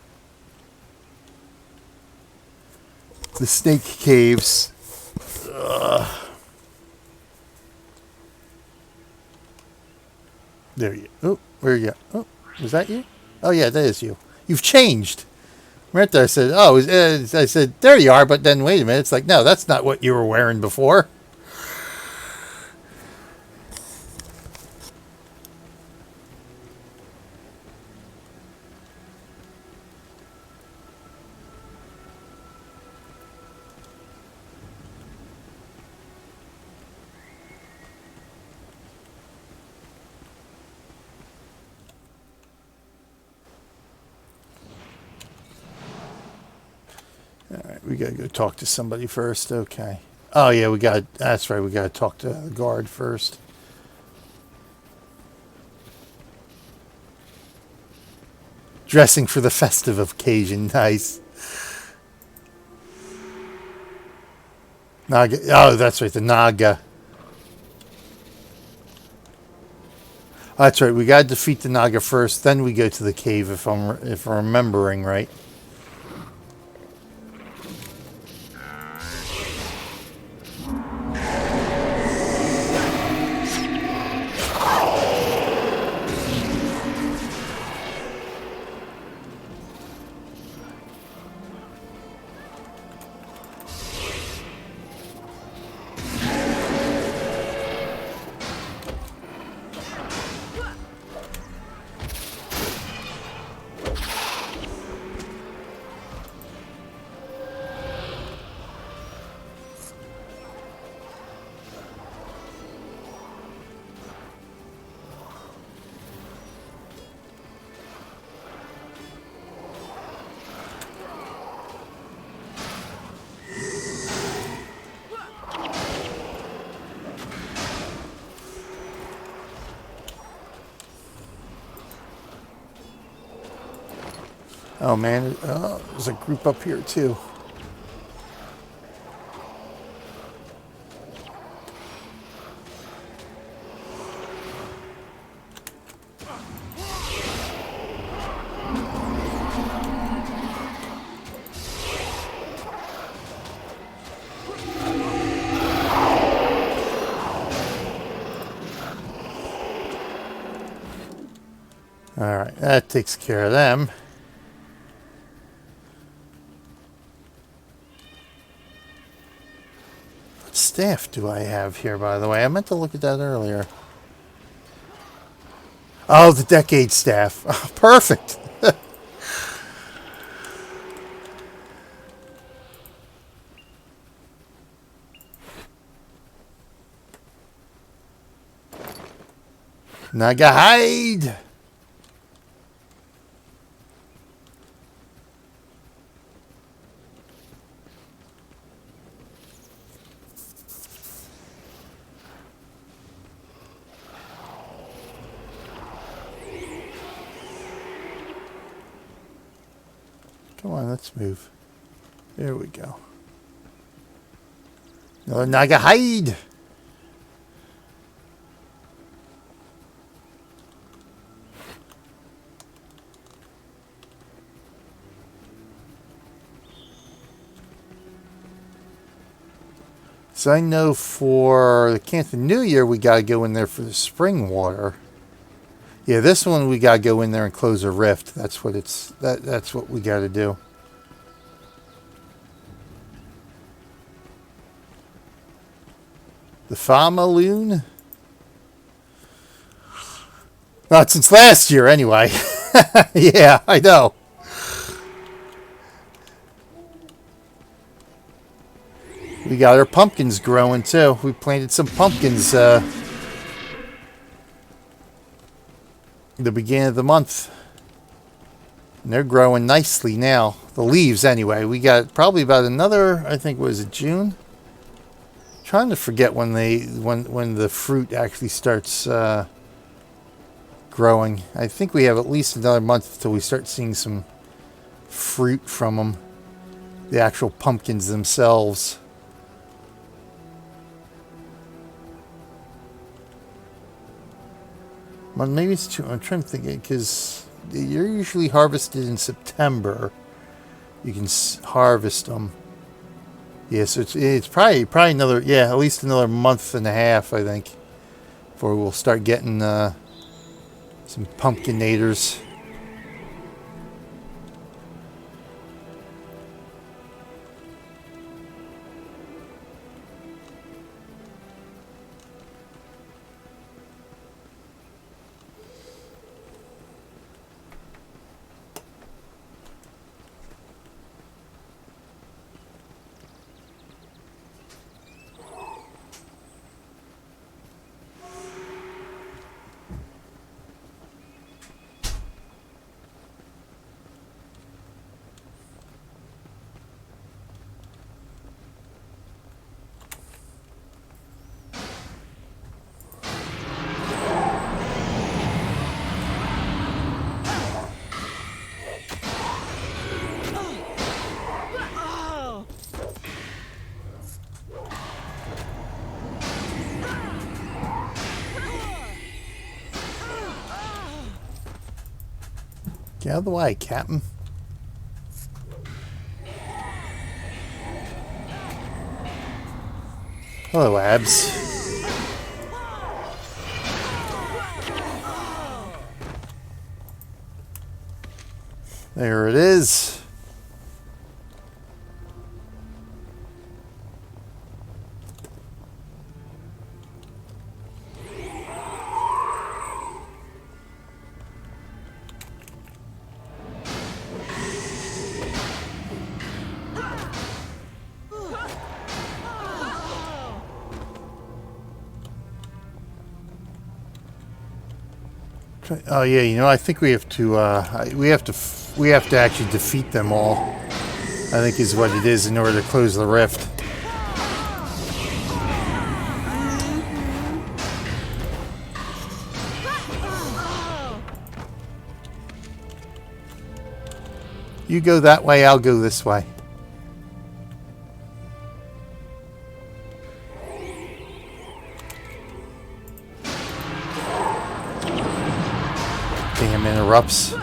snake caves. There you. Oh, where you? Oh, was that you? Oh yeah, that is you. You've changed. Right there, I said, "Oh," I said, "There you are." But then wait a minute. It's like, no, that's not what you were wearing before. We gotta go talk to somebody first. Okay. Oh yeah, that's right. We gotta talk to the guard first. Dressing for the festive occasion. Nice. Naga. Oh, that's right. The Naga. Oh, that's right. We gotta defeat the Naga first. Then we go to the cave. If I'm remembering right. Oh man, there's a group up here too. Alright, that takes care of them. What staff do I have here, by the way? I meant to look at that earlier. Oh, the decade staff. Oh, perfect. Naga hide. Come on, let's move. There we go. Another Naga hide. So I know for the Canton New Year, we got to go in there for the spring water. Yeah, this one we got to go in there and close a rift. That's what it's. That's what we got to do. The Famaloon? Not since last year, anyway. Yeah, I know. We got our pumpkins growing too. We planted some pumpkins the beginning of the month. And they're growing nicely now. The leaves anyway. We got probably about another, I think, was it June? Trying to forget when the fruit actually starts growing. I think we have at least another month until we start seeing some fruit from them. The actual pumpkins themselves. Well, maybe it's too. I'm trying to think because you're usually harvested in September. You can harvest them. Yeah, so it's probably another at least another month and a half, I think, before we'll start getting some pumpkinators. Get out of the way, Captain. Hello, Abs. There it is. Oh yeah, you know, I think we have to actually defeat them all. I think is what it is in order to close the rift. You go that way, I'll go this way. Damn interrupts.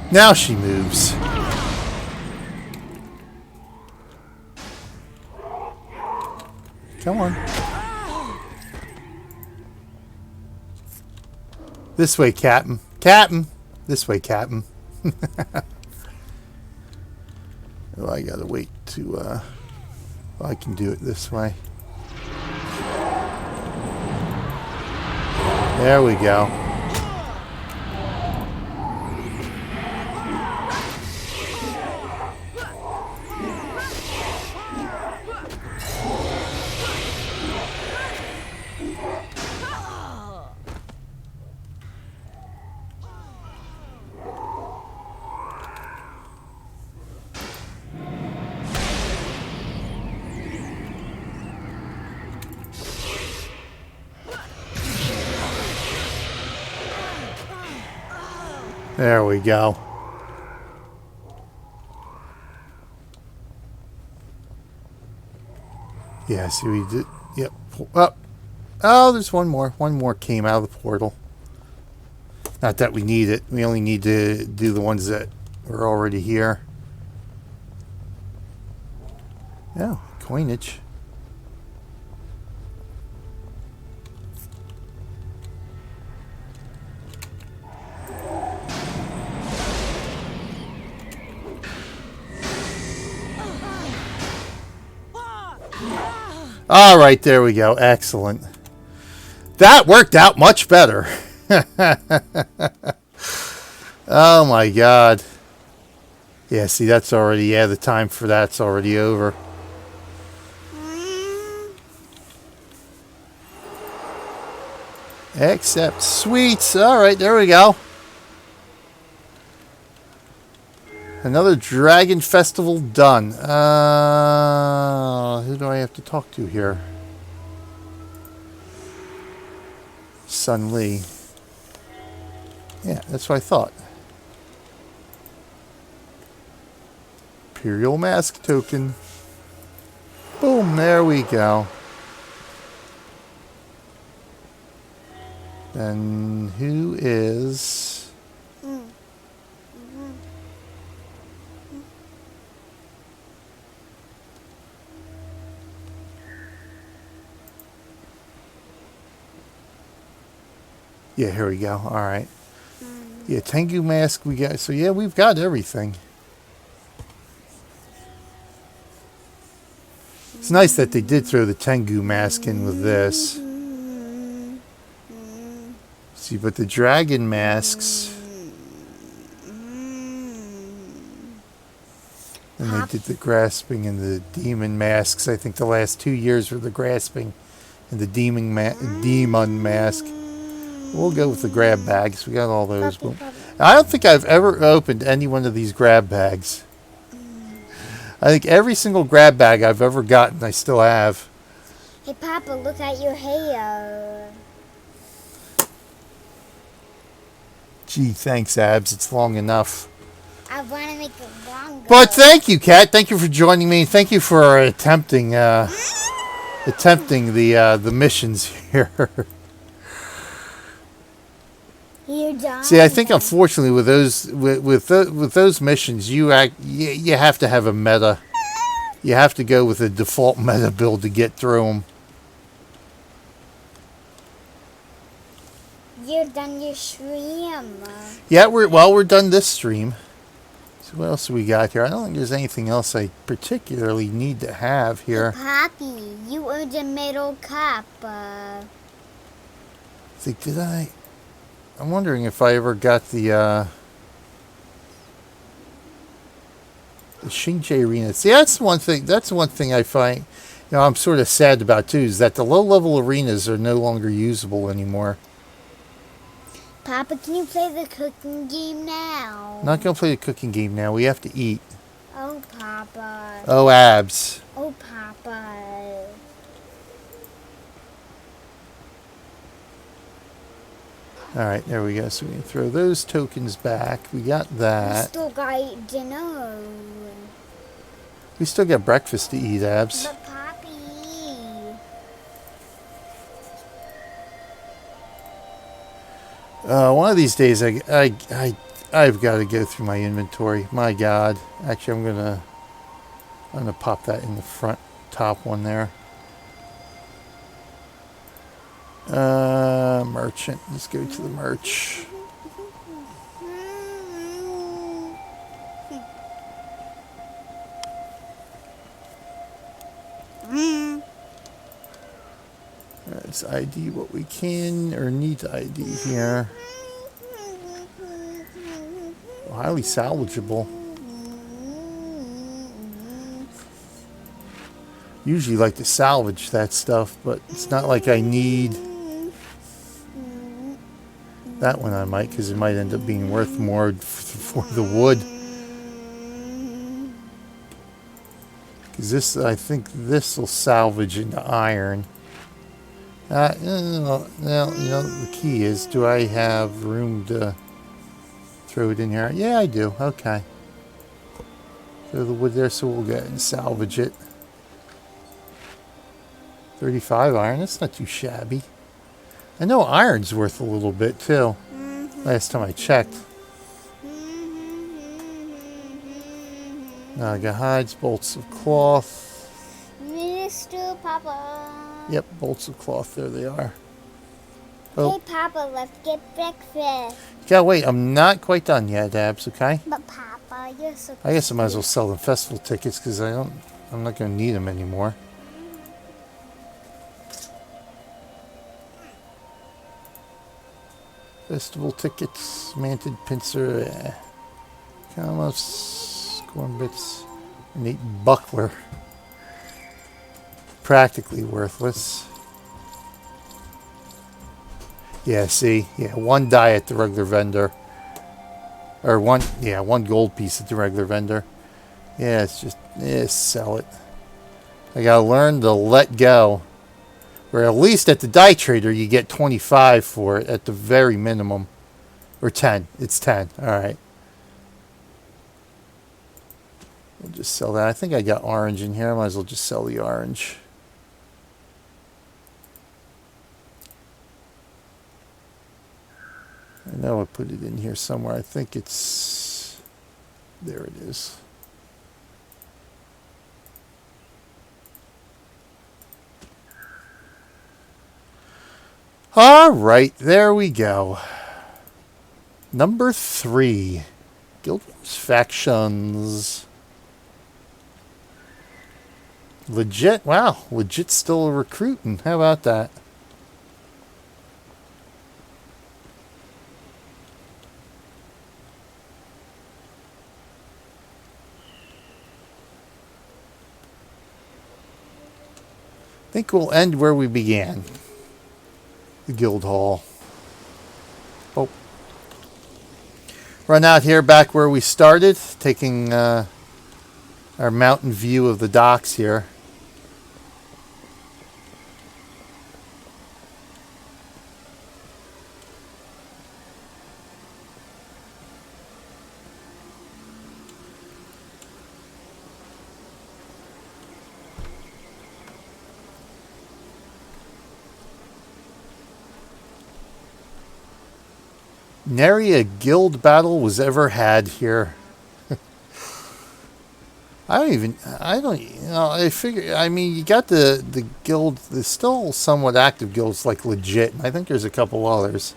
Now she moves. Come on. This way, Captain. Captain! This way, Captain. Oh, I gotta wait to, I can do it this way. There we go. There we go. Yeah, see we did. Yep. Up. Oh, there's one more. One more came out of the portal. Not that we need it. We only need to do the ones that are already here. Oh, coinage. All right, there we go. Excellent. That worked out much better. Oh my God. Yeah, see, that's already, yeah, the time for that's already over. Except sweets. All right, there we go. Another Dragon Festival done. Who do I have to talk to here? Sun Lee. Yeah, that's what I thought. Imperial Mask token. Boom, there we go. Then who is... Yeah, here we go. All right. Yeah, Tengu Mask we got. So, yeah, we've got everything. It's nice that they did throw the Tengu Mask in with this. See, but the Dragon Masks... And they did the Grasping and the Demon Masks. I think the last 2 years were the Grasping and the Demon Mask. We'll go with the grab bags. We got all those. I don't think I've ever opened any one of these grab bags. I think every single grab bag I've ever gotten, I still have. Hey, Papa, look at your hair. Gee, thanks, Abs. It's long enough. I want to make it longer. But thank you, Kat. Thank you for joining me. Thank you for attempting the missions here. You're done. See, I think unfortunately with those missions, you have to have a meta. You have to go with a default meta build to get through them. You're done your stream. Yeah, we're done this stream. So what else do we got here? I don't think there's anything else I particularly need to have here. Hey, Poppy, you earned a medal cup. Did I? I'm wondering if I ever got the Xingji Arena. See, that's one thing. That's one thing I find. I'm sort of sad about too. Is that the low-level arenas are no longer usable anymore. Papa, can you play the cooking game now? Not gonna play the cooking game now. We have to eat. Oh, Papa. Oh, abs. Oh, Papa. Alright, there we go. So we can throw those tokens back. We got We that. still got dinner. We still got breakfast to eat, abs. But, Poppy. One of these days, I've got to go through my inventory. My God. Actually, I'm gonna pop that in the front top one there. Merchant. Let's go to the merch. Let's ID what we can or need to ID here. Highly salvageable. Usually like to salvage that stuff, but it's not like I need that one. I might, because it might end up being worth more for the wood. Because this, I think this will salvage into iron. No, the key is, do I have room to throw it in here? Yeah, I do. Okay. Throw the wood there, so we'll go ahead and salvage it. 35 iron, that's not too shabby. I know iron's worth a little bit too. Last time I checked. Now I got hides, bolts of cloth. Mr. Papa. Yep, bolts of cloth, there they are. Hey, Oh, Papa, let's get breakfast. yeah, wait, I'm not quite done yet, Dabs, okay? But, Papa, you're so I guess I might as well sell them festival tickets because I'm not going to need them anymore. Festival tickets, manted pincer, Calamos, corn bits, neat buckler. Practically worthless. Yeah, see? Yeah, one die at the regular vendor. Or one gold piece at the regular vendor. Yeah, it's just, sell it. I gotta learn to let go. Or at least at the die trader, you get 25 for it at the very minimum. Or 10. It's 10. Alright. We'll just sell that. I think I got orange in here. I might as well just sell the orange. I know I put it in here somewhere. I think it's... There it is. Alright, there we go. Number 3. Guild Wars Factions. Legit? Wow, legit still recruiting. How about that? I think we'll end where we began. The guild hall. Oh. Run out here back where we started, taking our mountain view of the docks here. Nary a guild battle was ever had here. I figure, I mean, you got the guild, there's still somewhat active guilds like Legit, and I think there's a couple others.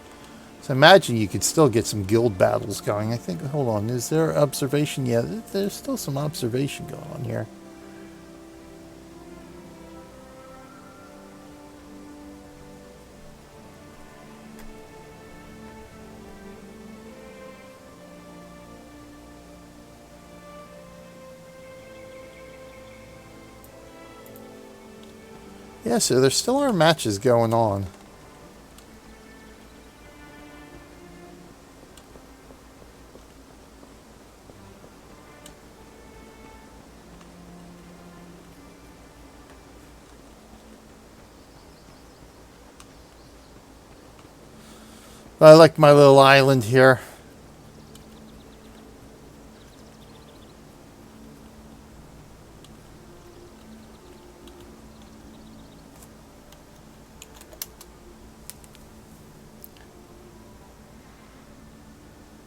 So imagine you could still get some guild battles going. I think, hold on, is there observation? Yeah, there's still some observation going on here. Yeah, so there still are matches going on. I like my little island here.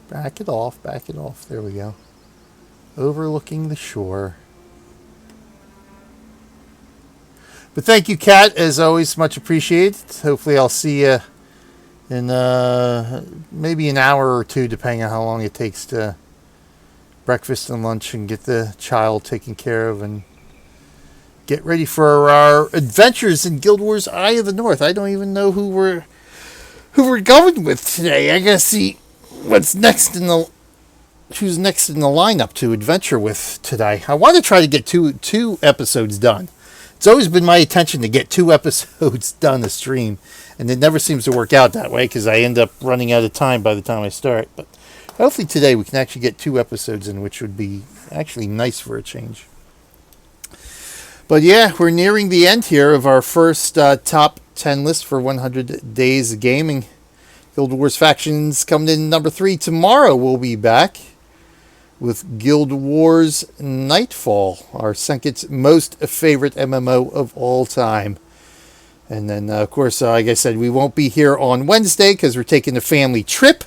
Back it off, back it off. There we go. Overlooking the shore. But thank you, Kat, as always, much appreciated. Hopefully I'll see you in maybe an hour or two, depending on how long it takes to breakfast and lunch and get the child taken care of and get ready for our adventures in Guild Wars Eye of the North. I don't even know who we're going with today. I gotta see who's next in the lineup to adventure with today. I want to try to get two episodes done. It's always been my intention to get 2 episodes done a stream, and it never seems to work out that way because I end up running out of time by the time I start. But hopefully today we can actually get 2 episodes in, which would be actually nice for a change. But yeah, we're nearing the end here of our first top 10 list for 100 Days of Gaming. Guild Wars Factions coming in number 3. Tomorrow we'll be back with Guild Wars Nightfall, our second most favorite MMO of all time. And then, of course, like I said, we won't be here on Wednesday because we're taking a family trip.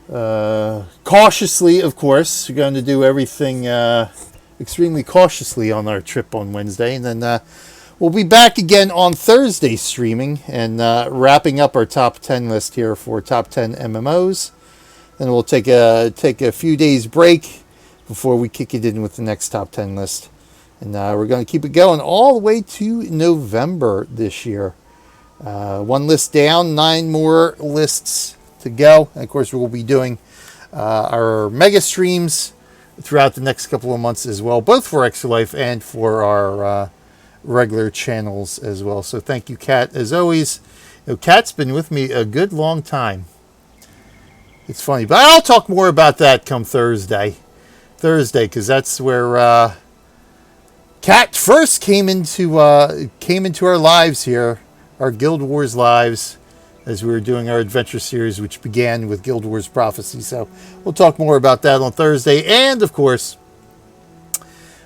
Cautiously, of course. We're going to do everything extremely cautiously on our trip on Wednesday. And then we'll be back again on Thursday streaming and wrapping up our top 10 list here for top 10 MMOs. Then we'll take a few days break before we kick it in with the next top 10 list. And we're going to keep it going all the way to November this year. 1 list down, 9 more lists to go. And of course, we'll be doing our mega streams throughout the next couple of months as well, both for Extra Life and for our regular channels as well. So thank you, Kat, as always. Kat's been with me a good long time. It's funny, but I'll talk more about that come Thursday, because that's where Kat first came into our lives here, our Guild Wars lives, as we were doing our adventure series, which began with Guild Wars Prophecy. So we'll talk more about that on Thursday, and of course,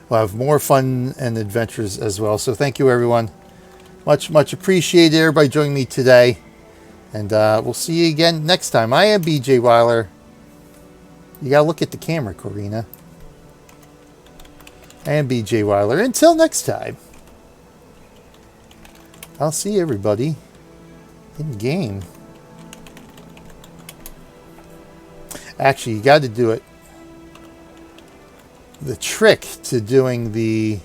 we'll have more fun and adventures as well. So thank you, everyone. Much appreciated everybody joining me today. And we'll see you again next time. I am BJ Weiler. You gotta look at the camera, Korina. I am BJ Weiler. Until next time, I'll see everybody in game. Actually, you got to do it. The trick to doing the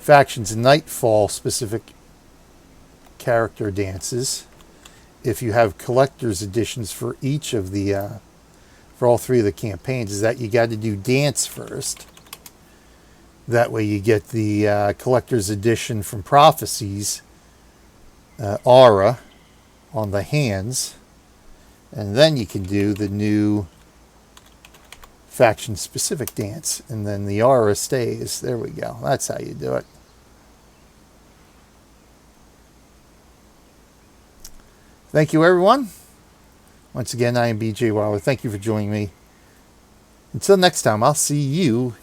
Factions Nightfall specific character dances, if you have collector's editions for each of the for all 3 of the campaigns, is that you got to do dance first. That way you get the collector's edition from Prophecies aura on the hands, and then you can do the new faction specific dance, and then the aura stays. There we go. That's how you do it. Thank you, everyone. Once again, I am BJ Weiler. Thank you for joining me. Until next time, I'll see you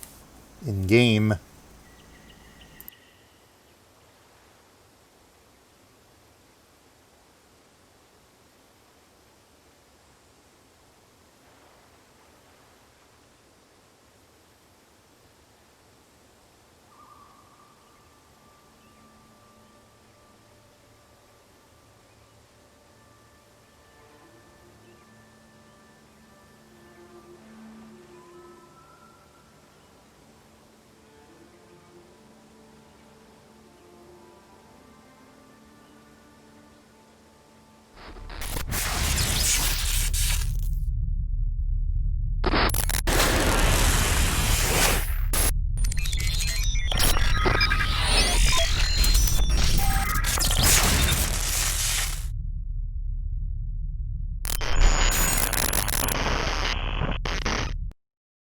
in game.